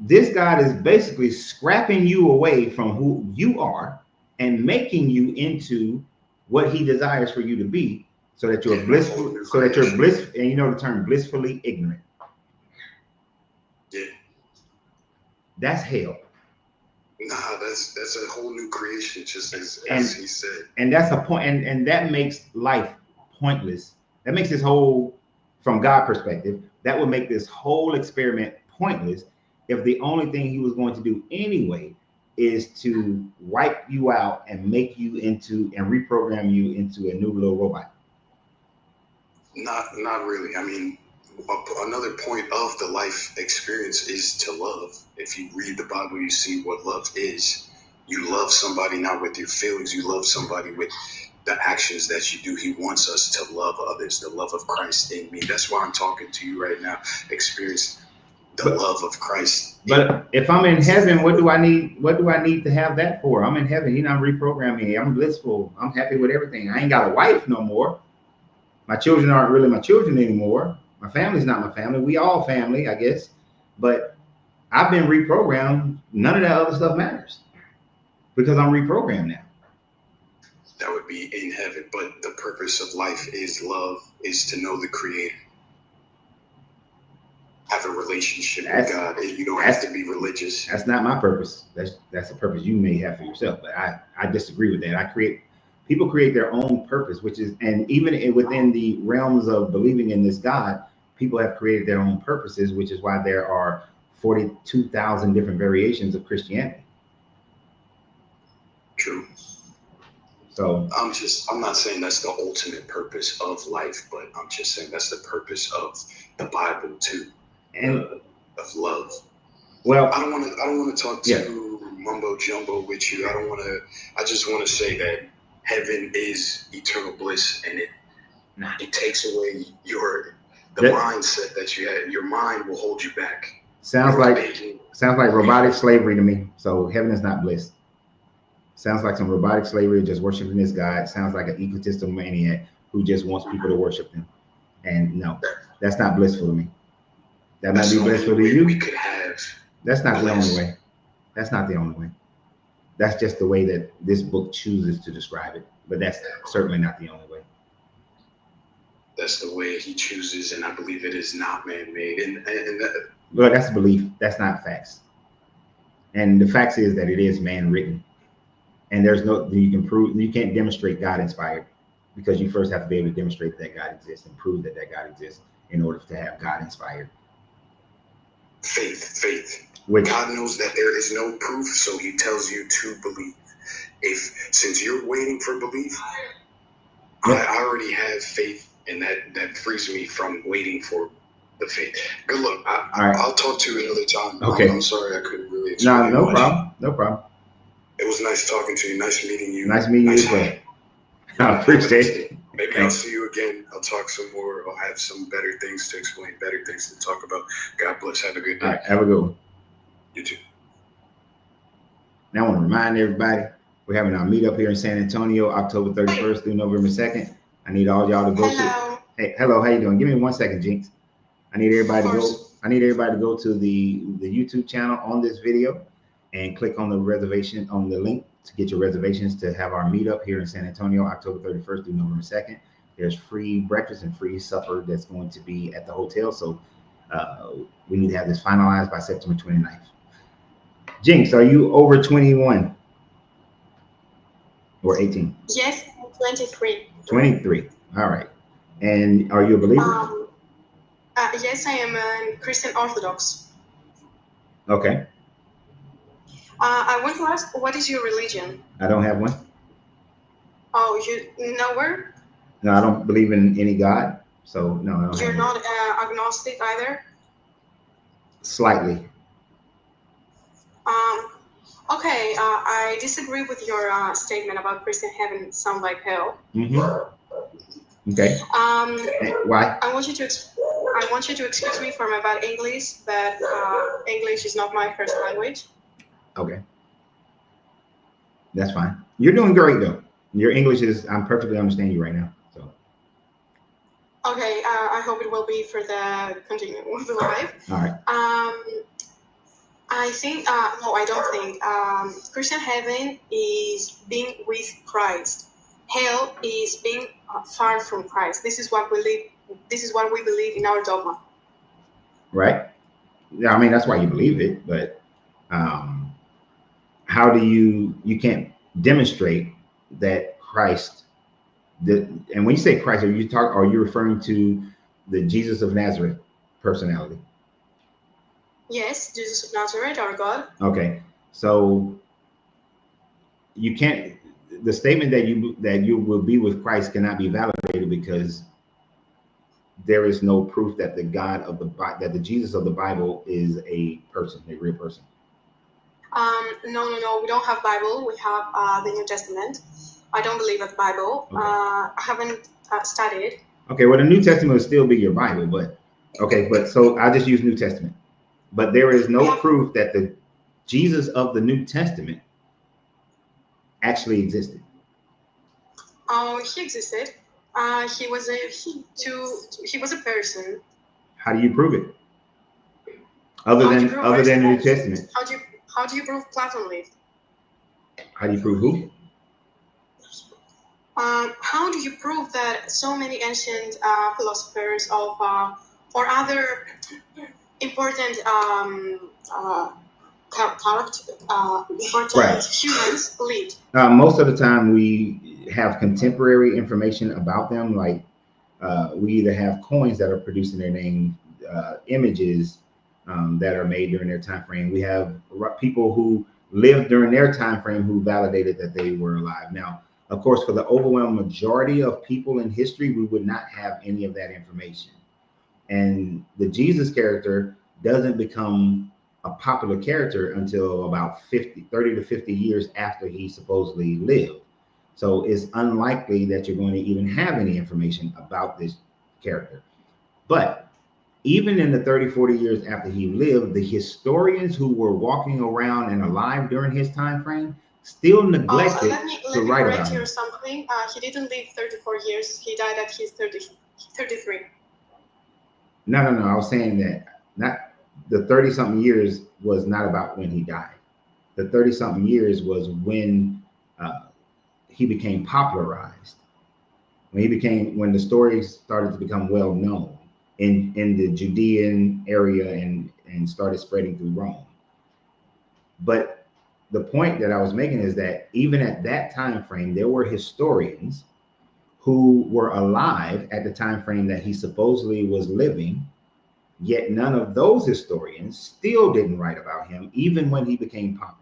this God is basically scrapping you away from who you are and making you into what he desires for you to be, so that you're blissful, and you know the term blissfully ignorant. Yeah. That's hell. Nah, that's a whole new creation, just as he said. And that's a point, and that makes life pointless. That makes this whole, from God's perspective, that would make this whole experiment pointless if the only thing he was going to do anyway is to wipe you out and make you into and reprogram you into a new little robot? Not really. I mean, another point of the life experience is to love. If you read the Bible, you see what love is. You love somebody not with your feelings. You love somebody with the actions that you do. He wants us to love others, the love of Christ in me. That's why I'm talking to you right now. Experience the love of Christ. But if I'm in heaven, what do I need? What do I need to have that for? I'm in heaven. You're not reprogramming me. I'm blissful. I'm happy with everything. I ain't got a wife no more. My children aren't really my children anymore. My family's not my family. We all family, I guess. But I've been reprogrammed. None of that other stuff matters because I'm reprogrammed now. That would be in heaven. But the purpose of life is love, is to know the Creator. Have a relationship with God, and you don't have to be religious. That's not my purpose. That's a purpose you may have for yourself, but I disagree with that. People create their own purpose, which is, and even within the realms of believing in this God, people have created their own purposes, which is why there are 42,000 different variations of Christianity. True. So I'm not saying that's the ultimate purpose of life, but I'm just saying that's the purpose of the Bible too. And of love. Well, I don't want to talk to mumbo jumbo with you. I just want to say that heaven is eternal bliss, and it takes away the mindset that you had. Your mind will hold you back. Sounds like robotic slavery to me. So heaven is not bliss. Sounds like some robotic slavery, just worshiping this God. Sounds like an egotistical maniac who just wants people to worship him. And no, that's not blissful to me. That might be blissful to you. We could have. That's not the only way. That's not the only way. That's just the way that this book chooses to describe it. But that's certainly not the only way. That's the way he chooses, and I believe it is not man-made. Well, that's belief. That's not facts. And the facts is that it is man-written. And you can't demonstrate God inspired, because you first have to be able to demonstrate that God exists and prove that God exists in order to have God inspired. Faith. God knows that there is no proof, so he tells you to believe. Since you're waiting for belief, I already have faith, and that frees me from waiting for the faith. Good luck. I'll talk to you another time. Okay. I'm sorry I couldn't really explain. No problem. No problem. It was nice talking to you. Nice meeting you. Nice meeting you as well. I appreciate it. Maybe I'll see you again. I'll talk some more. I'll have some better things to explain, better things to talk about. God bless. Have a good day. All right, have a good one. You too. Now I want to remind everybody, we're having our meetup here in San Antonio, October 31st through November 2nd. I need all y'all to go to. Hey, hello, how you doing? Give me 1 second, Jinx. I need everybody to go to the YouTube channel on this video and click on the link to get your reservations to have our meetup here in San Antonio, October 31st through November 2nd. There's free breakfast and free supper that's going to be at the hotel. So we need to have this finalized by September 29th. Jinx, are you over 21 or 18? Yes, 23. 23. All right. And are you a believer? Yes, I am a Christian Orthodox. Okay. I want to ask, what is your religion? I don't have one. Oh, you nowhere? No, I don't believe in any God. So no, I don't. You're not agnostic either? Slightly. Okay, I disagree with your statement about Christian heaven sound like hell. Mm-hmm. Okay. Why? I want you to excuse me for my bad English, but English is not my first language. Okay. That's fine. You're doing great though. Your English is, I'm perfectly understanding you right now. So. Okay, I hope it will be for the continuing with the live. All right. I think, no, I don't think. Christian heaven is being with Christ. Hell is being far from Christ. This is what we believe in our dogma. Right. Yeah, I mean, that's why you believe it, but how do you can't demonstrate that Christ, and when you say Christ, are you referring to the Jesus of Nazareth personality? Yes, Jesus of Nazareth, our God. Okay, so you can't. The statement that you will be with Christ cannot be validated because there is no proof that the God of that the Jesus of the Bible is a person, a real person. No, we don't have Bible. We have the New Testament. I don't believe in the Bible. Okay. I haven't studied. Okay, well, the New Testament will still be your Bible, but okay, but so I just use New Testament. But there is no proof that the Jesus of the New Testament actually existed. Oh, he existed. He was a person. How do you prove it? Other than the New Testament. How do you prove Plato lived? How do you prove who? How do you prove that so many ancient philosophers of or other important important humans lived? Most of the time, we have contemporary information about them. Like we either have coins that are produced in their name, images that are made during their time frame. We have people who lived during their time frame who validated that they were alive. Now, of course, for the overwhelming majority of people in history, we would not have any of that information. And the Jesus character doesn't become a popular character until about 30 to 50 years after he supposedly lived. So it's unlikely that you're going to even have any information about this character. But even in the 30, 40 years after he lived, the historians who were walking around and alive during his time frame still neglected let me correct you or something. He didn't live 34 years. He died at his 33. No. I was saying that not the 30-something years was not about when he died. The 30-something years was when he became popularized. When the stories started to become well known in the Judean area and started spreading through Rome. But the point that I was making is that even at that time frame, there were historians who were alive at the time frame that he supposedly was living, yet none of those historians still didn't write about him, even when he became popular.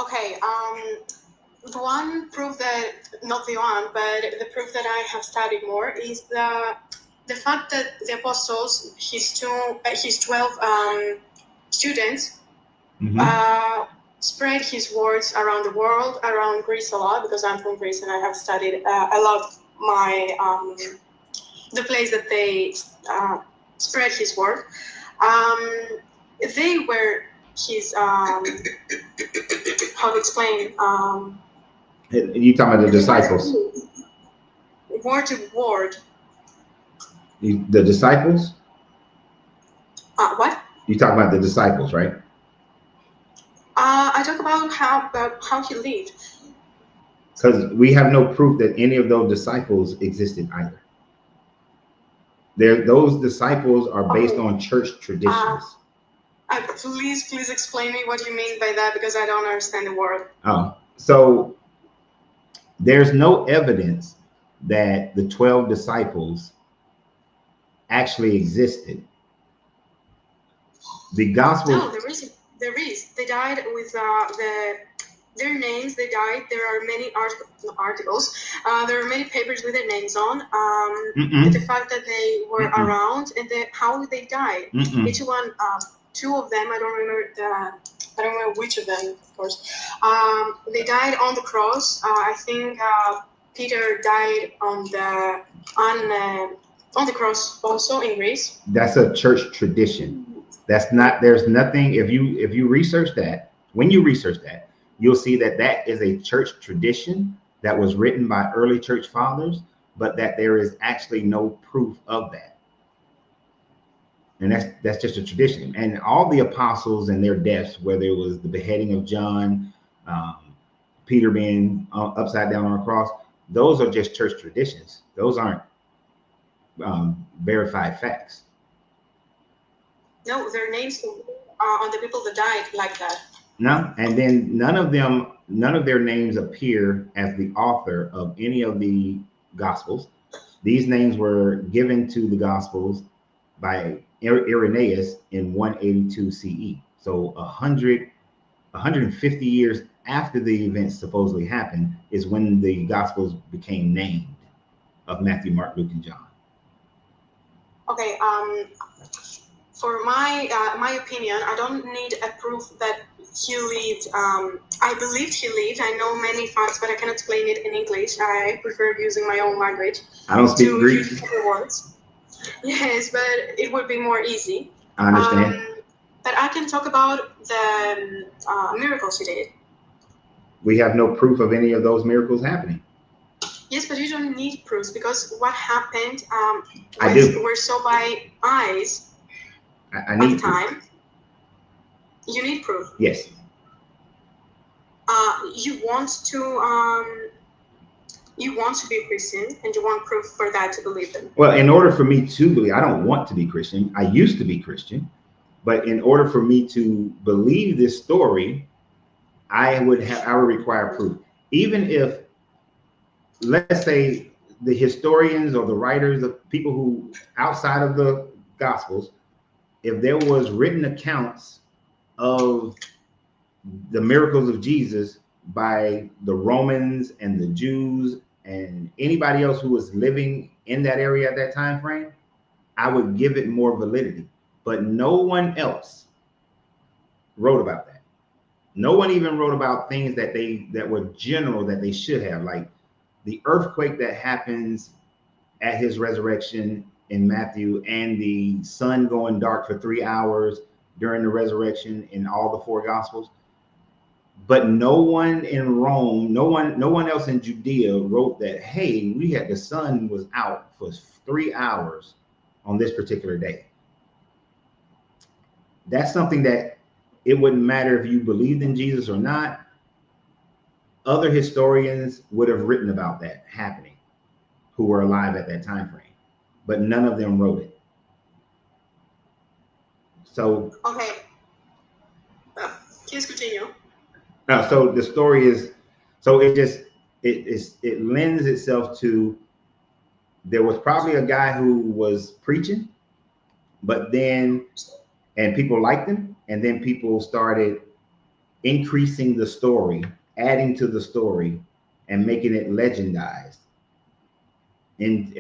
Okay, the one proof that, not the one, but the proof that I have studied more is the fact that the apostles, his 12 students, spread his words around the world, around Greece a lot, because I'm from Greece and I have studied a lot my the place that they spread his word. They were his how to explain You talking about the disciples? Word to word. The disciples? What? You talk about the disciples, right? I talk about how he lived. Because we have no proof that any of those disciples existed either. Those disciples are based on church traditions. Please explain me what you mean by that, because I don't understand the word. Oh, so there's no evidence that the 12 disciples actually existed. The gospel. No, there is. They died with their names. They died. There are many articles. There are many papers with their names on. And the fact that they were around and how they died. Each one, two of them. I don't remember which of them, of course. They died on the cross. I think Peter died on the cross also in Greece. That's a church tradition. That's not. There's nothing. If you research that, when you research that, you'll see that that is a church tradition that was written by early church fathers, but that there is actually no proof of that. And that's just a tradition. And all the apostles and their deaths, whether it was the beheading of John, Peter being upside down on a cross, those are just church traditions. Those aren't verified facts. No, their names on the people that died like that. No, and then none of their names appear as the author of any of the Gospels. These names were given to the Gospels by Irenaeus in 182 CE. So 150 years after the events supposedly happened is when the Gospels became named of Matthew, Mark, Luke, and John. Okay. For my opinion, I don't need a proof that he lived. I believed he lived. I know many facts, but I cannot explain it in English. I prefer using my own language. I don't speak Greek. Use words. Yes, but it would be more easy. I understand. But I can talk about the miracles he did. We have no proof of any of those miracles happening. Yes, but you don't need proofs because what happened I do. We're so by eyes. I need time. proof. You need proof. Yes. You want to be Christian, and you want proof for that to believe them. Well, in order for me to believe, I don't want to be Christian. I used to be Christian, but in order for me to believe this story, I would require proof. Even if, let's say, the historians or the writers, the people who outside of the Gospels, if there was written accounts of the miracles of Jesus by the Romans and the Jews and anybody else who was living in that area at that time frame, I would give it more validity. But no one else wrote about that. No one even wrote about things that were general that they should have, like the earthquake that happens at his resurrection in Matthew, and the sun going dark for 3 hours during the resurrection in all the 4 Gospels. But no one in Rome, no one else in Judea wrote that, hey, the sun was out for 3 hours on this particular day. That's something that it wouldn't matter if you believed in Jesus or not. Other historians would have written about that happening who were alive at that time frame, but none of them wrote it. So okay, please continue. So the story is, so it lends itself to, there was probably a guy who was preaching, but then, and people liked him, and then people started increasing the story, adding to the story, and making it legendized in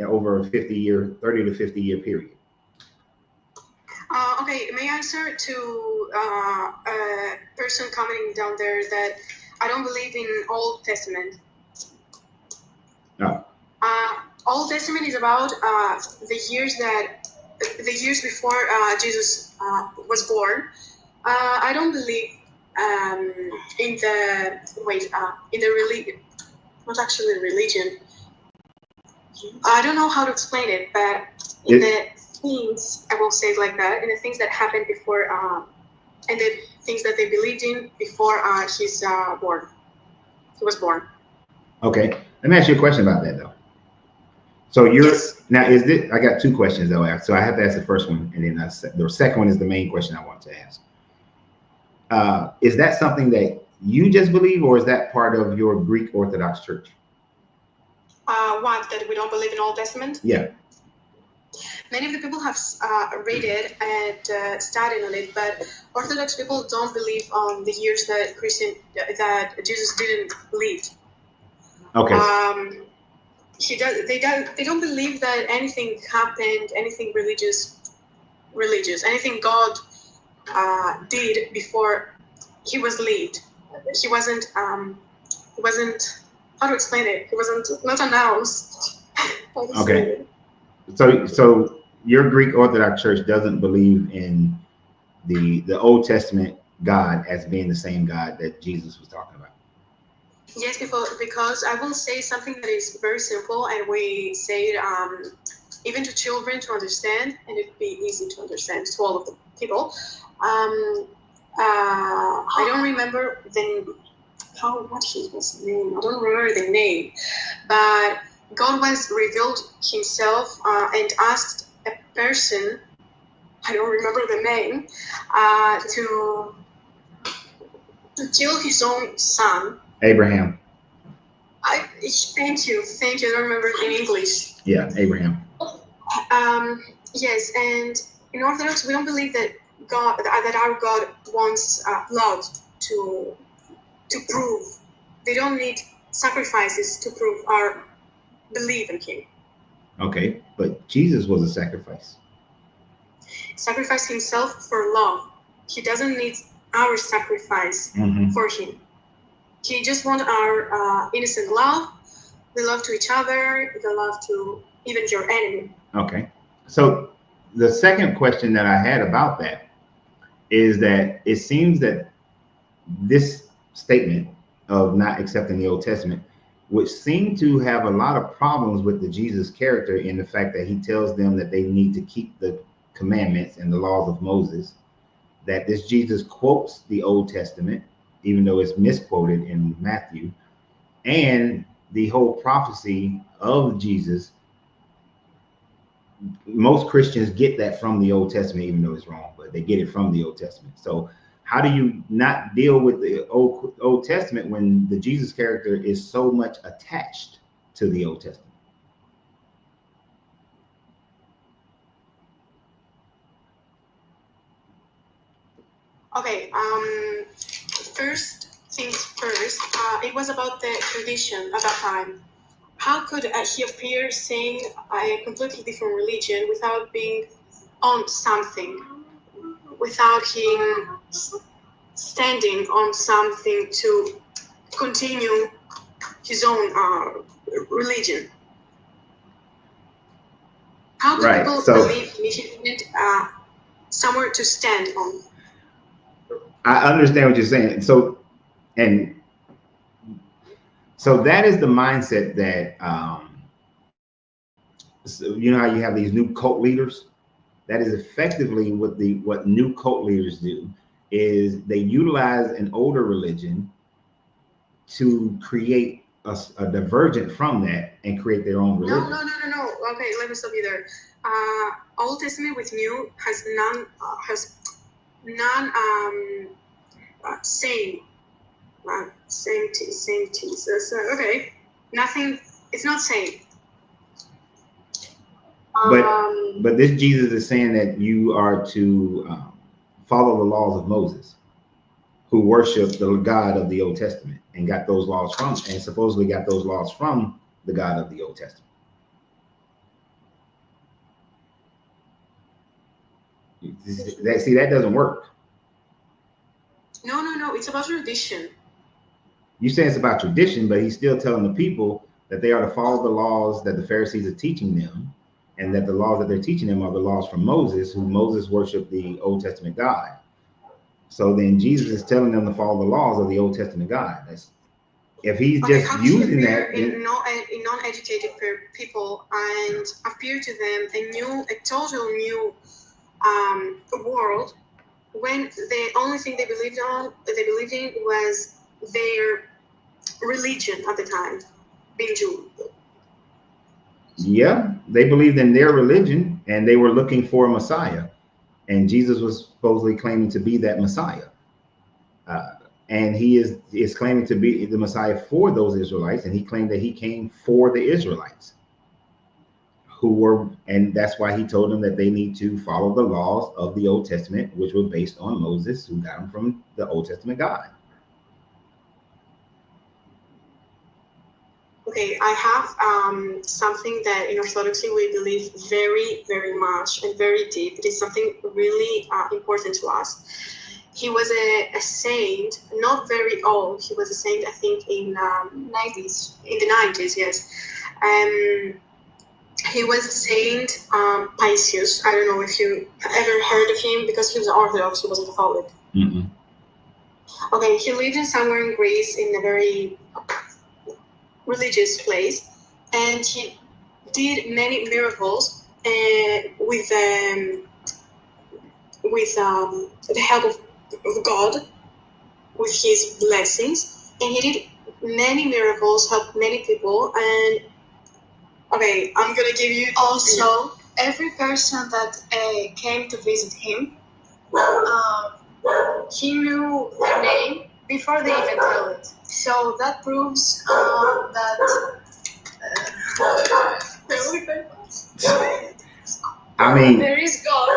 over a 30 to 50 year period. Okay, may I answer to a person commenting down there that I don't believe in Old Testament. No. Old Testament is about the years before Jesus was born. I don't believe in the religion. Not actually religion. I don't know how to explain it, but in the things, I will say it like that, in the things that happened before, and the things that they believed in before he was born. Okay, let me ask you a question about that though. So now is this? I got 2 questions though, so I have to ask the first one, and then the second one is the main question I want to ask. Is that something that you just believe, or is that part of your Greek Orthodox Church? What, that we don't believe in Old Testament? Yeah. Many of the people have read it and studied on it, but Orthodox people don't believe on the years that Jesus didn't live. Okay. They don't believe that anything happened, anything religious, anything God did before he was lived. He wasn't. How to explain it? He wasn't not announced. Okay. So your Greek Orthodox Church doesn't believe in the Old Testament God as being the same God that Jesus was talking about. Yes, because I will say something that is very simple, and we say it even to children to understand, and it'd be easy to understand to all of the people. I don't remember what his name. I don't remember the name, but God was revealed himself and asked a person, I don't remember the name, to kill his own son. Abraham. Thank you. I don't remember it in English. Yeah, Abraham. Yes, and in Orthodox, we don't believe that our God wants blood to prove. They don't need sacrifices to prove our belief in Him. Okay, but Jesus was a sacrifice. Sacrifice Himself for love. He doesn't need our sacrifice for Him. He just wants our innocent love, the love to each other, the love to even your enemy. Okay. So the second question that I had about that is that it seems that this statement of not accepting the Old Testament, which seemed to have a lot of problems with the Jesus character in the fact that he tells them that they need to keep the commandments and the laws of Moses, that this Jesus quotes the Old Testament, even though it's misquoted in Matthew, and the whole prophecy of Jesus. Most Christians get that from the Old Testament, even though it's wrong, but they get it from the Old Testament. So how do you not deal with the Old Testament when the Jesus character is so much attached to the Old Testament? Okay, first things first, it was about the tradition at that time. How could he appear saying a completely different religion without being on something, without him standing on something to continue his own religion? How do people believe he needed somewhere to stand on? I understand what you're saying. So that is the mindset that, so you know how you have these new cult leaders? That is effectively what new cult leaders do, is they utilize an older religion to create a divergent from that and create their own religion. No. Okay, let me stop you there. Old Testament with New has none same teas. Okay, nothing. It's not same. But this Jesus is saying that you are to follow the laws of Moses, who worshiped the God of the Old Testament and got those laws from, and supposedly got those laws from the God of the Old Testament. That doesn't work. No. It's about tradition. You say it's about tradition, but he's still telling the people that they are to follow the laws that the Pharisees are teaching them, and that the laws that they're teaching them are the laws from Moses, who Moses worshiped the Old Testament God. So then Jesus is telling them to follow the laws of the Old Testament God. If he's just using that in non-educated people and appear to them a total new world, when the only thing they believed in was their religion at the time, being Jew. Yeah, they believed in their religion and they were looking for a Messiah, and Jesus was supposedly claiming to be that Messiah. And he is claiming to be the Messiah for those Israelites, and he claimed that he came for the Israelites, and that's why he told them that they need to follow the laws of the Old Testament, which were based on Moses, who got them from the Old Testament God. Okay, I have something that in Orthodoxy we believe very, very much and very deep. It is something really important to us. He was a saint, not very old. He was a saint, I think, in 90s. In the 90s, yes. He was Saint Paisius. I don't know if you ever heard of him, because he was Orthodox. He wasn't Catholic. Mm-mm. Okay, he lived somewhere in Greece in a very religious place, and he did many miracles with the help of God, with his blessings, and he did many miracles, helped many people. And okay, I'm gonna give you also every person that came to visit him, he knew their name before they even tell it. So that proves that I mean, there is God.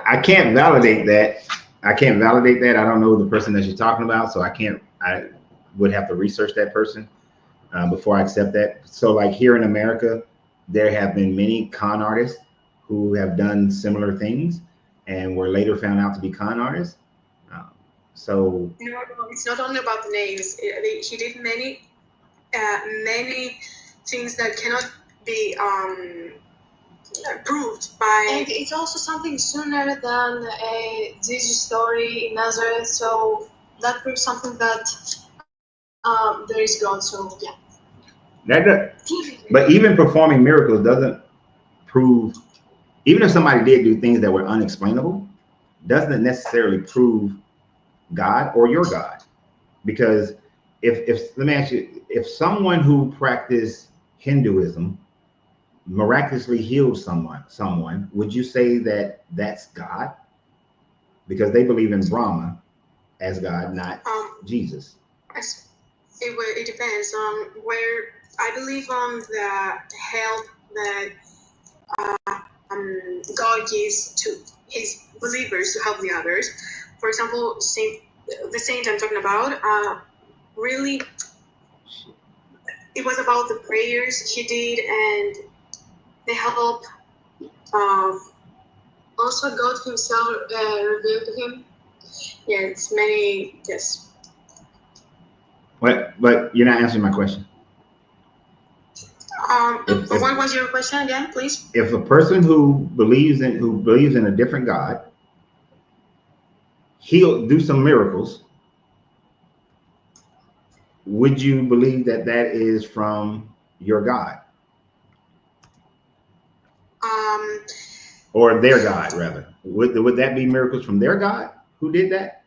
I can't validate that. I can't validate that. I don't know the person that you're talking about, so I would have to research that person before I accept that. So like here in America, there have been many con artists who have done similar things and were later found out to be con artists. So No, it's not only about the names. He did many things that cannot be proved by. And it's also something sooner than Jesus' story in Nazareth. So that proves something that there is God. So yeah. But even performing miracles doesn't prove. Even if somebody did do things that were unexplainable, doesn't necessarily prove God or your God. Because if let me ask you, if someone who practiced Hinduism miraculously healed someone, would you say that that's God? Because they believe in Brahma as God, not Jesus. It depends on where. I believe on the help that God gives to his believers to help the others. For example, the saint I'm talking about, really, it was about the prayers he did and the help. Also, God himself revealed to him. Yes, many, yes. But you're not answering my question. What was your question again, please? If a person who believes in a different God, he'll do some miracles, would you believe that that is from your God? Or their God, rather. Would that be miracles from their God who did that?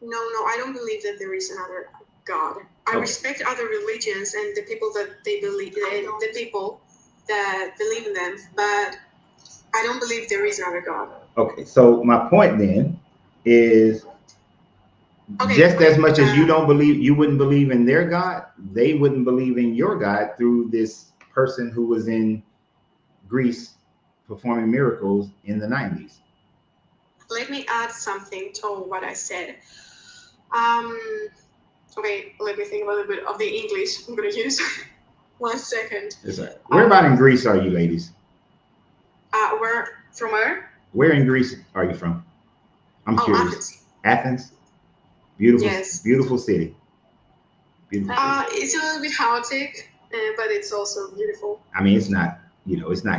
No, I don't believe that there is another God. I respect other religions and the people that they believe, the people that believe in them, but I don't believe there is another God. Okay, so my point then is just as much as you wouldn't believe in their God, they wouldn't believe in your God through this person who was in Greece performing miracles in the 90s. Let me add something to what I said. Okay, let me think a little bit of the English I'm going to use. 1 second. Where about in Greece are you, ladies? From where? Where in Greece are you from? I'm curious. Athens. Athens? Beautiful, yes. Beautiful city. Beautiful city. It's a little bit chaotic, but it's also beautiful. I mean, it's not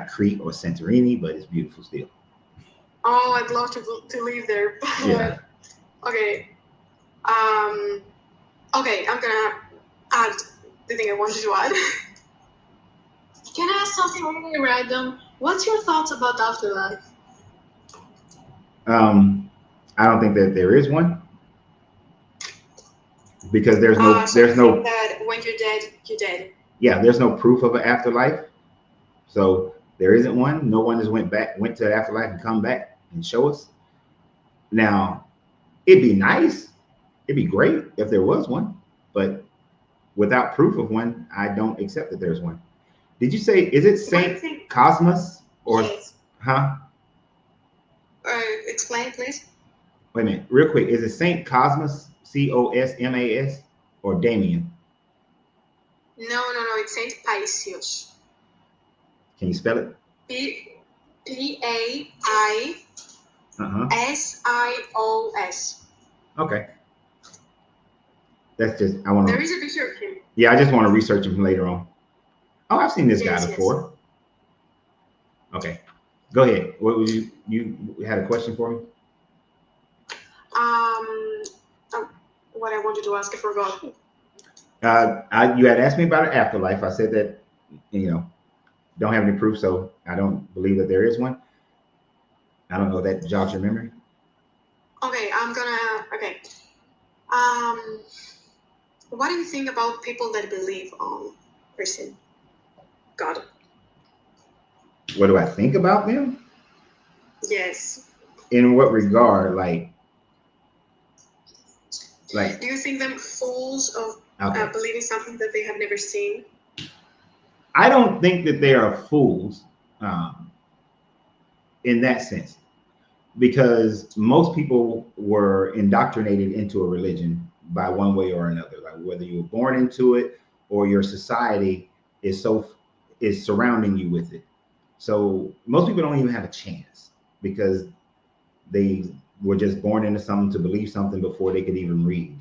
Crete or Santorini, but it's beautiful still. Oh, I'd love to live there. Yeah. Okay. Okay, I'm gonna add the thing I wanted to add. Can I ask something really random? What's your thoughts about afterlife? I don't think that there is one, because there's no that when you're dead, you're dead. Yeah, there's no proof of an afterlife, so there isn't one. No one has went to the afterlife and come back and show us. Now, it'd be nice, it'd be great if there was one, but without proof of one, I don't accept that there's one. Did you say, is it Saint Cosmos or yes. Huh? Explain, please. Wait a minute, real quick. Is it Saint Cosmos, Cosmas, or Damien? No, it's Saint Paisios. Can you spell it? P-A-I-S-I-O-S. Okay. That's just, I want to. There is a picture of him. Yeah, I just want to research him later on. Oh, I've seen this guy before. Yes. Okay, go ahead. What was you had a question for me? What I wanted to ask, I forgot. You had asked me about an afterlife. I said that, don't have any proof, so I don't believe that there is one. I don't know if that jogs your memory. Okay, okay. What do you think about people that believe on person, God? What do I think about them? Yes. In what regard? Like, do you think them fools of believing something that they have never seen? I don't think that they are fools. in that sense, because most people were indoctrinated into a religion by one way or another, like whether you were born into it or your society is surrounding you with it. So most people don't even have a chance because they were just born into something to believe something before they could even read.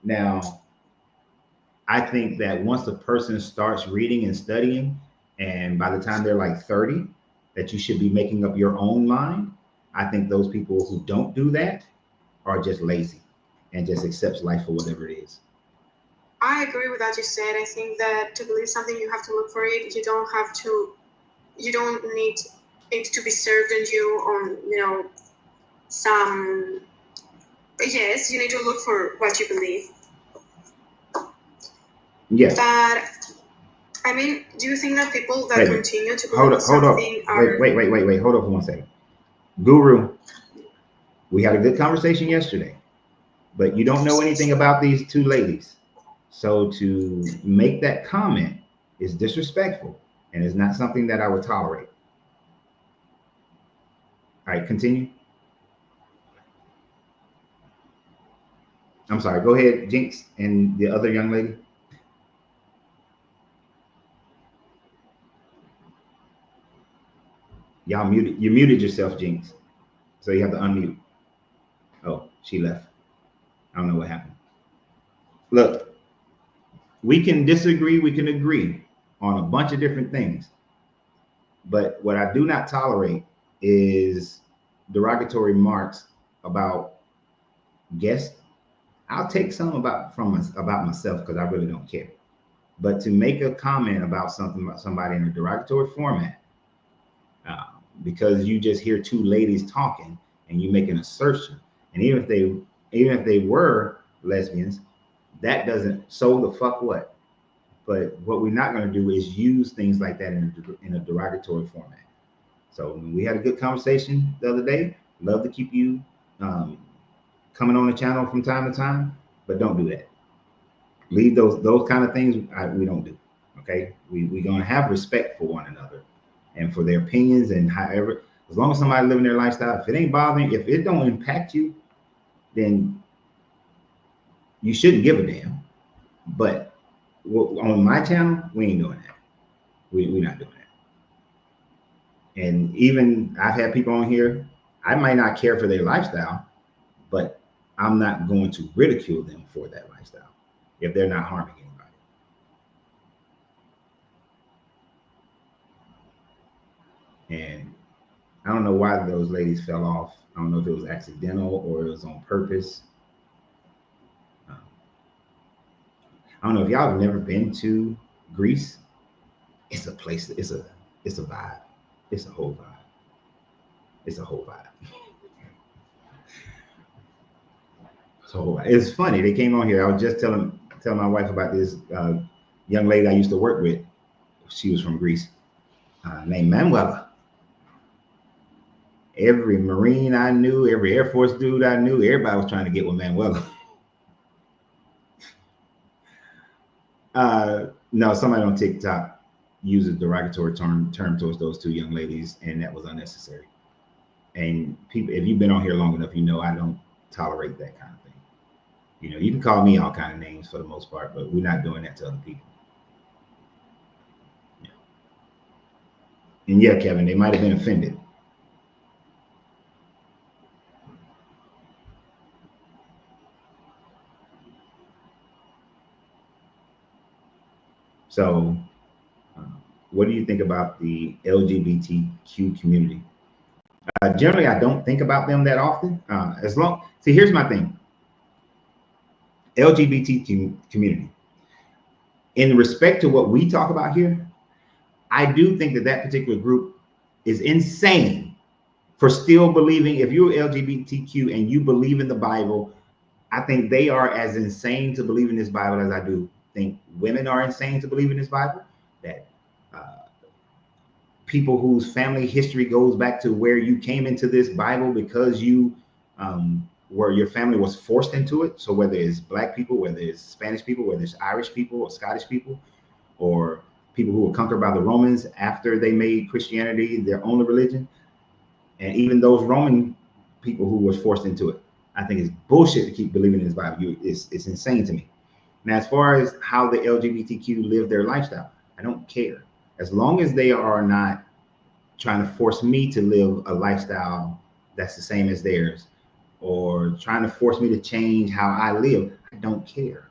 Now, I think that once a person starts reading and studying, and by the time they're like 30, that you should be making up your own mind. I think those people who don't do that are just lazy and just accepts life for whatever it is. I agree with what you said. I think that to believe something, you have to look for it. You don't need it to be served on you on, some, yes, you need to look for what you believe. Yes. But, I mean, do you think that people that continue to believe hold up. Wait, hold up for 1 second. Guru, we had a good conversation yesterday, but you don't know anything about these two ladies. So to make that comment is disrespectful and is not something that I would tolerate. All right, continue. I'm sorry, go ahead, Jinx and the other young lady. Y'all muted, you muted yourself, Jinx. So you have to unmute. Oh, she left. I don't know what happened. Look, we can disagree, we can agree on a bunch of different things. But what I do not tolerate is derogatory remarks about guests. I'll take some about myself because I really don't care. But to make a comment about something about somebody in a derogatory format, because you just hear two ladies talking and you make an assertion, and even if they were lesbians, that doesn't, so the fuck what? But what we're not going to do is use things like that in a derogatory format. So we had a good conversation the other day. Love to keep you coming on the channel from time to time, but don't do that. Leave those kind of things. We don't do. Okay, we're gonna have respect for one another and for their opinions, and however, as long as somebody living their lifestyle, if it ain't bothering, if it don't impact you, then you shouldn't give a damn. But on my channel, we ain't doing that. We're not doing that. And even I've had people on here, I might not care for their lifestyle, but I'm not going to ridicule them for that lifestyle if they're not harming anybody. And I don't know why those ladies fell off. I don't know if it was accidental or it was on purpose. I don't know if y'all have never been to Greece. It's a place. It's a vibe. It's a whole vibe. It's a whole vibe. So it's funny. They came on here. I was just telling my wife about this young lady I used to work with. She was from Greece, named Manuela. Every Marine I knew, every Air Force dude I knew, everybody was trying to get with Manuela. No, somebody on TikTok uses derogatory term towards those two young ladies, and that was unnecessary. And people, if you've been on here long enough, you know I don't tolerate that kind of thing. You know, you can call me all kind of names for the most part, but we're not doing that to other people. Yeah. And yeah, Kevin, they might have been offended. So, what do you think about the LGBTQ community? Generally, I don't think about them that often. See, here's my thing. LGBTQ community. In respect to what we talk about here, I do think that particular group is insane for still believing. If you're LGBTQ and you believe in the Bible, I think they are as insane to believe in this Bible as I do think women are insane to believe in this Bible. That people whose family history goes back to where you came into this Bible because you where your family was forced into it. So whether it's Black people, whether it's Spanish people, whether it's Irish people or Scottish people, or people who were conquered by the Romans after they made Christianity their only religion, And even those Roman people who were forced into it, I think it's bullshit to keep believing in this Bible. It's insane to me. Now, as far as how the LGBTQ live their lifestyle, I don't care. As long as they are not trying to force me to live a lifestyle that's the same as theirs, or trying to force me to change how I live, I don't care.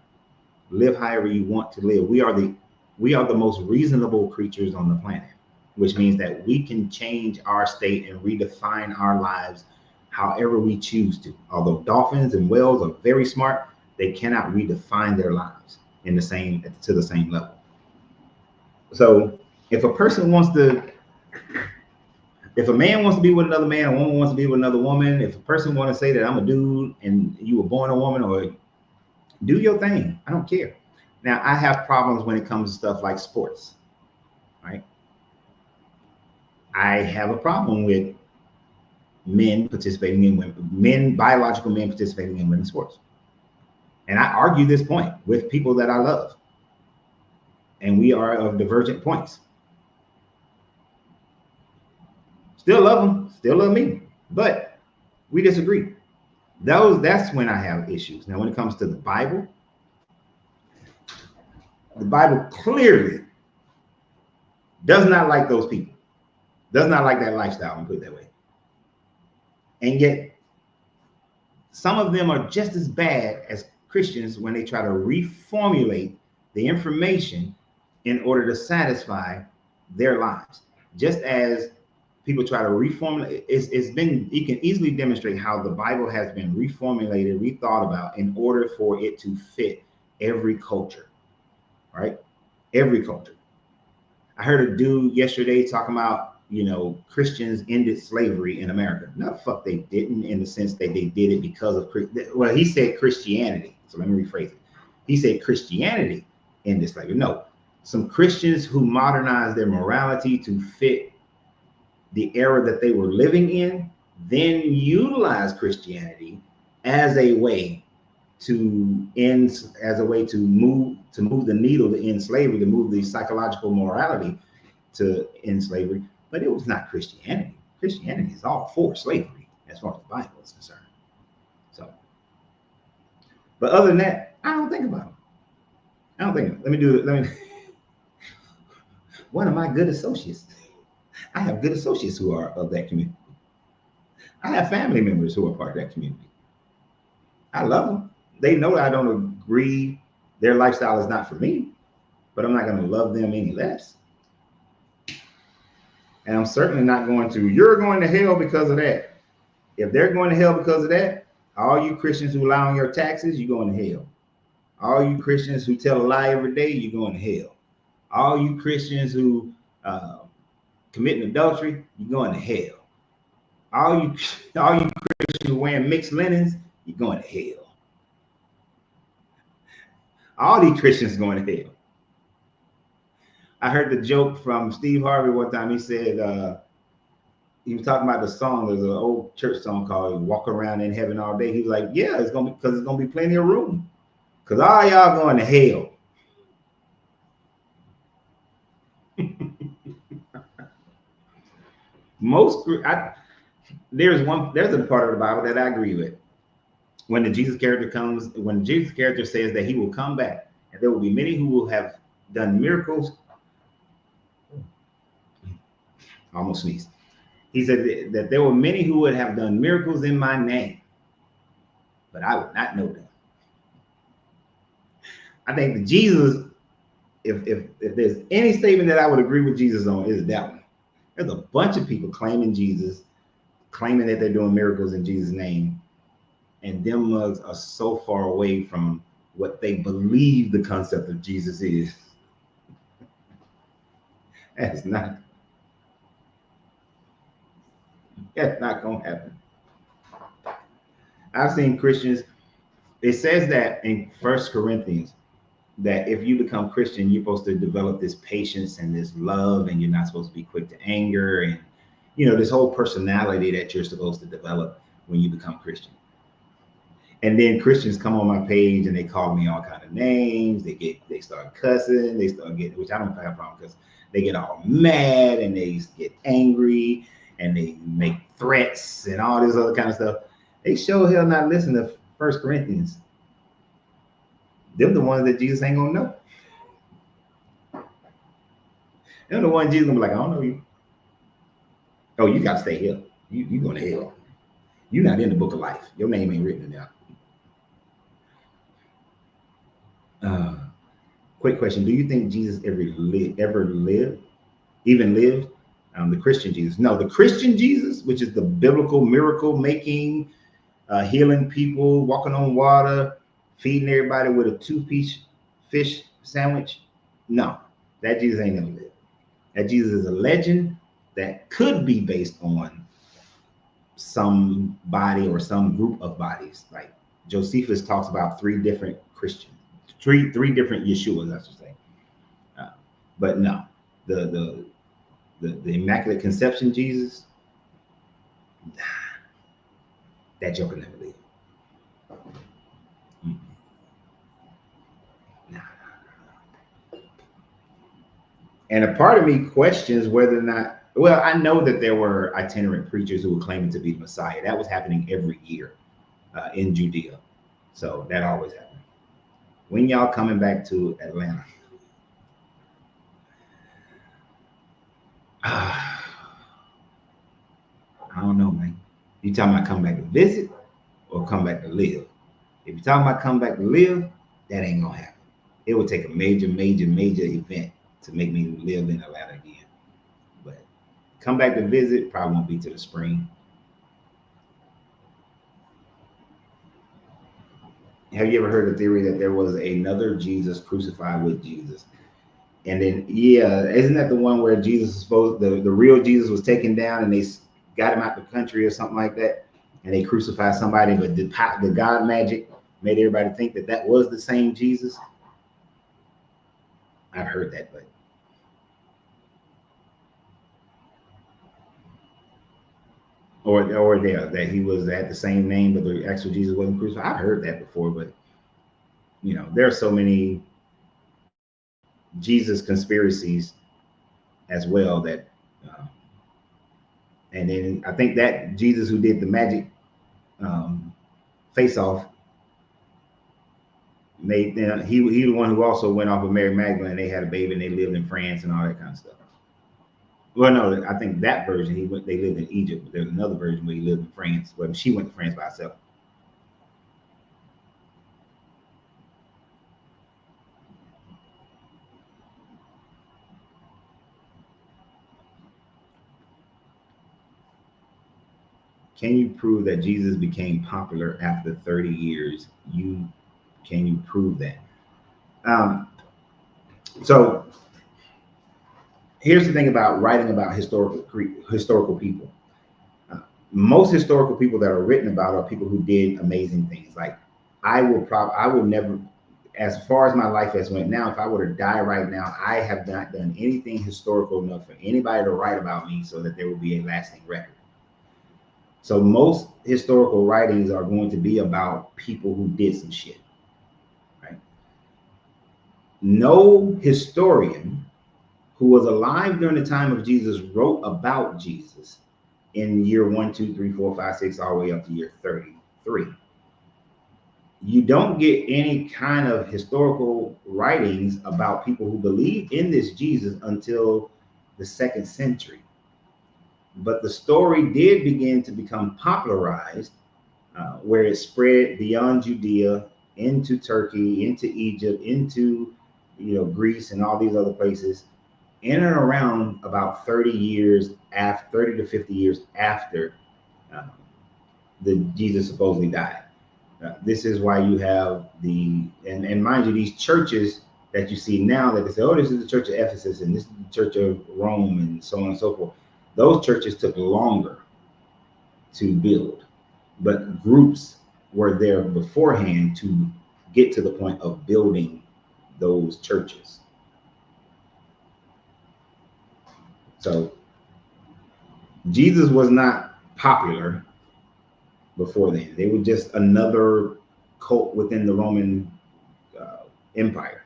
Live however you want to live. We are the most reasonable creatures on the planet, which means that we can change our state and redefine our lives however we choose to. Although dolphins and whales are very smart, they cannot redefine their lives to the same level. So if a man wants to be with another man, a woman wants to be with another woman, if a person wants to say that I'm a dude and you were born a woman, or do your thing, I don't care. Now, I have problems when it comes to stuff like sports, right? I have a problem with men participating in biological men participating in women's sports. And I argue this point with people that I love. And we are of divergent points. Still love them, still love me, but we disagree. That's when I have issues. Now, when it comes to the Bible clearly does not like those people, does not like that lifestyle, and put it that way. And yet, some of them are just as bad as Christians when they try to reformulate the information in order to satisfy their lives. Just as people try to reformulate, you can easily demonstrate how the Bible has been reformulated, rethought about in order for it to fit every culture, right? Every culture. I heard a dude yesterday talking about, Christians ended slavery in America. No, the fuck they didn't, in the sense that they did it because of, well, he said Christianity. So let me rephrase it. He said Christianity ended slavery. No, some Christians who modernized their morality to fit the era that they were living in, then utilized Christianity as a way to move the needle to end slavery, to move the psychological morality to end slavery. But it was not Christianity. Christianity is all for slavery as far as the Bible is concerned. So, but other than that, I don't think about it. One of my good associates. I have good associates who are of that community. I have family members who are part of that community. I love them. They know that I don't agree. Their lifestyle is not for me, but I'm not going to love them any less. And I'm certainly not going to, you're going to hell because of that. If they're going to hell because of that, all you Christians who lie on your taxes, you're going to hell. All you Christians who tell a lie every day, you're going to hell. All you Christians who committing adultery, you're going to hell. All you Christians who wearing mixed linens, you're going to hell. All these Christians are going to hell. I heard the joke from Steve Harvey one time. He said, he was talking about the song. There's an old church song called "Walk Around in Heaven All Day." He was like, "Yeah, it's gonna be plenty of room, because all y'all going to hell." There's a part of the Bible that I agree with. When the Jesus character says that he will come back, and there will be many who will have done miracles. Almost sneezed. He said that there were many who would have done miracles in my name, but I would not know them. I think that Jesus, if there's any statement that I would agree with Jesus on, is that one. There's a bunch of people claiming Jesus, claiming that they're doing miracles in Jesus' name, and them mugs are so far away from what they believe the concept of Jesus is. That's not going to happen. I've seen Christians, it says that in 1 Corinthians, that if you become Christian, you're supposed to develop this patience and this love, and you're not supposed to be quick to anger, and this whole personality that you're supposed to develop when you become Christian. And then Christians come on my page and they call me all kind of names. They start cussing. They start getting, which I don't have a problem, because they get all mad and they get angry and they make threats and all this other kind of stuff. They sure hell not listen to 1 Corinthians. Them the ones that Jesus ain't gonna know. Them the ones Jesus gonna be like, I don't know you. Oh, you gotta stay here. You going to hell. You're not in the book of life. Your name ain't written in there. Quick question: do you think Jesus ever lived? The Christian Jesus? No, the Christian Jesus, which is the biblical miracle making, healing people, walking on water, feeding everybody with a 2-piece fish sandwich. No, that Jesus ain't never lived. That Jesus is a legend that could be based on some body or some group of bodies. Like Josephus talks about 3 different Christians, three different Yeshuas, I should say. But no, the Immaculate Conception Jesus, that joker never lived. Nah. And a part of me questions whether or not, well, I know that there were itinerant preachers who were claiming to be the Messiah. That was happening every year in Judea. So that always happened. When y'all coming back to Atlanta? I don't know, man. You talking about come back to visit or come back to live? If you're talking about come back to live, that ain't gonna happen. It would take a major event to make me live in Atlanta again. But come back to visit probably won't be to the spring. Have you ever heard the theory that there was another Jesus crucified with Jesus? And then, yeah, isn't that the one where Jesus was supposed, the real Jesus was taken down and they got him out the country or something like that, and they crucified somebody, but the God magic made everybody think that that was the same Jesus? I've heard that, but or that he was at the same name, but the actual Jesus wasn't crucified. I've heard that before, but you know, there are so many Jesus conspiracies as well that, and then I think that Jesus who did the magic face off made, you know, he the one who also went off with Mary Magdalene. They had a baby and they lived in France and all that kind of stuff. Well, no, I think that version they lived in Egypt, but there's another version where he lived in France. Well, she went to France by herself. Can you prove that Jesus became popular after 30 years? Can you prove that? So here's the thing about writing about historical people. Most historical people that are written about are people who did amazing things. Like I will never, as far as my life has went now, if I were to die right now, I have not done anything historical enough for anybody to write about me so that there will be a lasting record. So most historical writings are going to be about people who did some shit, right? No historian who was alive during the time of Jesus wrote about Jesus in year 1, 2, 3, 4, 5, 6, all the way up to year 33. You don't get any kind of historical writings about people who believed in this Jesus until the 2nd century. But the story did begin to become popularized, where it spread beyond Judea into Turkey, into Egypt, into Greece and all these other places, in and around about 30 to 50 years after the Jesus supposedly died. This is why you have and mind you, these churches that you see now that they say, oh, this is the Church of Ephesus and this is the Church of Rome and so on and so forth. Those churches took longer to build, but groups were there beforehand to get to the point of building those churches. So Jesus was not popular before then. They were just another cult within the Roman Empire.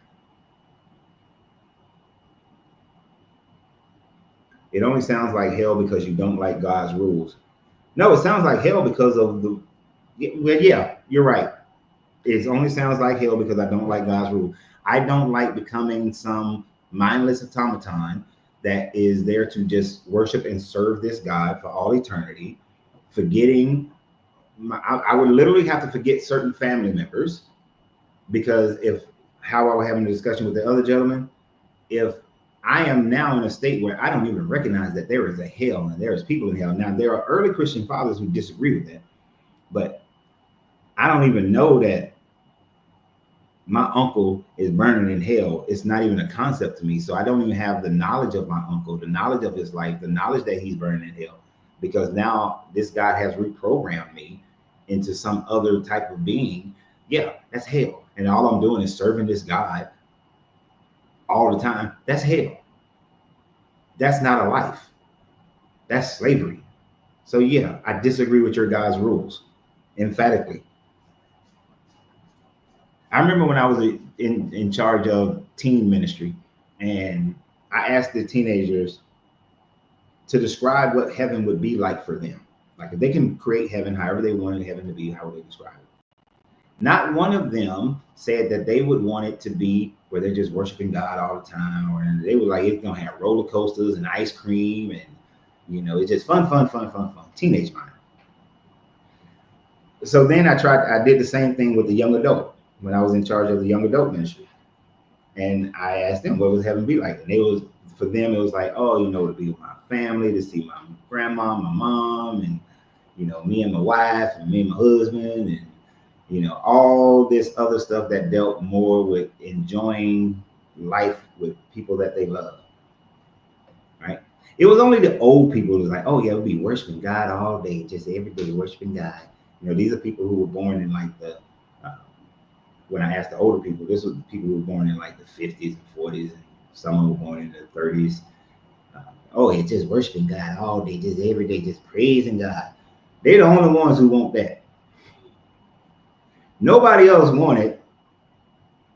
It only sounds like hell because you don't like God's rules. No, it sounds like hell because of the, well, yeah, you're right. It only sounds like hell because I don't like God's rules. I don't like becoming some mindless automaton that is there to just worship and serve this God for all eternity, forgetting, I would literally have to forget certain family members, because if, how I was having a discussion with the other gentleman, if I am now in a state where I don't even recognize that there is a hell and there is people in hell. Now, there are early Christian fathers who disagree with that, but I don't even know that my uncle is burning in hell. It's not even a concept to me. So I don't even have the knowledge of my uncle, the knowledge of his life, the knowledge that he's burning in hell, because now this God has reprogrammed me into some other type of being. Yeah, that's hell. And all I'm doing is serving this God all the time. That's hell. That's not a life. That's slavery. So yeah, I disagree with your guys' rules emphatically. I remember when I was in charge of teen ministry, and I asked the teenagers to describe what heaven would be like for them. Like if they can create heaven however they wanted heaven to be, how would they describe it? Not one of them said that they would want it to be where they're just worshiping God all the time, or they were like, it's gonna have roller coasters and ice cream, and you know, it's just fun. Teenage mind. So then I did the same thing with the young adult when I was in charge of the young adult ministry. And I asked them, what would heaven be like? And for them, it was like, oh, you know, to be with my family, to see my grandma, my mom, and, you know, me and my wife, and me and my husband, and, you know, all this other stuff that dealt more with enjoying life with people that they love, right? It was only the old people who was like, oh yeah, we'll be worshiping God all day, just every day worshiping God. You know, these are people who were born in like the, when I asked the older people, this was people who were born in like the 50s and 40s, and some were born in the 30s. Oh, it's just worshiping God all day, just every day, just praising God. They're the only ones who want that. Nobody else wanted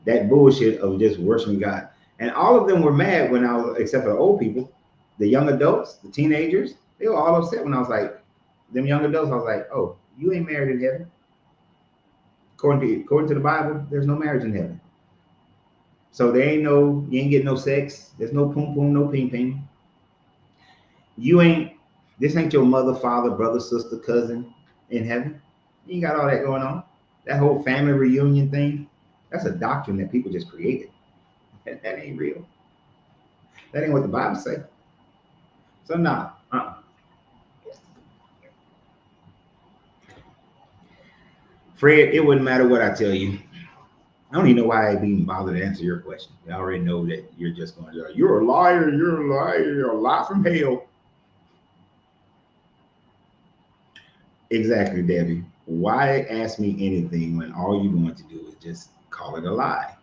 that bullshit of just worshiping God. And all of them were mad when I was, except for the old people, the young adults, the teenagers, they were all upset when I was like, them young adults, I was like, oh, you ain't married in heaven. According to the Bible, there's no marriage in heaven. So there ain't no, you ain't getting no sex. There's no poom poom, no ping ping. This ain't your mother, father, brother, sister, cousin in heaven. You ain't got all that going on. That whole family reunion thing, that's a doctrine that people just created. That ain't real. That ain't what the Bible says. So nah, Fred, it wouldn't matter what I tell you. I don't even know why I'd even bother to answer your question. I already know that you're just going to, you're a liar, you're a lie from hell. Exactly, Debbie. Why ask me anything when all you're going to do is just call it a lie?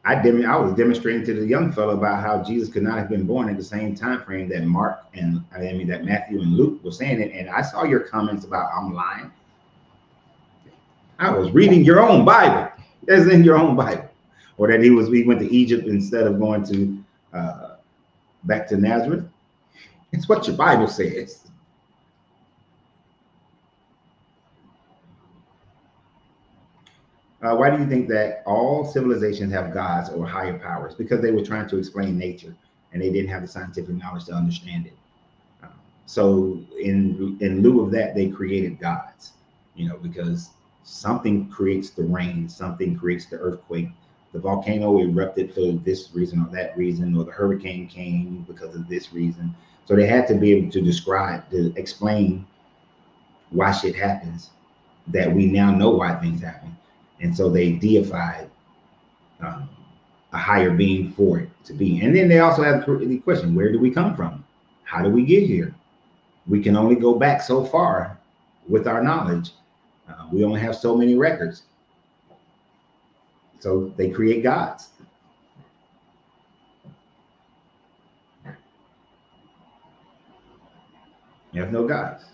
I was demonstrating to the young fellow about how Jesus could not have been born at the same time frame that that Matthew and Luke were saying it. And I saw your comments about I'm lying. I was reading your own Bible. That's in your own Bible. Or that we went to Egypt instead of going to back to Nazareth. It's what your Bible says. Why do you think that all civilizations have gods or higher powers? Because they were trying to explain nature and they didn't have the scientific knowledge to understand it. So in lieu of that, they created gods, you know, because something creates the rain, something creates the earthquake. The volcano erupted for this reason or that reason, or the hurricane came because of this reason. So they had to be able to explain why shit happens, that we now know why things happen. And so they deified a higher being for it to be. And then they also have the question, where do we come from? How do we get here? We can only go back so far with our knowledge. We only have so many records. So they create gods. You have no gods.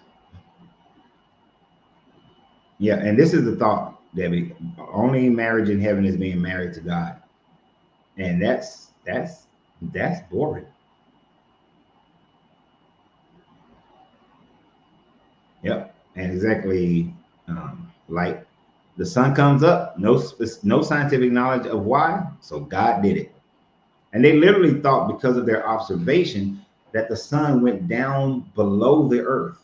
Yeah, and this is the thought, Debbie. Only marriage in heaven is being married to God. And that's boring. Yep. And exactly like the sun comes up, no scientific knowledge of why, so God did it. And they literally thought because of their observation that the sun went down below the earth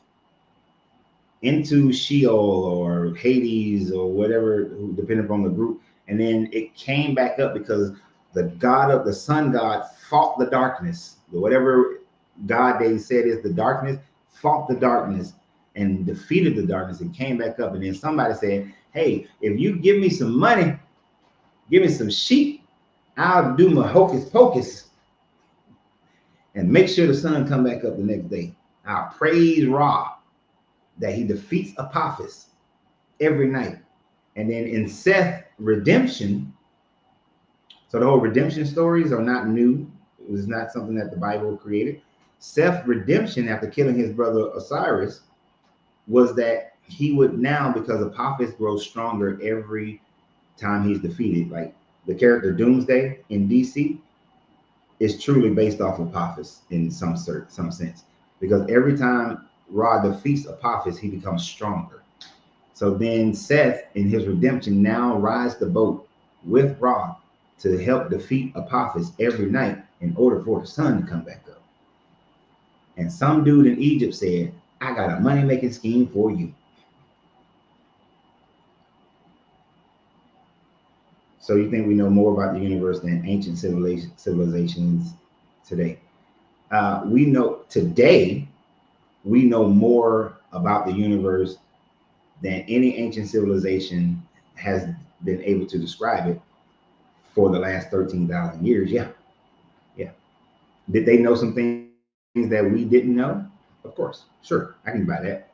into Sheol or Hades or whatever, depending upon the group. And then it came back up because the sun god fought the darkness. Whatever God they said is the darkness, fought the darkness and defeated the darkness and came back up. And then somebody said, hey, if you give me some money, give me some sheep, I'll do my hocus pocus and make sure the sun come back up the next day. I'll praise Ra that he defeats Apophis every night. And then in Seth redemption, so the whole redemption stories are not new. It was not something that the Bible created. Seth's redemption after killing his brother Osiris was that he would now, because Apophis grows stronger every time he's defeated. Like the character Doomsday in DC is truly based off of Apophis in some sense, because every time Ra defeats Apophis, he becomes stronger. So then Seth, in his redemption, now rides the boat with Ra to help defeat Apophis every night in order for the sun to come back up. And some dude in Egypt said, I got a money-making scheme for you. So you think we know more about the universe than ancient civilizations today? We know more about the universe than any ancient civilization has been able to describe it for the last 13,000 years. Yeah. Did they know some things that we didn't know? Of course. Sure. I can buy that.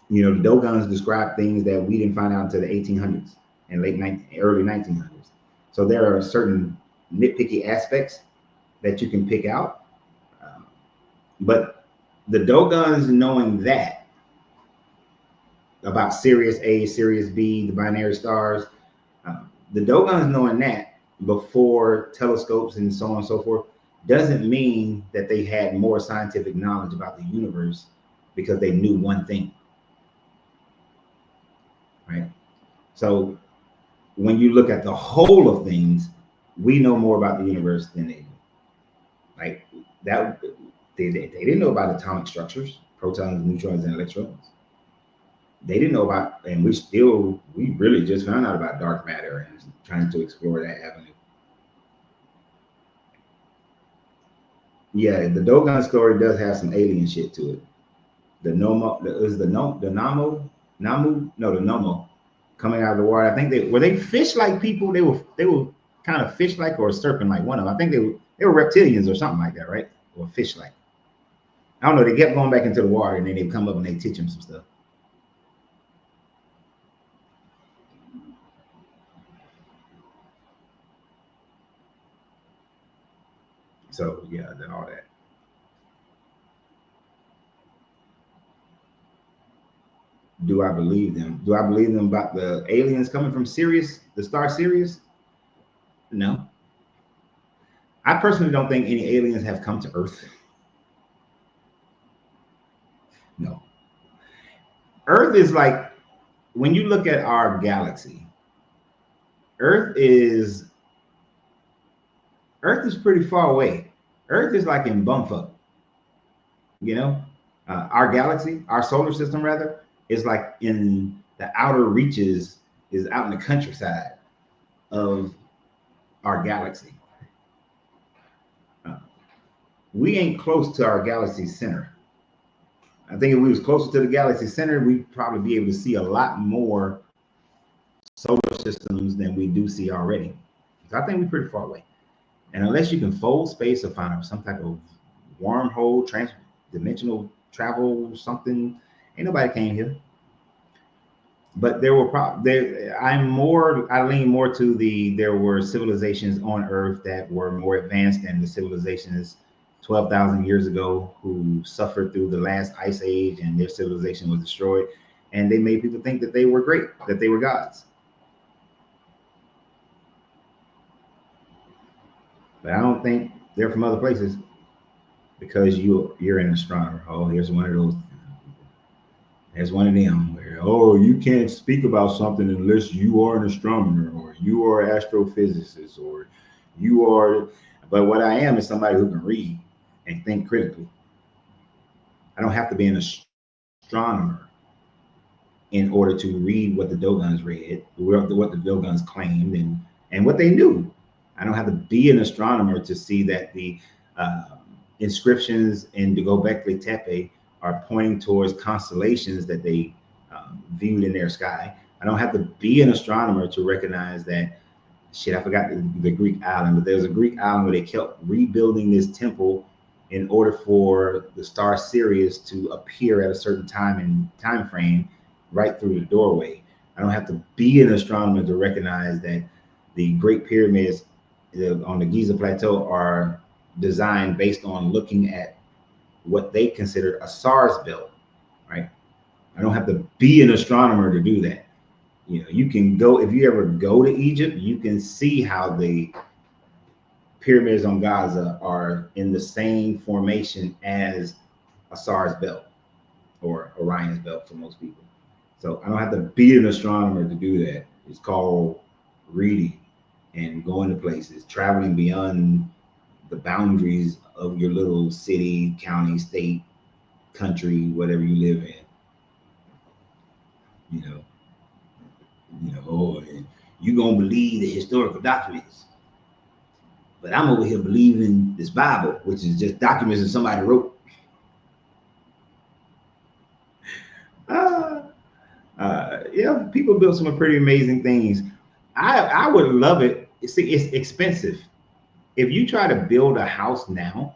The Dogons described things that we didn't find out until the 1800s and early 1900s. So there are certain nitpicky aspects that you can pick out. But the Dogons knowing that about Sirius A, Sirius B, the binary stars, the Dogons knowing that before telescopes and so on and so forth doesn't mean that they had more scientific knowledge about the universe because they knew one thing, right? So when you look at the whole of things, we know more about the universe than they do. Like that, they didn't know about atomic structures, protons, neutrons, and electrons. They didn't know about, and we really just found out about dark matter and trying to explore that avenue. Yeah, the Dogon story does have some alien shit to it. The Nomo coming out of the water. I think they fish-like people. They were kind of fish-like or serpent like one of them. I think they were reptilians or something like that, right? Or fish-like. I don't know. They kept going back into the water and then they come up and they teach them some stuff. So yeah, all that. Do I believe them? Do I believe them about the aliens coming from Sirius, the star Sirius? No. I personally don't think any aliens have come to Earth. No. Earth is like, when you look at our galaxy, Earth is pretty far away. Earth is like in bumfuck. Our galaxy, our solar system rather, is like in the outer reaches, is out in the countryside of our galaxy. We ain't close to our galaxy center. I think if we was closer to the galaxy center, we'd probably be able to see a lot more solar systems than we do see already. So I think we're pretty far away. And unless you can fold space or find some type of wormhole, trans-dimensional travel, something, ain't nobody came here. But there were I lean more to there were civilizations on Earth that were more advanced than the civilizations 12,000 years ago who suffered through the last ice age and their civilization was destroyed. And they made people think that they were great, that they were gods. But I don't think they're from other places because you're an astronomer. Oh, here's one of those. There's one of them where, oh, you can't speak about something unless you are an astronomer or you are an astrophysicist or you are. But what I am is somebody who can read and think critically. I don't have to be an astronomer in order to read what the Dogons read, what the Dogons claimed, and what they knew. I don't have to be an astronomer to see that the inscriptions in the Göbekli Tepe are pointing towards constellations that they viewed in their sky. I don't have to be an astronomer to recognize that, shit, I forgot the Greek island, but there's a Greek island where they kept rebuilding this temple in order for the star Sirius to appear at a certain time and time frame right through the doorway. I don't have to be an astronomer to recognize that the Great Pyramids on the Giza Plateau are designed based on looking at what they consider a SARS belt, right? I don't have to be an astronomer to do that. You know, you can go, if you ever go to Egypt, you can see how the pyramids on Gaza are in the same formation as a SARS belt or Orion's belt for most people. So I don't have to be an astronomer to do that. It's called reading and going to places, traveling beyond the boundaries of your little city, county, state, country, whatever you live in. Oh, and you gonna believe the historical documents, but I'm over here believing this Bible, which is just documents that somebody wrote. Yeah, people built some pretty amazing things. I would love it. See, it's expensive. If you try to build a house now,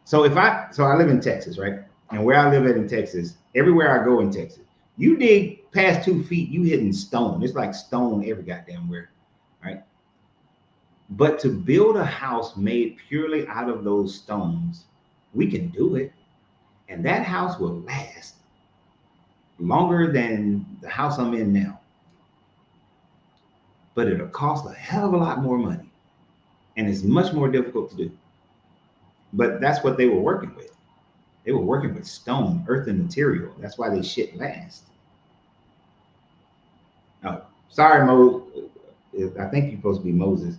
so I live in Texas, right? And where I live in Texas, everywhere I go in Texas, you dig past 2 feet, you hitting stone. It's like stone every goddamn where, right? But to build a house made purely out of those stones, we can do it. And that house will last longer than the house I'm in now. But it'll cost a hell of a lot more money. And it's much more difficult to do. But that's what they were working with. They were working with stone, earth, and material. That's why they shit last. Oh, sorry, Mo. I think you're supposed to be Moses.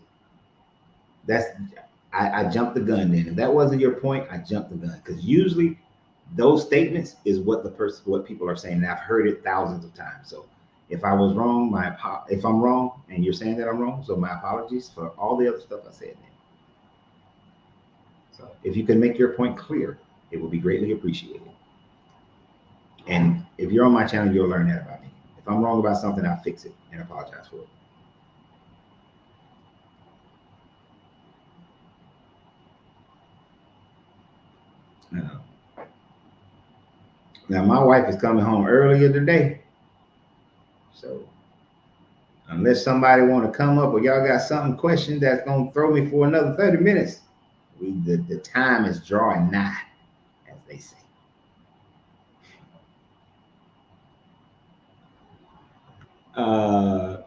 I jumped the gun then. If that wasn't your point, I jumped the gun. Because usually those statements is what people are saying. And I've heard it thousands of times. So if I was wrong, if I'm wrong and you're saying that I'm wrong, so my apologies for all the other stuff I said then. So if you can make your point clear, it will be greatly appreciated. And if you're on my channel, you'll learn that about me. If I'm wrong about something, I'll fix it and apologize for it. Now my wife is coming home earlier today, so unless somebody want to come up or y'all got something question that's gonna throw me for another 30 minutes, the time is drawing nigh, as they say.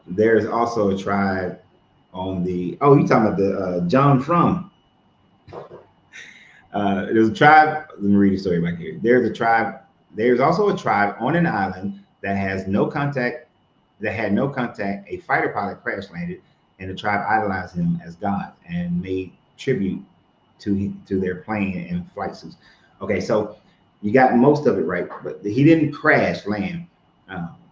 There's also a tribe on the, oh, you talking about the John Frum. There's a tribe, let me read the story back here. There's also a tribe on an island that had no contact. A fighter pilot crash landed, and the tribe idolized him as God and made tribute to their plane and flight suits. Okay, so you got most of it right, but he didn't crash land.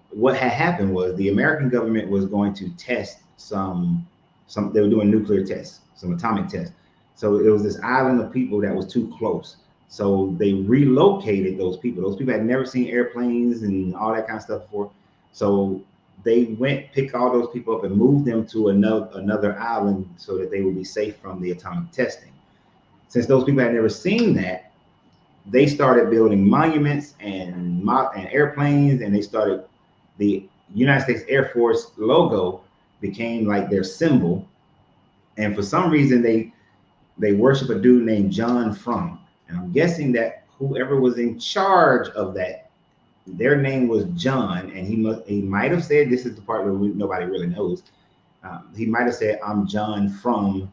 What had happened was the American government was going to test they were doing nuclear tests, some atomic tests. So it was this island of people that was too close. So they relocated those people. Those people had never seen airplanes and all that kind of stuff before. So they picked all those people up and moved them to another island so that they would be safe from the atomic testing. Since those people had never seen that, they started building monuments and airplanes, and the United States Air Force logo became like their symbol. And for some reason, they worship a dude named John Frum. And I'm guessing that whoever was in charge of that, their name was John, and he might have said, this is the part where nobody really knows. He might have said, I'm John from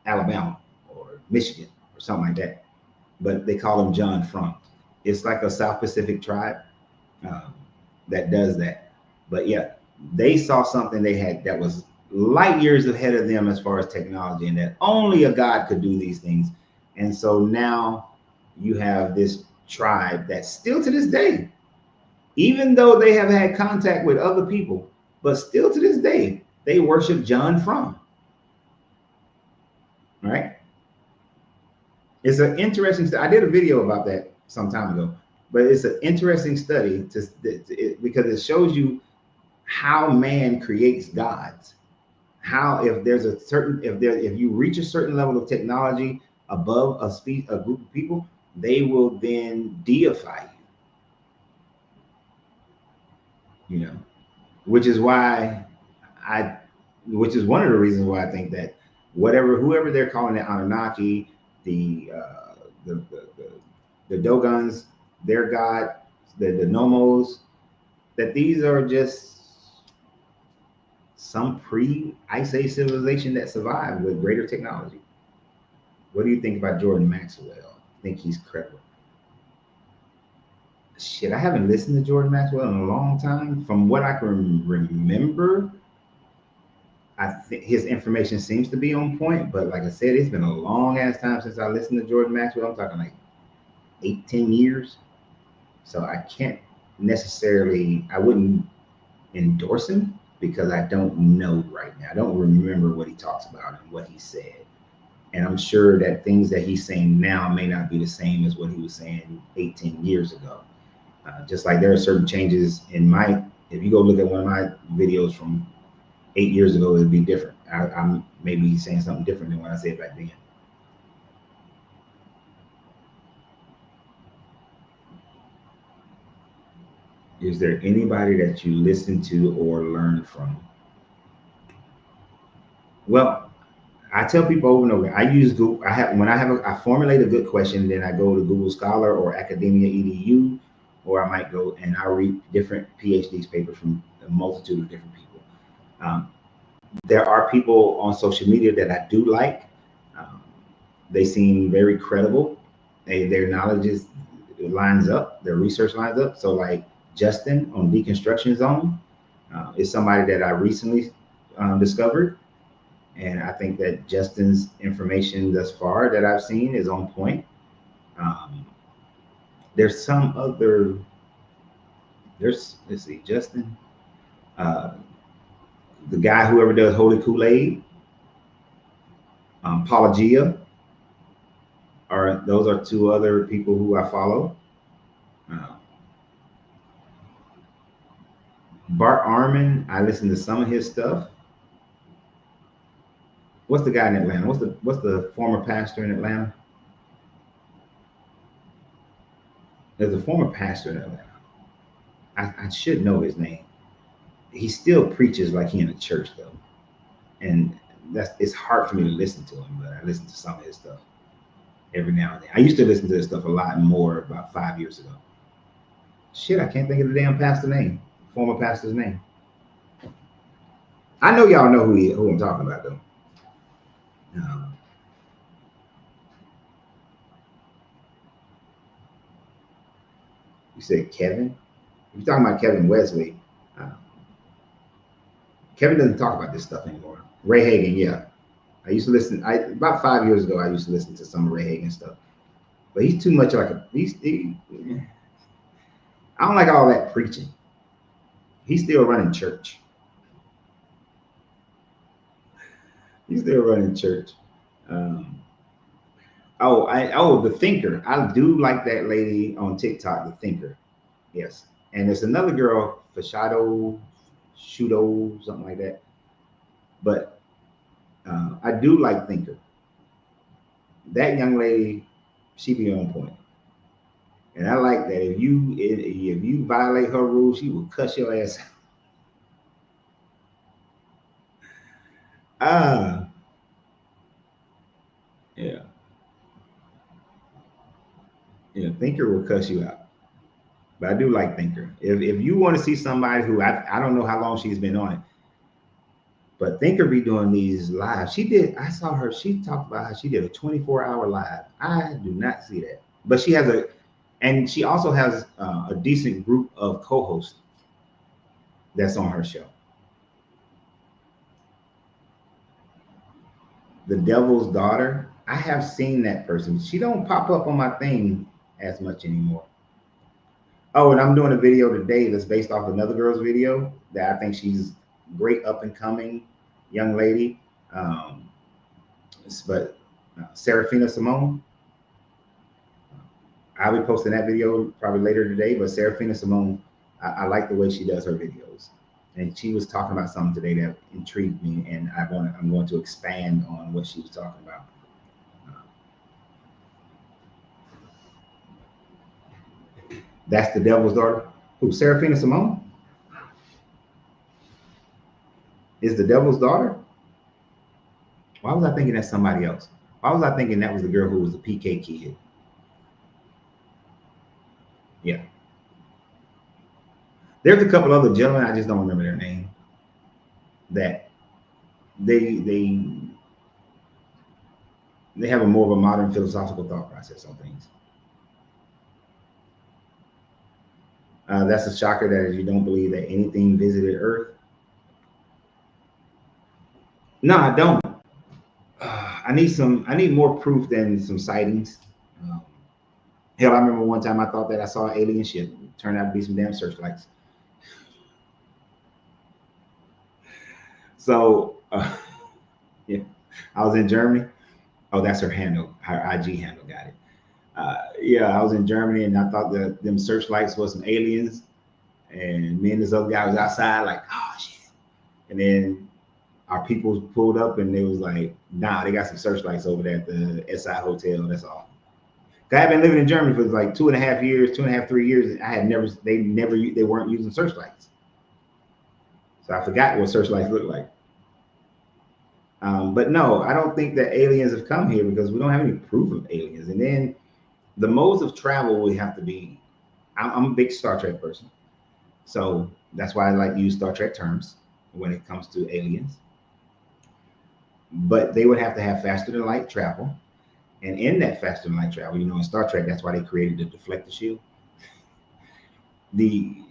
Alabama or Michigan or something like that. But they call him John Frum. It's like a South Pacific tribe that does that. But yeah, they saw something they had that was light years ahead of them as far as technology, and that only a God could do these things. And so now you have this tribe that still to this day, even though they have had contact with other people, but still to this day, they worship John Frum. Right? It's an interesting. I did a video about that some time ago, but it's an interesting study because it shows you how man creates gods. How if there's a certain if you reach a certain level of technology above a group of people, they will then deify you. You know, which is why which is one of the reasons why I think that whoever they're calling the Anunnaki, the Dogons, their god, the Nomos, that these are just some pre-Ice Age civilization that survived with greater technology. What do you think about Jordan Maxwell? I think he's credible. Shit, I haven't listened to Jordan Maxwell in a long time. From what I can remember, I think his information seems to be on point, but like I said, it's been a long ass time since I listened to Jordan Maxwell. I'm talking like 8-10 years. So I can't necessarily, I wouldn't endorse him because I don't know right now. I don't remember what he talks about and what he said. And I'm sure that things that he's saying now may not be the same as what he was saying 18 years ago. Just like there are certain changes in if you go look at one of my videos from 8 years ago, it'd be different. I'm maybe saying something different than what I said back then. Is there anybody that you listen to or learn from? Well, I tell people over and over, I use Google. I formulate a good question, then I go to Google Scholar or Academia EDU, or I might go and I read different PhD papers from a multitude of different people. There are people on social media that I do like. They seem very credible. Their knowledge lines up, their research lines up. So like Justin on Deconstruction Zone is somebody that I recently discovered. And I think that Justin's information thus far that I've seen is on point. There's some other, let's see, Justin, the guy, whoever does Holy Kool-Aid, Apologia, those are two other people who I follow. Bart Ehrman, I listen to some of his stuff. What's the guy in Atlanta? What's the former pastor in Atlanta? There's a former pastor in Atlanta. I should know his name. He still preaches like he in a church though, and it's hard for me to listen to him. But I listen to some of his stuff every now and then. I used to listen to his stuff a lot more about 5 years ago. Shit, I can't think of the damn pastor name. Former pastor's name. I know y'all know who I'm talking about though. You said Kevin? If you're talking about Kevin Wesley, Kevin doesn't talk about this stuff anymore. Ray Hagan, yeah. I used to listen, about 5 years ago, I used to listen to some of Ray Hagan stuff. But he's too much like I don't like all that preaching. He's still running church. He's still running church. The Thinker. I do like that lady on TikTok, the Thinker. Yes. And there's another girl, Shudo, something like that. But I do like Thinker. That young lady, she be on point. And I like that if you violate her rules, she will cuss your ass out. Yeah. Yeah, Thinker will cuss you out. But I do like Thinker. If you want to see somebody who I don't know how long she's been on it, but Thinker be doing these lives. I saw her, she talked about how she did a 24-hour live. I do not see that. But she has And she also has a decent group of co-hosts that's on her show. The Devil's Daughter. I have seen that person. She don't pop up on my thing as much anymore. Oh, and I'm doing a video today that's based off another girl's video that I think she's great up and coming young lady. But Serafina Simone. I'll be posting that video probably later today, but Serafina Simone, I like the way she does her videos. And she was talking about something today that intrigued me, and I'm going to expand on what she was talking about. That's the Devil's Daughter. Who, Serafina Simone? Is the Devil's Daughter? Why was I thinking that's somebody else? Why was I thinking that was the girl who was the PK kid? Yeah. There's a couple other gentlemen, I just don't remember their name, that they have a more of a modern philosophical thought process on things. That's a shocker that you don't believe that anything visited Earth. No, I don't. I need more proof than some sightings. Hell, I remember one time I thought that I saw an alien ship. It turned out to be some damn searchlights. So, yeah, I was in Germany. Oh, that's her handle, her IG handle, got it. Yeah, I was in Germany and I thought that them searchlights was some aliens. And me and this other guy was outside like, oh, shit. And then our people pulled up and they was like, nah, they got some searchlights over there at the SI Hotel, that's all. I've been living in Germany for like 2.5 years, 3 years. They weren't using searchlights. So I forgot what searchlights look like. But no, I don't think that aliens have come here because we don't have any proof of aliens. And then the modes of travel would have to be, I'm a big Star Trek person. So that's why I like to use Star Trek terms when it comes to aliens. But they would have to have faster than light travel. And in that faster than light travel, in Star Trek, that's why they created the deflector shield. The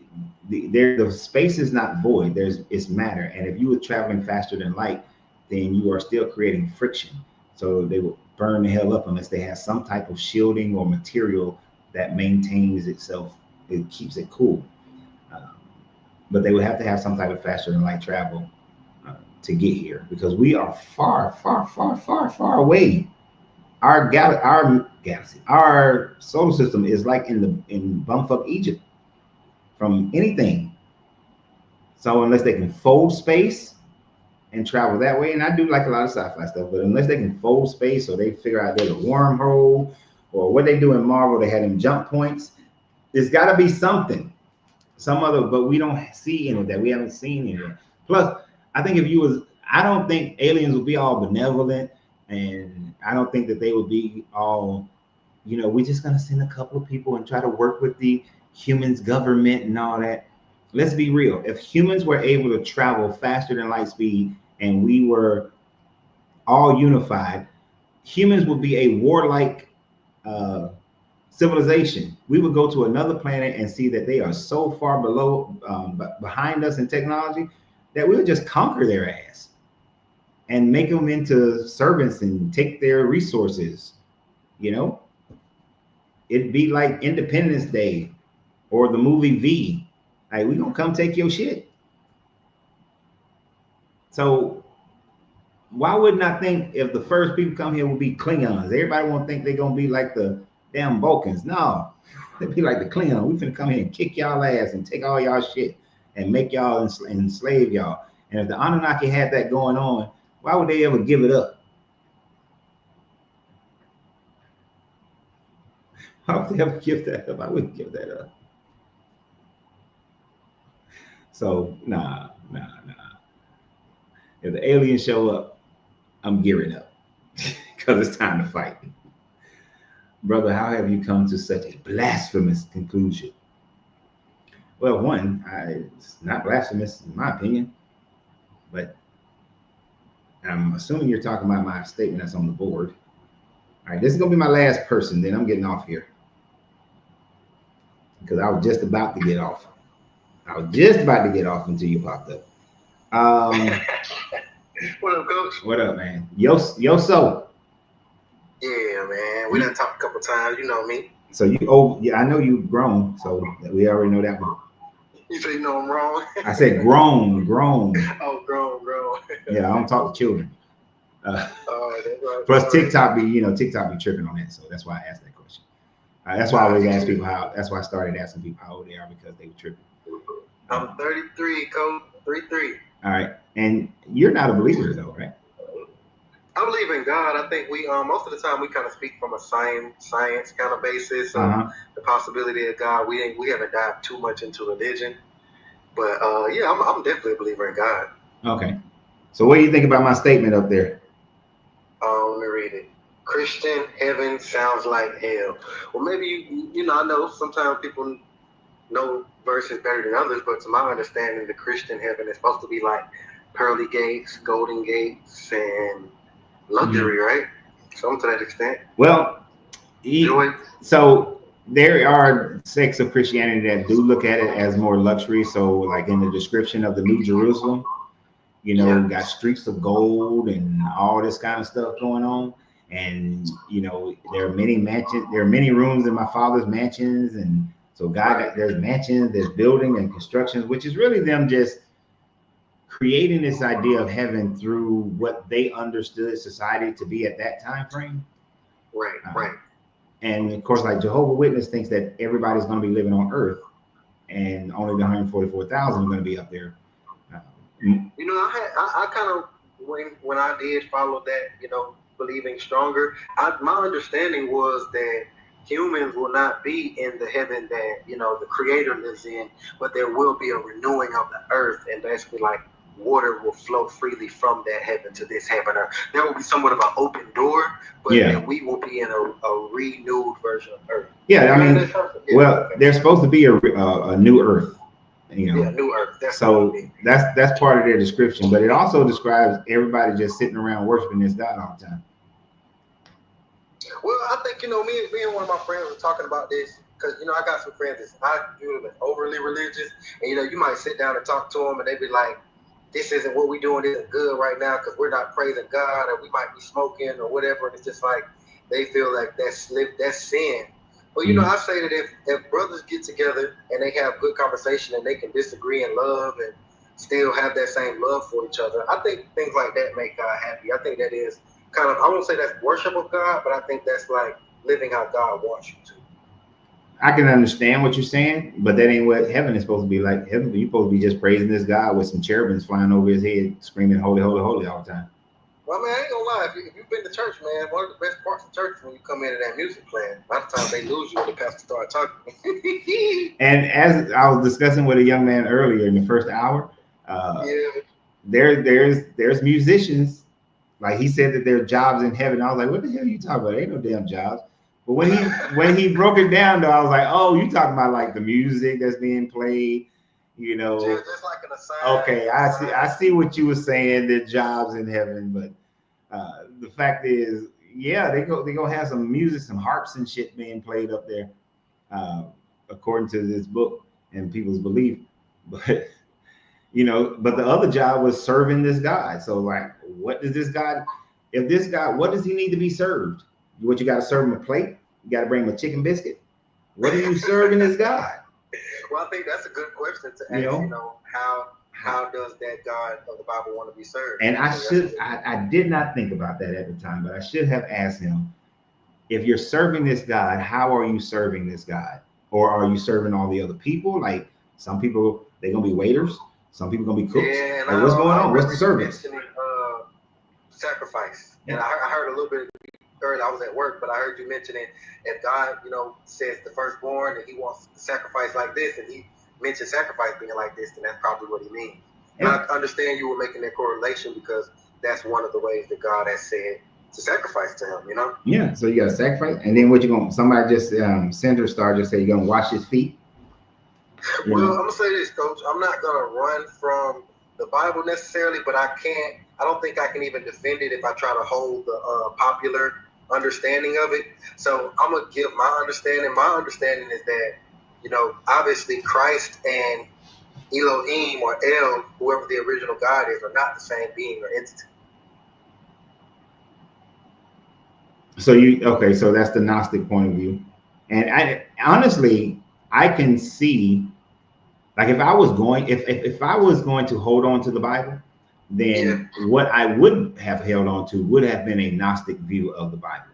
space is not void. It's matter. And if you were traveling faster than light, then you are still creating friction. So they will burn the hell up unless they have some type of shielding or material that maintains itself. It keeps it cool. But they would have to have some type of faster than light travel to get here because we are far, far, far, far, far away. Our galaxy, our solar system is like in bumfuck Egypt from anything. So unless they can fold space and travel that way, and I do like a lot of sci-fi stuff, but unless they can fold space or they figure out there's a wormhole or what they do in Marvel, they had them jump points. There's got to be something, some other, but we don't see any of that. We haven't seen any of that. Plus, I think I don't think aliens will be all benevolent. And I don't think that they would be all, we're just going to send a couple of people and try to work with the humans' government and all that. Let's be real. If humans were able to travel faster than light speed and we were all unified, humans would be a warlike civilization. We would go to another planet and see that they are so far behind us in technology that we would just conquer their ass and make them into servants and take their resources. It'd be like Independence Day or the movie V. Like, we gonna come take your shit. So why wouldn't I think if the first people come here would be Klingons? Everybody won't think they're gonna be like the damn Vulcans. No, they'd be like the Klingons. We finna come here and kick y'all ass and take all y'all shit and make y'all enslave y'all. And if the Anunnaki had that going on, why would they ever give it up? Why would they ever give that up? I wouldn't give that up. So, nah. If the aliens show up, I'm gearing up because it's time to fight. Brother, how have you come to such a blasphemous conclusion? Well, one, it's not blasphemous in my opinion, but I'm assuming you're talking about my statement that's on the board. All right, this is gonna be my last person, then I'm getting off here. because I was just about to get off. Until you popped up. What up, Coach? What up, man? So. Yeah, man. We done talked a couple times. You know me. So yeah, I know you've grown. So we already know that one. You say you know I'm wrong? I said grown. Oh, grown. Yeah, I don't talk to children. That's right. Plus TikTok be tripping on that. So that's why I asked that question. That's why I always ask people that's why I started asking people how old they are, because they were tripping. I'm 33, Coach. 33. All right. And you're not a believer though, right? I believe in God. I think we most of the time we kind of speak from a science kind of basis. So the possibility of God, we haven't dived too much into religion. But yeah, I'm definitely a believer in God. Okay. So what do you think about my statement up there? Let me read it. Christian heaven sounds like hell. Well, maybe you know, I know sometimes people know verses better than others, but to my understanding, the Christian heaven is supposed to be like pearly gates, golden gates, and luxury, right? Some to that extent. Well, joy. So there are sects of Christianity that do look at it as more luxury. So like in the description of the New Jerusalem, you know, got streets of gold and all this kind of stuff going on. And, you know, there are many mansions, there are many rooms in my father's mansions. And so there's mansions, there's building and constructions, which is really them just creating this idea of heaven through what they understood society to be at that time frame. Right. And of course, like Jehovah's Witness thinks that everybody's going to be living on earth and only the 144,000 are going to be up there. You know, I kind of, when I did follow that, you know, believing stronger, my understanding was that humans will not be in the heaven that, you know, the Creator lives in, but there will be a renewing of the earth, and basically like water will flow freely from that heaven to this heaven. There will be somewhat of an open door, but then we will be in a renewed version of earth. Yeah, I mean, well, there's supposed to be a new earth. You know, new earth. That's part of their description, but it also describes everybody just sitting around worshiping this God all the time. Well, I think, you know, me and one of my friends were talking about this because, you know, I got some friends that I view them as overly religious, and you know, you might sit down and talk to them, and they be like, "This isn't what we're doing. Isn't good right now because we're not praising God, or we might be smoking or whatever." And it's just like they feel like that's sin. But you know, I say that if brothers get together and they have good conversation and they can disagree in love and still have that same love for each other, I think things like that make God happy. I think that is kind of, I won't say that's worship of God, but I think that's like living how God wants you to. I can understand what you're saying, but that ain't what heaven is supposed to be like. Heaven, you're supposed to be just praising this God with some cherubims flying over his head, screaming "Holy, holy, holy" all the time. Well, man, I ain't gonna lie. If you've been to church, man, one of the best parts of church is when you come in and that music playing. A lot of times they lose you when the pastor starts talking. And as I was discussing with a young man earlier in the first hour, there's musicians. Like he said that there are jobs in heaven. I was like, what the hell are you talking about? There ain't no damn jobs. But when he broke it down, though, I was like, oh, you talking about like the music that's being played, you know? Just like an assignment. Okay, I see what you were saying. There are jobs in heaven, but the fact is, yeah, they gonna have some music, some harps and shit being played up there, according to this book and people's belief. But you know, but the other job was serving this God. So like, what does this God? If this God, what does he need to be served? What, you got to serve him a plate? You got to bring him a chicken biscuit? What are you serving this God? Well, I think that's a good question to ask. You know, how does that God of the Bible want to be served? And I did not think about that at the time, but I should have asked him, if you're serving this God, how are you serving this God? Or are you serving all the other people? Like some people, they're gonna be waiters. Some people gonna be cooks. Yeah, like, what's going on? What's the service? Sacrifice. Yeah. And I heard a little bit earlier. I was at work, but I heard you mentioning if God, you know, says the firstborn and he wants to sacrifice like this, and he mentioned sacrifice being like this, then that's probably what he means. And I understand you were making that correlation because that's one of the ways that God has said to sacrifice to him, you know? Yeah, so you got to sacrifice. And then what you going to, somebody just, Center Star just said, you're going to wash his feet? Well, I'm going to say this, Coach. I'm not going to run from the Bible necessarily, but I don't think I can even defend it if I try to hold the popular understanding of it. So I'm going to give my understanding. My understanding is that you know, obviously Christ and Elohim or El, whoever the original God is, are not the same being or entity. So okay, so that's the Gnostic point of view. And I honestly, I can see, like, if I was going to hold on to the Bible, then what I would have held on to would have been a Gnostic view of the Bible.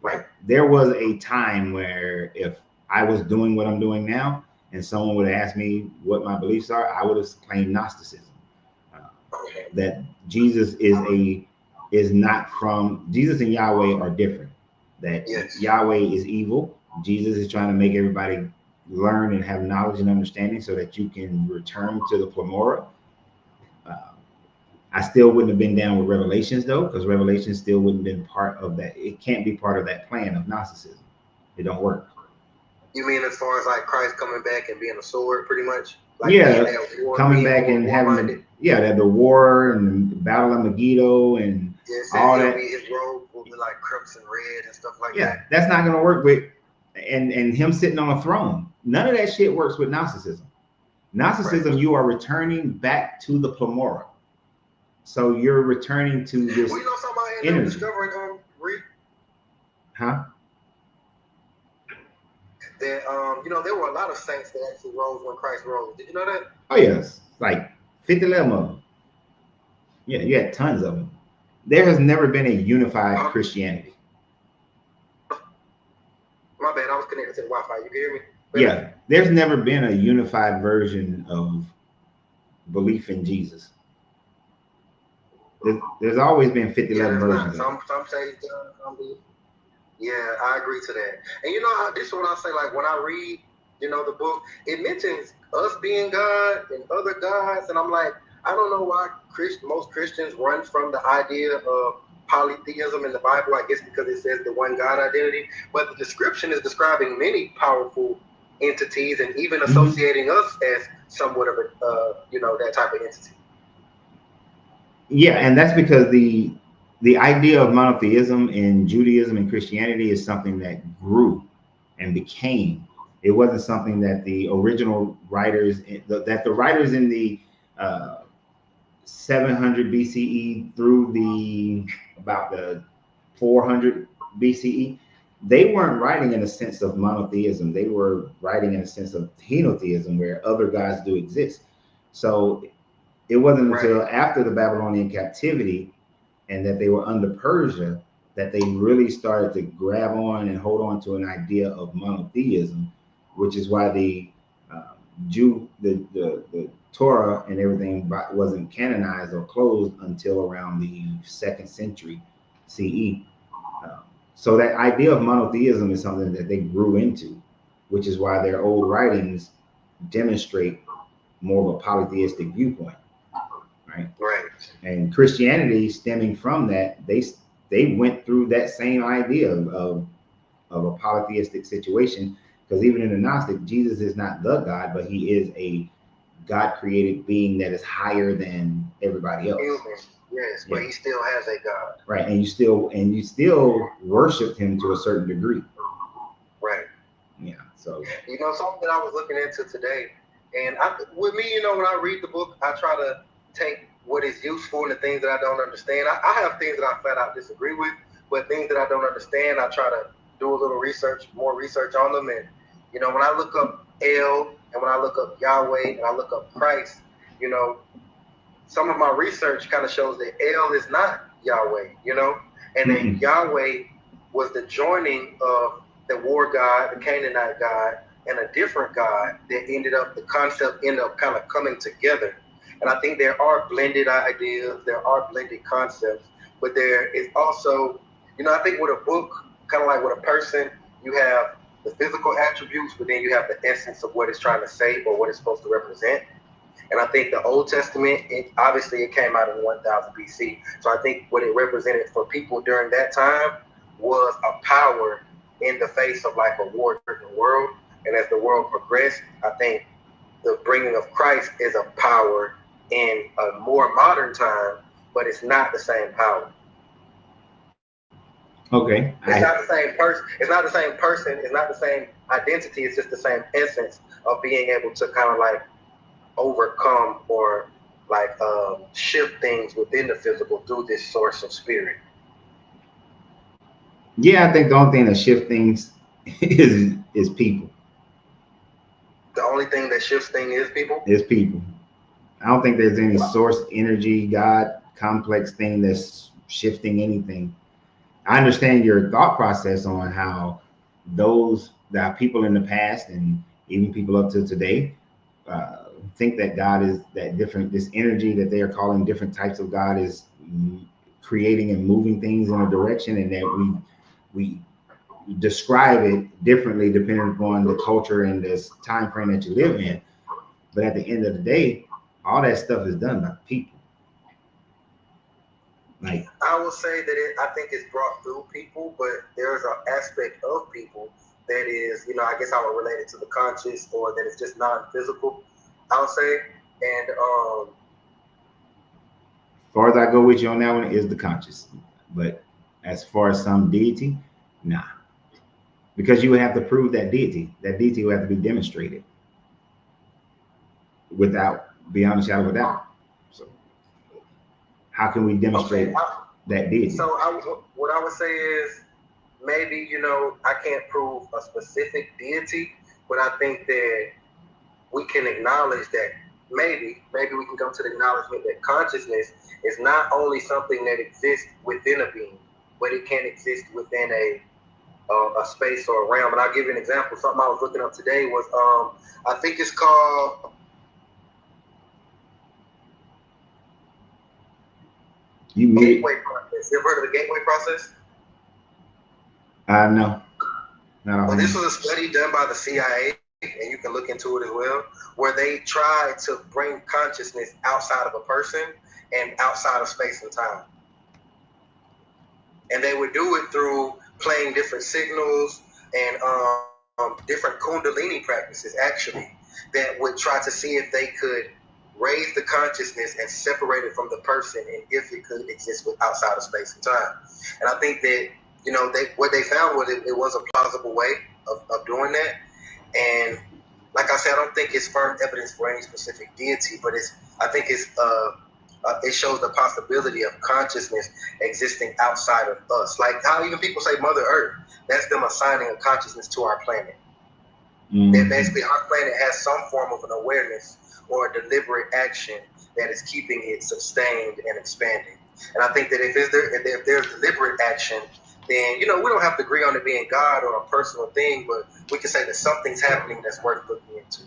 Right. There was a time where if I was doing what I'm doing now and someone would ask me what my beliefs are, I would have claimed Gnosticism. That Jesus is not from, Jesus and Yahweh are different. That Yahweh is evil. Jesus is trying to make everybody learn and have knowledge and understanding so that you can return to the Pleroma. I still wouldn't have been down with Revelations though, because Revelations still wouldn't have been part of that. It can't be part of that plan of Gnosticism. It don't work. You mean as far as like Christ coming back and being a sword, pretty much? Like coming back and having the war and the Battle of Megiddo and all that. His robe will be like crimson red and stuff like that. Yeah, that's not going to work with and him sitting on a throne. None of that shit works with Gnosticism. Gnosticism, you are returning back to the Pleroma. So you're returning to this well, you know somebody ended up discovering Huh? That you know, there were a lot of saints that actually rose when Christ rose. Did you know that? Oh yes, like 50 of them. Yeah, you had tons of them. There has never been a unified Christianity. My bad, I was connected to the Wi-Fi. You can hear me? Yeah, there's never been a unified version of belief in Jesus. There's always been 50-11 versions. Some say yeah, I agree to that. And you know, this is what I say, like when I read, you know, the book, it mentions us being God and other gods, and I'm like, I don't know why most Christians run from the idea of polytheism in the Bible. I guess because it says the one God identity, but the description is describing many powerful entities and even associating us as somewhat of a, you know, that type of entity. Yeah, and that's because the idea of monotheism in Judaism and Christianity is something that grew and became. It wasn't something that the original writers, that the writers in the 700 BCE through about the 400 BCE, they weren't writing in a sense of monotheism. They were writing in a sense of henotheism, where other gods do exist. So it wasn't until after the Babylonian captivity and that they were under Persia that they really started to grab on and hold on to an idea of monotheism, which is why the Torah and everything wasn't canonized or closed until around the 2nd century CE. So that idea of monotheism is something that they grew into, which is why their old writings demonstrate more of a polytheistic viewpoint. Right. And Christianity, stemming from that, they went through that same idea of a polytheistic situation, because even in the Gnostic, Jesus is not the God, but he is a God-created being that is higher than everybody else. Yes, but he still has a God. Right, and you still worship him to a certain degree. Right. Yeah. So you know, something that I was looking into today, and with me, you know, when I read the book, I try to take what is useful and the things that I don't understand. I have things that I flat out disagree with, but things that I don't understand, I try to do a little research, more research on them. And, you know, when I look up El and when I look up Yahweh and I look up Christ, you know, some of my research kind of shows that El is not Yahweh, you know, and that Yahweh was the joining of the war god, the Canaanite god, and a different god that the concept ended up kind of coming together. And I think there are blended ideas, there are blended concepts, but there is also, you know, I think with a book, kind of like with a person, you have the physical attributes, but then you have the essence of what it's trying to say or what it's supposed to represent. And I think the Old Testament, obviously it came out in 1000 BC. So I think what it represented for people during that time was a power in the face of like a war-driven world. And as the world progressed, I think the bringing of Christ is a power in a more modern time, but it's not the same power. Okay. It's not the same person. It's not the same person. It's not the same identity. It's just the same essence of being able to kind of like overcome or like shift things within the physical through this source of spirit. Yeah, I think the only thing that shifts things is people. The only thing that shifts things is people. Is people. I don't think there's any source energy, God, complex thing that's shifting anything. I understand your thought process on how those that people in the past and even people up to today think that God is that different. This energy that they are calling different types of God is creating and moving things in a direction, and that we describe it differently depending upon the culture and this time frame that you live in. But at the end of the day, all that stuff is done by people. Like, I will say that I think it's brought through people, but there's an aspect of people that is, you know, I guess I would relate it to the conscious, or that it's just non-physical, I'll say. And as far as I go with you on that one is the conscious. But as far as some deity, nah. Because you would have to prove that deity. That deity would have to be demonstrated without, beyond a shadow of a doubt. So how can we demonstrate that deity? So what I would say is, maybe, you know, I can't prove a specific deity, but I think that we can acknowledge that maybe we can come to the acknowledgement that consciousness is not only something that exists within a being, but it can exist within a space or a realm. And I'll give you an example. Something I was looking up today was, I think it's called gateway process. You ever heard of the gateway process? No. Well, this was a study done by the CIA, and you can look into it as well, where they tried to bring consciousness outside of a person and outside of space and time. And they would do it through playing different signals and different kundalini practices, actually, that would try to see if they could raise the consciousness and separate it from the person, and if it could exist outside of space and time. And I think that, you know, what they found was it was a plausible way of doing that. And like I said, I don't think it's firm evidence for any specific deity, but I think it shows the possibility of consciousness existing outside of us. Like how even people say Mother Earth, that's them assigning a consciousness to our planet. Mm-hmm. That basically our planet has some form of an awareness or a deliberate action that is keeping it sustained and expanding. And I think that if there's deliberate action, then, you know, we don't have to agree on it being God or a personal thing, but we can say that something's happening that's worth looking into.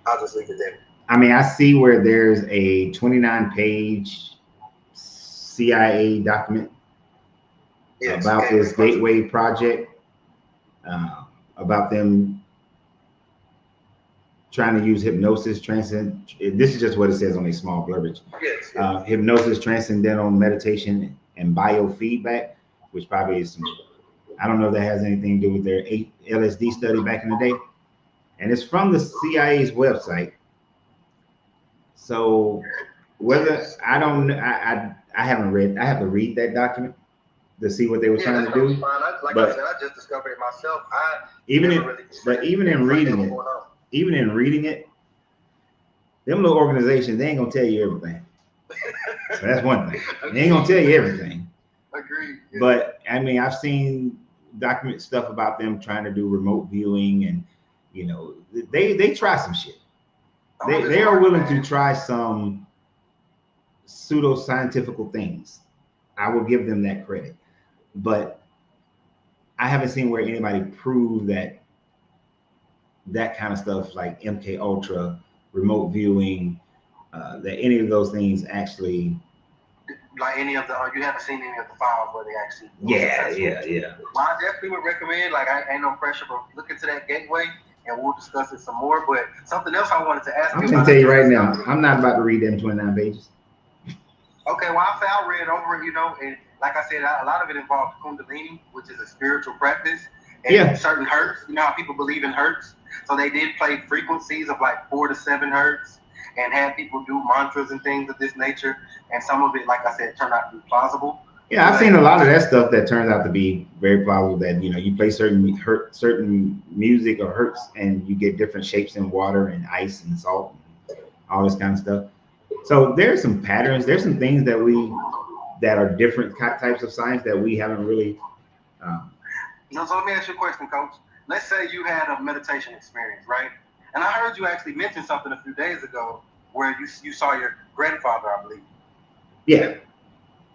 I'll just leave it there. I mean, I see where there's a 29-page CIA document about this Gateway project, about them trying to use hypnosis, this is just what it says on a small blurbage. Yes. Hypnosis, transcendental meditation, and biofeedback, which probably is some, I don't know if that has anything to do with their LSD study back in the day. And it's from the CIA's website. So whether, I haven't read, I have to read that document to see what they were trying to do. Like I said, I just discovered it myself. Even in reading it, them little organizations, they ain't gonna tell you everything. So that's one thing. They ain't gonna tell you everything. Agreed. Yeah. But I mean, I've seen document stuff about them trying to do remote viewing, and you know, they try some shit. They are willing to try some pseudo-scientific things. I will give them that credit. But I haven't seen where anybody proved that kind of stuff like MK Ultra, remote viewing, that any of those things actually, like any of the, or you haven't seen any of the files where they actually. Yeah. Well, I definitely would recommend, like, I ain't no pressure, but look into that Gateway and we'll discuss it some more. But something else I wanted to ask you. I'm gonna tell you right now, I'm not about to read them 29 pages. Okay, well, I read over it, you know, and like I said, a lot of it involves Kundalini, which is a spiritual practice, and certain hertz. You know how people believe in hertz? So they did play frequencies of like 4 to 7 hertz and had people do mantras and things of this nature. And some of it, like I said, turned out to be plausible. Yeah, I've seen a lot of that stuff that turns out to be very plausible. That you play certain music or hurts, and you get different shapes in water and ice and salt, and all this kind of stuff. So there's some patterns. There's some things that are different types of science that we haven't really. So let me ask you a question, Coach. Let's say you had a meditation experience, right? And I heard you actually mention something a few days ago where you saw your grandfather, I believe. Yeah.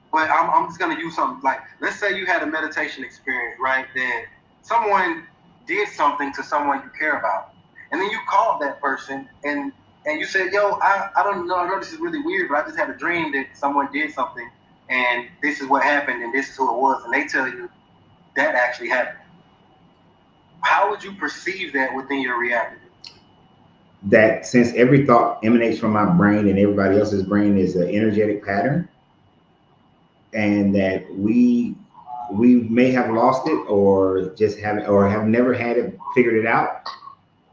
But I'm just going to use something like, let's say you had a meditation experience, right? Then someone did something to someone you care about. And then you called that person and you said, yo, I don't know. I know this is really weird, but I just had a dream that someone did something and this is what happened and this is who it was. And they tell you that actually happened. How would you perceive that within your reality? That since every thought emanates from my brain and everybody else's brain is an energetic pattern, and that we may have lost it or just have never had it figured it out,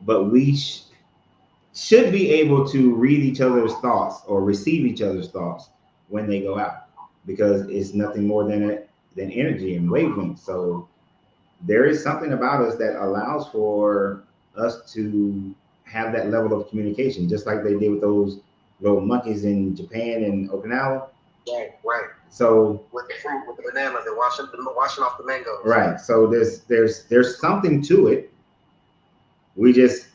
but we should be able to read each other's thoughts or receive each other's thoughts when they go out, because it's nothing more than energy and wavelength. So there is something about us that allows for us to have that level of communication, just like they did with those little monkeys in Japan and Okinawa. Right. So with the fruit, with the bananas, and washing off the mangoes. Right. So there's something to it. We just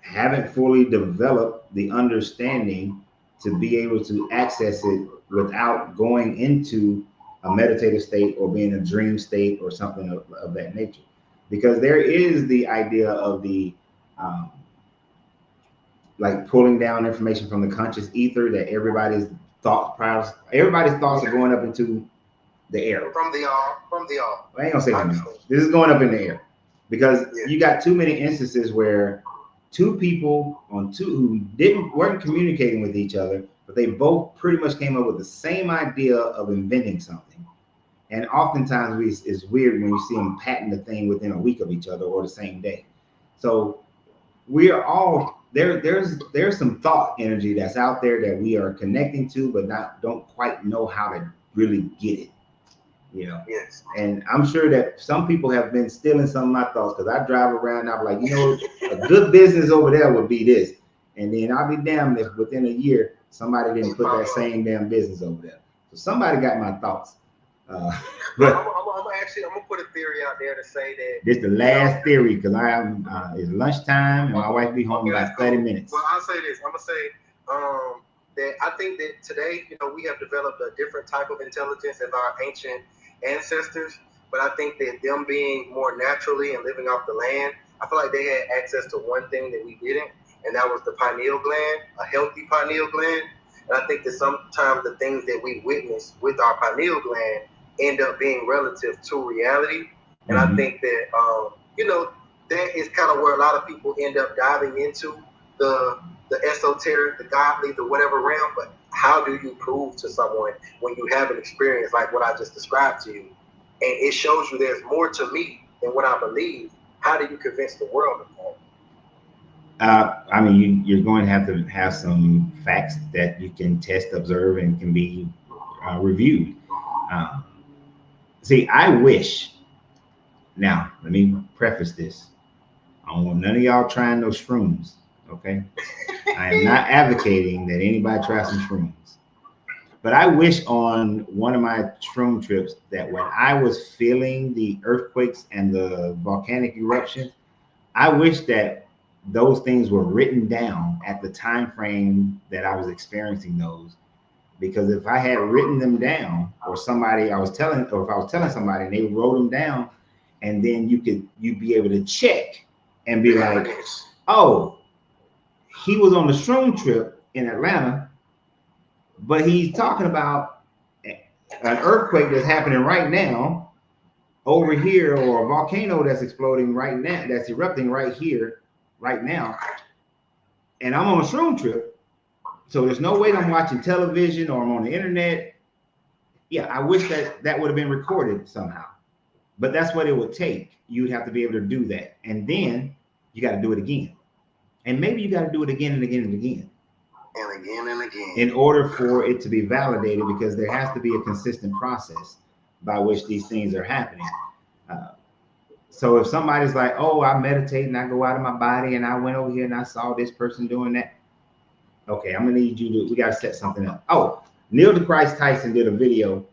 haven't fully developed the understanding to be able to access it without going into a meditative state or being a dream state or something of that nature. Because there is the idea of the like pulling down information from the conscious ether, that everybody's thoughts are going up into the air. From the all. I ain't gonna say from the all. This is going up in the air, because you got too many instances where two people who weren't communicating with each other, but they both pretty much came up with the same idea of inventing something. And oftentimes it's weird when you see them patent the thing within a week of each other or the same day. So we are all there's some thought energy that's out there that we are connecting to, but don't quite know how to really get it. Yes. And I'm sure that some people have been stealing some of my thoughts, because I drive around and I'm like, a good business over there would be this. And then I'll be damned if within a year somebody didn't put that same damn business over there. So somebody got my thoughts. But I'm gonna put a theory out there to say that this is the last theory, because it's lunchtime and my wife be home in about 30 minutes. Well, I'll say this. I'm gonna say that I think that today, we have developed a different type of intelligence as our ancient ancestors, but I think that them being more naturally and living off the land, I feel like they had access to one thing that we didn't, and that was the pineal gland, a healthy pineal gland. And I think that sometimes the things that we witness with our pineal gland end up being relative to reality. And I think that, that is kind of where a lot of people end up diving into the esoteric, the godly, the whatever realm. But how do you prove to someone when you have an experience like what I just described to you, and it shows you there's more to me than what I believe? How do you convince the world of that? I mean, you're going to have some facts that you can test, observe, and can be reviewed. See, I wish. Now, let me preface this. I don't want none of y'all trying those shrooms, okay? I am not advocating that anybody try some shrooms. But I wish on one of my shroom trips that when I was feeling the earthquakes and the volcanic eruptions, I wish that those things were written down at the time frame that I was experiencing those. Because if I had written them down, or if I was telling somebody and they wrote them down, and then you'd be able to check and be like, oh, he was on the shroom trip in Atlanta, but he's talking about an earthquake that's happening right now over here, or a volcano that's exploding right now, that's erupting right here, right now. And I'm on a shroom trip. So there's no way I'm watching television or I'm on the internet. Yeah, I wish that would have been recorded somehow. But that's what it would take. You'd have to be able to do that. And then you got to do it again. And maybe you got to do it again and again and again. again and again. In order for it to be validated, because there has to be a consistent process by which these things are happening. So if somebody's like, oh, I meditate and I go out of my body and I went over here and I saw this person doing that. Okay, I'm gonna need you to, we gotta set something up. Oh, Neil deGrasse Tyson did a video.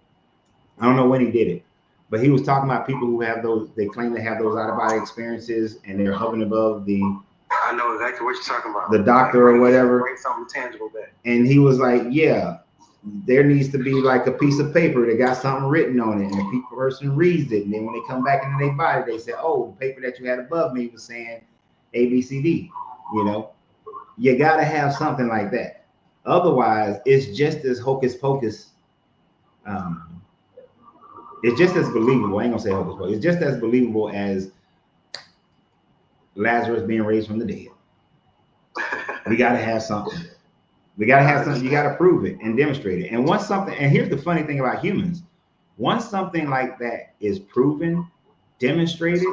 I don't know when he did it, but he was talking about people who have those, they claim to have those out of body experiences and they're hovering above the, I know exactly what you're talking about. The doctor or whatever. Bring something tangible back. And he was like, yeah, there needs to be like a piece of paper that got something written on it, and the person reads it, and then when they come back into their body, they say, oh, the paper that you had above me was saying A, B, C, D. You know, you got to have something like that. Otherwise, it's just as hocus pocus. It's just as believable. I ain't gonna say hocus pocus. It's just as believable as Lazarus being raised from the dead. We got to have something. We got to have something. You got to prove it and demonstrate it. And once something, and here's the funny thing about humans, once something like that is proven, demonstrated,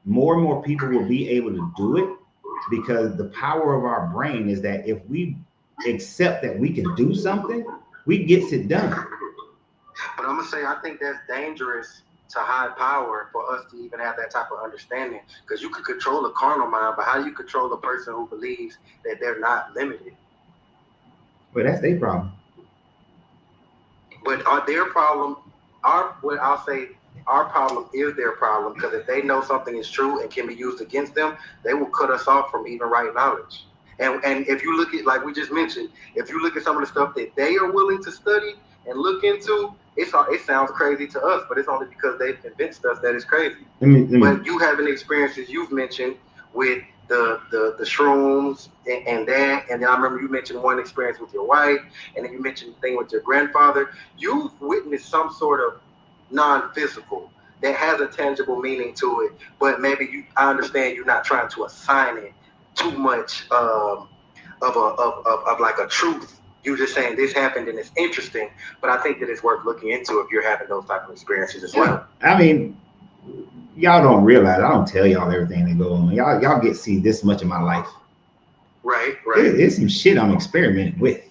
more and more people will be able to do it, because the power of our brain is that if we accept that we can do something, we gets it done. But I'm gonna say, I think that's dangerous to high power for us to even have that type of understanding, because you could control a carnal mind, but how do you control a person who believes that they're not limited? Well, that's their problem. But their problem, what I'll say, our problem is their problem, because if they know something is true and can be used against them, they will cut us off from even right knowledge. And if you look at, like we just mentioned, if you look at some of the stuff that they are willing to study and look into, it sounds crazy to us, but it's only because they've convinced us that it's crazy. But you having experiences you've mentioned with the shrooms and that, and then I remember you mentioned one experience with your wife, and then you mentioned the thing with your grandfather. You've witnessed some sort of non-physical that has a tangible meaning to it, but maybe I understand you're not trying to assign it too much of like a truth. You're just saying this happened and it's interesting, but I think that it's worth looking into if you're having those type of experiences as well. I mean, y'all don't realize, I don't tell y'all everything that go on. Y'all get to see this much of my life. Right. It's some shit I'm experimenting with.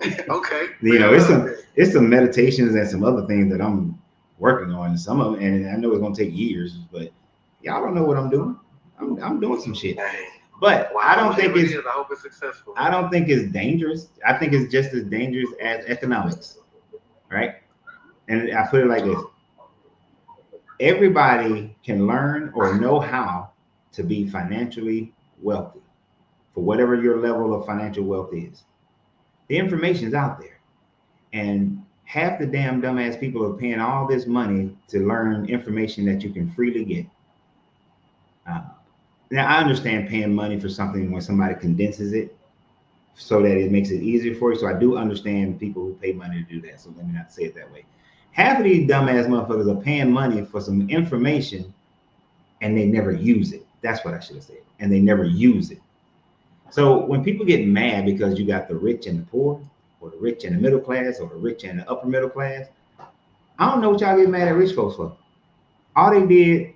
Okay. You know, it's some meditations and some other things that I'm working on. Some of them, and I know it's gonna take years, but y'all don't know what I'm doing. I'm doing some shit. But I don't think it's. I hope it's successful. I don't think it's dangerous. I think it's just as dangerous as economics, right? And I put it like this: everybody can learn or know how to be financially wealthy, for whatever your level of financial wealth is. The information's out there, and half the damn dumbass people are paying all this money to learn information that you can freely get. Now, I understand paying money for something when somebody condenses it so that it makes it easier for you. So I do understand people who pay money to do that. So let me not say it that way. Half of these dumbass motherfuckers are paying money for some information and they never use it. That's what I should have said. And they never use it. So when people get mad because you got the rich and the poor, or the rich and the middle class, or the rich and the upper middle class, I don't know what y'all get mad at rich folks for. All they did,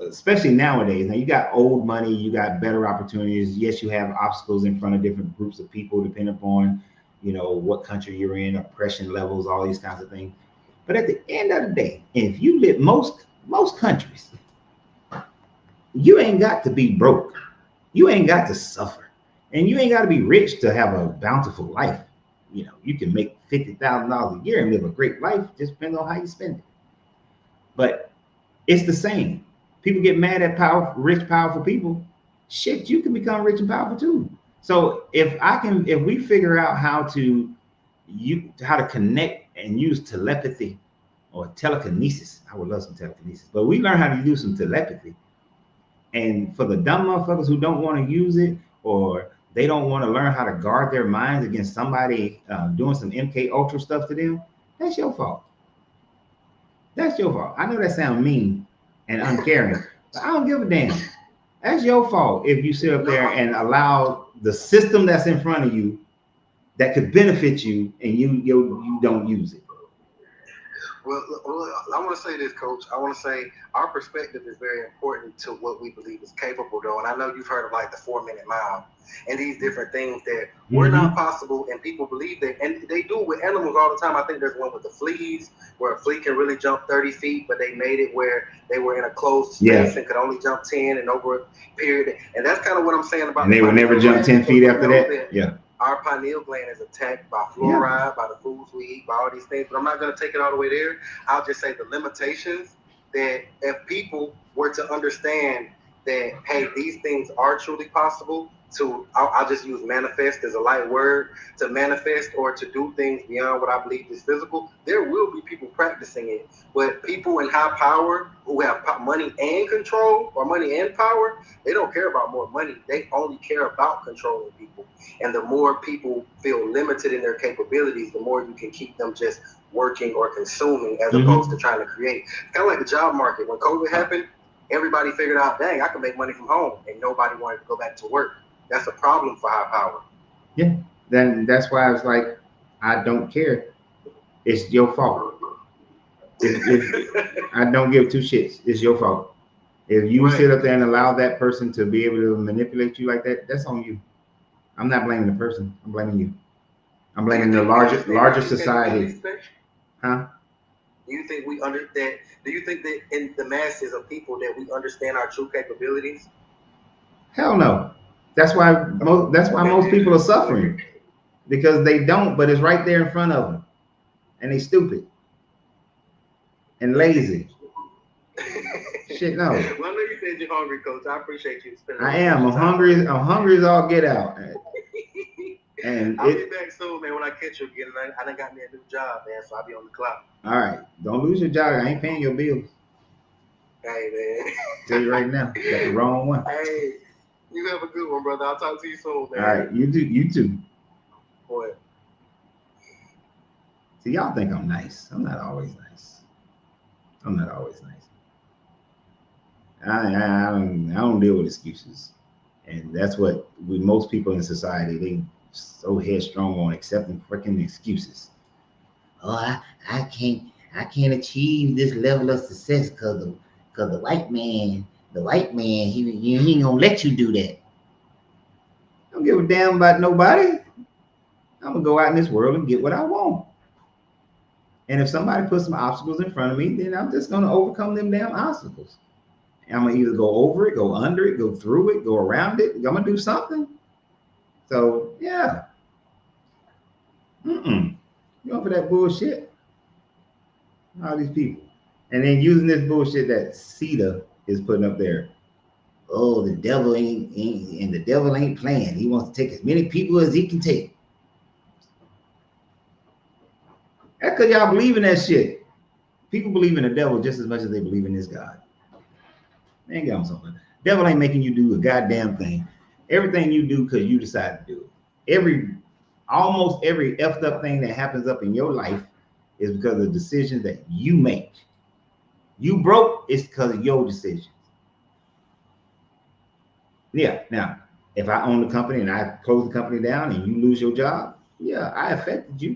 especially nowadays, now you got old money, you got better opportunities. Yes, you have obstacles in front of different groups of people, depending upon, you know, what country you're in, oppression levels, all these kinds of things. But at the end of the day, if you live most countries, you ain't got to be broke. You ain't got to suffer. And you ain't got to be rich to have a bountiful life. You know, you can make $50,000 a year and live a great life. Just depends on how you spend it. But it's the same. People get mad at rich, powerful people. Shit, you can become rich and powerful too. So if we figure out how to connect and use telepathy or telekinesis, I would love some telekinesis, but we learn how to use some telepathy. And for the dumb motherfuckers who don't want to use it, or they don't want to learn how to guard their minds against somebody doing some MK Ultra stuff to them, that's your fault. That's your fault. I know that sounds mean and uncaring, but I don't give a damn. That's your fault if you sit up there and allow the system that's in front of you that could benefit you and you don't use it. Well, I want to say this, Coach. I want to say our perspective is very important to what we believe is capable, though. And I know you've heard of like the 4-minute mile and these different things that were not possible, and people believe that, and they do it with animals all the time. I think there's one with the fleas, where a flea can really jump 30 feet, but they made it where they were in a closed space and could only jump 10, and over a period. And that's kind of what I'm saying about. And they would never jump 10 feet after that. Yeah. Our pineal gland is attacked by fluoride, by the foods we eat, by all these things. But I'm not going to take it all the way there. I'll just say the limitations that if people were to understand that, hey, these things are truly possible, I'll just use manifest as a light word, to manifest or to do things beyond what I believe is physical, there will be people practicing it. But people in high power who have money and control, or money and power, they don't care about more money. They only care about controlling people. And the more people feel limited in their capabilities, the more you can keep them just working or consuming as opposed to trying to create. Kind of like the job market. When COVID happened, everybody figured out, dang, I can make money from home, and nobody wanted to go back to work. That's a problem for high power. Yeah, then that's why I was like, I don't care. It's your fault. If I don't give 2 shits. It's your fault. If you sit up there and allow that person to be able to manipulate you like that, that's on you. I'm not blaming the person. I'm blaming you. I'm blaming the larger society. Huh? Do you think we understand? Do you think that in the masses of people that we understand our true capabilities? Hell no. That's why most people are suffering, because they don't, but it's right there in front of them, and they stupid and lazy. Shit, no. Well, I know you said you're hungry, Coach. I appreciate you spending. I am. I'm hungry. I'm hungry as all get out. And I'll be back soon, man. When I catch you again, I done got me a new job, man. So I'll be on the clock. All right, don't lose your job. I ain't paying your bills. Hey, man. Tell you right now, got the wrong one. Hey. You have a good one, brother. I'll talk to you soon, man. All right, you too. What? See, y'all think I'm nice. I'm not always nice. I'm not always nice. I don't deal with excuses, and that's what with most people in society, they so headstrong on accepting freaking excuses. Oh, I can't achieve this level of success because the white man. The white man, he ain't gonna let you do that. I don't give a damn about nobody. I'm gonna go out in this world and get what I want. And if somebody puts some obstacles in front of me, then I'm just gonna overcome them damn obstacles. And I'm gonna either go over it, go under it, go through it, go around it. I'm gonna do something. So yeah. You going for that bullshit? All these people. And then using this bullshit that CETA is putting up there. Oh, the devil ain't and the devil ain't playing. He wants to take as many people as he can take. That's because y'all believe in that shit. People believe in the devil just as much as they believe in this God. They ain't got something. Devil ain't making you do a goddamn thing. Everything you do because you decide to do it. Almost every effed up thing that happens up in your life is because of decisions that you make. You broke, it's because of your decisions. Yeah, now, if I own the company and I close the company down and you lose your job, yeah, I affected you.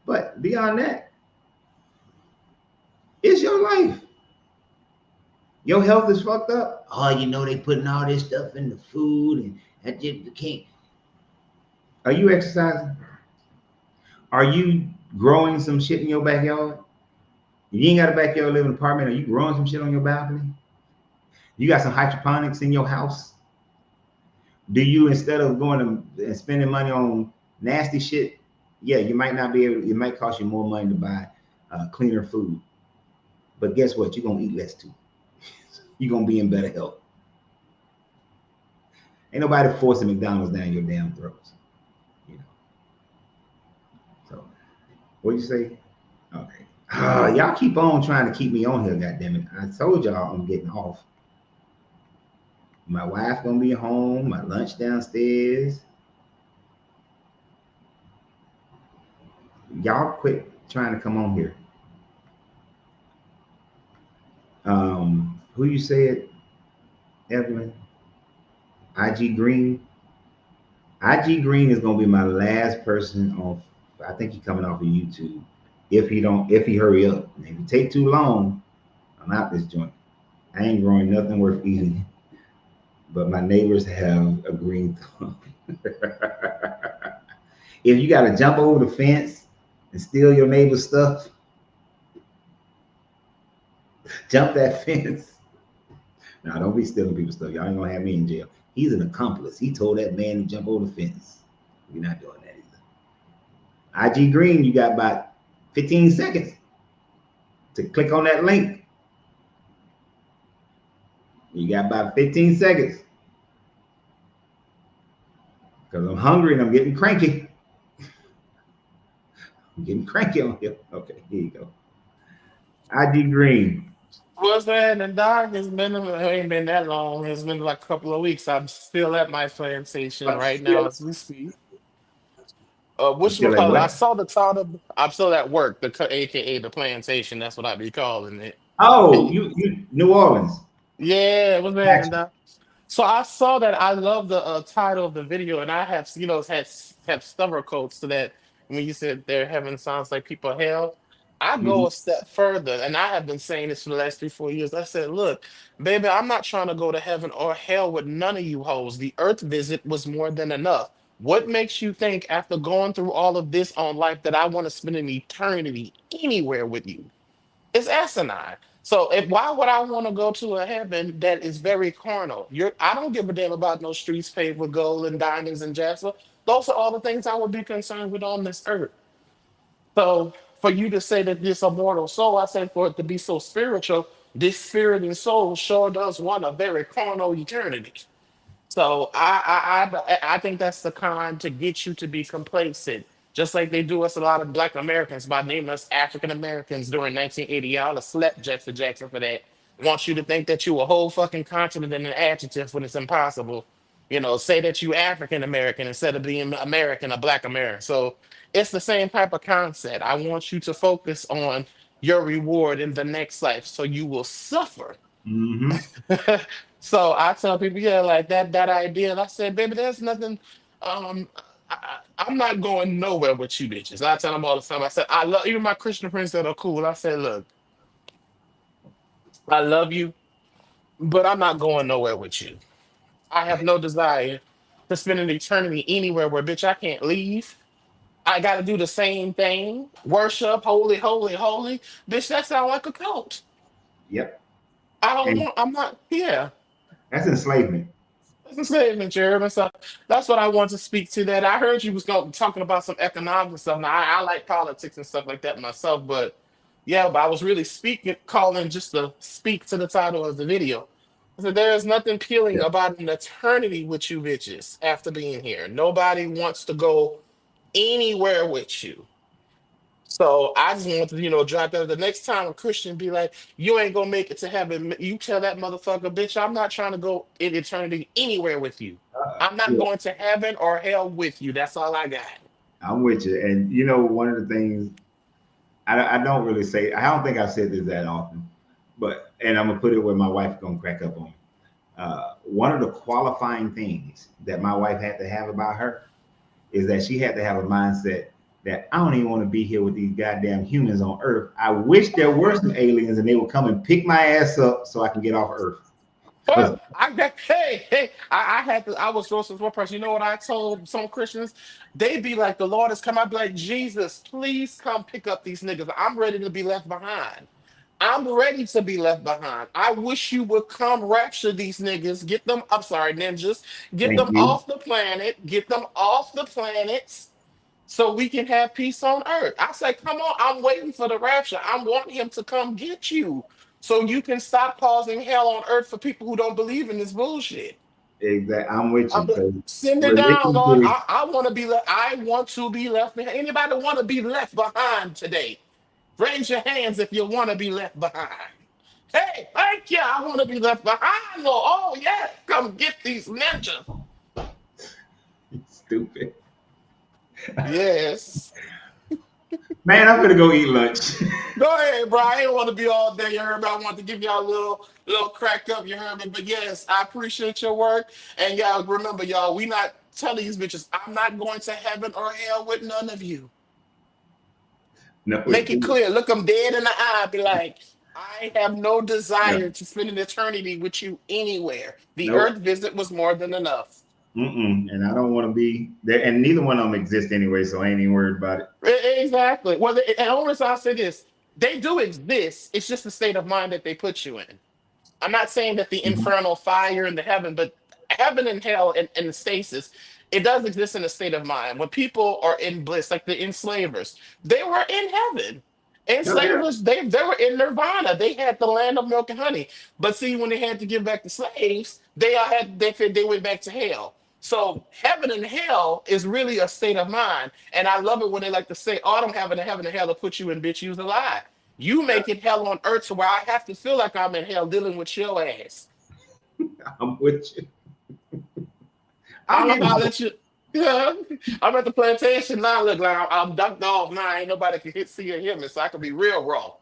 But beyond that, it's your life. Your health is fucked up. Oh, you know, they putting all this stuff in the food and that just can't. Are you exercising? Are you growing some shit in your backyard? If you ain't got a backyard, live in an apartment, are you growing some shit on your balcony? You got some hydroponics in your house? Do you, instead of going to and spending money on nasty shit, yeah, you might not be able, it might cost you more money to buy cleaner food. But guess what? You're going to eat less too. You're going to be in better health. Ain't nobody forcing McDonald's down your damn throats. You know. So, what'd you say? Okay. Y'all keep on trying to keep me on here, goddammit. I told y'all I'm getting off. My wife gonna be home, my lunch downstairs. Y'all quit trying to come on here. Who you said, Evelyn? IG Green. IG Green is gonna be my last person on. I think he's coming off of YouTube. if he hurry up. And if you take too long, I'm out this joint. I ain't growing nothing worth eating, but my neighbors have a green thumb. If you got to jump over the fence and steal your neighbor's stuff, jump that fence. Now, don't be stealing people's stuff. Y'all ain't gonna have me in jail. He's an accomplice. He told that man to jump over the fence. We're not doing that either. IG Green, you got about 15 seconds to click on that link. You got about 15 seconds. Because I'm hungry and I'm getting cranky. I'm getting cranky on here. Okay, here you go. IG Green. What's that? And Doc, it ain't been that long. It's been like a couple of weeks. I'm still at my plantation right now as we speak. You Which still at call it? I what? saw the title. I'm still at work, AKA the plantation. That's what I be calling it. Oh, you New Orleans. Yeah, what's that? And Gotcha. so I saw that. I love the title of the video, and I have have several quotes to that. When you said their heaven sounds like people hell, I go Mhm. a step further, and I have been saying this for the last 3 4 years. I said, look, baby, I'm not trying to go to heaven or hell with none of you hoes. The earth visit was more than enough. What makes you think after going through all of this on life that I want to spend an eternity anywhere with you? It's asinine. So if why would I want to go to a heaven that is very carnal? I don't give a damn about no streets paved with gold and diamonds and jasper. Those are all the things I would be concerned with on this earth. So for you to say that this immortal soul, I say for it to be so spiritual, this spirit and soul sure does want a very carnal eternity. So I think that's the kind to get you to be complacent, just like they do us a lot of Black Americans by naming us African Americans during 1980. Y'all have slept Jackson for that. Want you to think that you a whole fucking continent in an adjective when it's impossible. Say that you African American instead of being American or Black American. So it's the same type of concept. I want you to focus on your reward in the next life, so you will suffer. Mhm. So I tell people, yeah, like that idea. And I said, baby, there's nothing. Um, I'm not going nowhere with you bitches. I tell them all the time. I said, I love even my Christian friends that are cool. I said, look, I love you, but I'm not going nowhere with you. I have no desire to spend an eternity anywhere where, bitch, I can't leave. I got to do the same thing. Worship, holy, holy, holy. Bitch, that sounds like a cult. Yep. I don't And want. I'm not. Yeah. that's enslavement. That's a statement, Jeremy. So that's what I want to speak to. That I heard you was talking about some economics and stuff. Now I like politics and stuff like that myself, but yeah, but I was really calling just to speak to the title of the video. I said there is nothing appealing Yeah. about an eternity with you bitches after being here. Nobody wants to go anywhere with you. So I just want to, drop that. The next time a Christian be like, "You ain't gonna make it to heaven," you tell that motherfucker, "Bitch, I'm not trying to go in eternity anywhere with you. I'm not Yeah. going to heaven or hell with you. That's all I got." I'm with you. And one of the things I don't really say, I don't think I said this that often, but and I'm gonna put it where my wife gonna crack up on me. One of the qualifying things that my wife had to have about her is that she had to have a mindset that I don't even want to be here with these goddamn humans on Earth. I wish there were some aliens and they would come and pick my ass up so I can get off Earth. Well, I got hey, I had to I was roasting one person. You know what I told some Christians? They be like, the Lord has come. I'd be like, Jesus, please come pick up these niggas. I'm ready to be left behind. I'm ready to be left behind. I wish you would come rapture these niggas, get them, I'm sorry, ninjas, get Thank them you. off the planet, get them off the planets so we can have peace on earth. I say, come on, I'm waiting for the rapture. I want him to come get you so you can stop causing hell on earth for people who don't believe in this bullshit. Exactly. I'm with you I'm because send it down, religion Lord. is I want to be left. I want to be left behind. Anybody want to be left behind today? Raise your hands if you want to be left behind. Hey, thank you. I want to be left behind, Lord. Oh, yeah. Come get these ninjas. stupid. Yes. Man, I'm gonna go eat lunch. Go ahead, bro. I didn't want to be all day. You heard me. I want to give y'all a little crack up. You heard me. But yes, I appreciate your work. And y'all remember, y'all, we not telling these bitches, I'm not going to heaven or hell with none of you. No, Make it it didn't. clear. Look them dead in the eye. Be like, I have no No, desire to spend an eternity with you anywhere. The nope. earth visit was more than enough. Mm-mm. And I don't want to be there. And neither one of them exist anyway, so I ain't even worried about it. Exactly. Well, and only reason I say this, they do exist. It's just the state of mind that they put you in. I'm not saying that the Mhm. infernal fire in the heaven, but heaven and hell and the stasis, it does exist in a state of mind. When people are in bliss, like the enslavers, they were in heaven. Oh, yeah. Enslavers, they were in nirvana. They had the land of milk and honey. But see, when they had to give back the slaves, they went back to hell. So heaven and hell is really a state of mind. And I love it when they like to say, "Oh, I don't have in heaven and hell to put you in, bitch. You's a lie." You make it hell on earth to where I have to feel like I'm in hell dealing with your ass. I'm with you. I I'll hear you. holler at you. Yeah, I'm at the plantation now. Look like I'm ducked off now. Ain't nobody can see or hear me, so I can be real raw.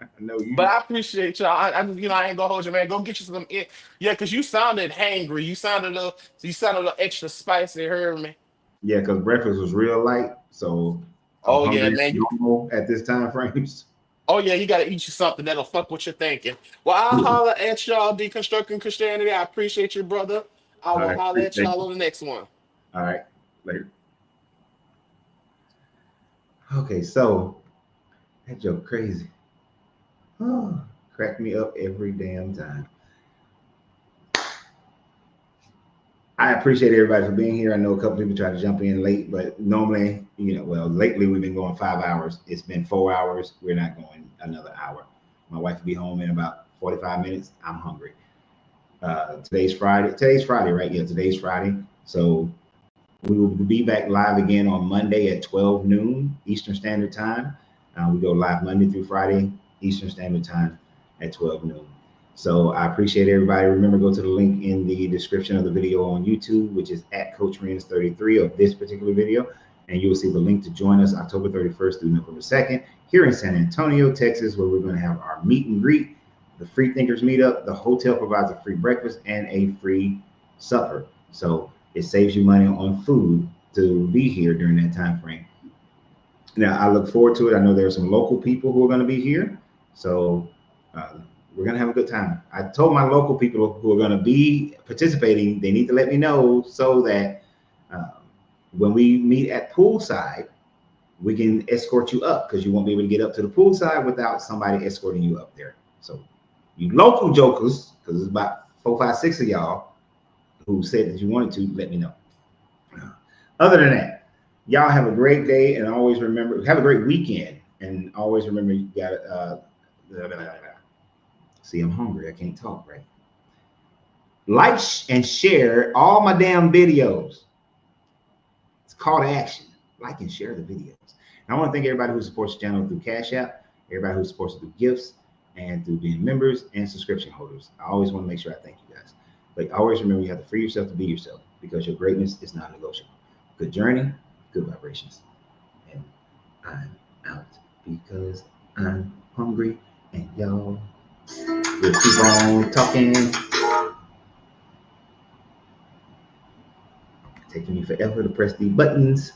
I know But you. I appreciate y'all. I ain't gonna hold you, man. Go get you some. Yeah, because you sounded hangry. You sounded a little extra spicy. Heard me? Yeah, because breakfast was real light, so I'm Oh yeah, hungry as man. normal at this time frames. Oh yeah, you gotta eat you something that'll fuck what you're thinking. Well, I'll holler at y'all, deconstructing Christianity. I appreciate you, brother. I All will right, holler at thank y'all you. on the next one. All right, later. Okay, so that joke crazy. Oh, crack me up every damn time. I appreciate everybody for being here. I know a couple people try to jump in late, but normally, well, lately we've been going 5 hours. It's been 4 hours. We're not going another hour. My wife will be home in about 45 minutes. I'm hungry. Today's Friday. Today's Friday, right? Yeah, today's Friday. So we will be back live again on Monday at 12 noon Eastern Standard Time. We go live Monday through Friday Eastern Standard Time at 12 noon. So I appreciate everybody. Remember, go to the link in the description of the video on YouTube, which is at Coach Renz 33 of this particular video. And you will see the link to join us October 31st through November 2nd here in San Antonio, Texas, where we're going to have our meet and greet, the Free Thinkers Meetup. The hotel provides a free breakfast and a free supper. So it saves you money on food to be here during that time frame. Now, I look forward to it. I know there are some local people who are going to be here. So we're going to have a good time. I told my local people who are going to be participating, they need to let me know so that uh, when we meet at poolside, we can escort you up because you won't be able to get up to the poolside without somebody escorting you up there. So you local jokers, because it's about 4, 5, 6 of y'all who said that you wanted to, let me know. Other than that, y'all have a great day and always remember, have a great weekend. And always remember, you got see, I'm hungry. I can't talk right. Like and share all my damn videos. It's call to action. Like and share the videos. And I want to thank everybody who supports the channel through Cash App, everybody who supports it through gifts and through being members and subscription holders. I always want to make sure I thank you guys. But always remember, you have to free yourself to be yourself because your greatness is not negotiable. Good journey, good vibrations. And I'm out because I'm hungry and y'all will keep on talking. Taking me forever to press these buttons.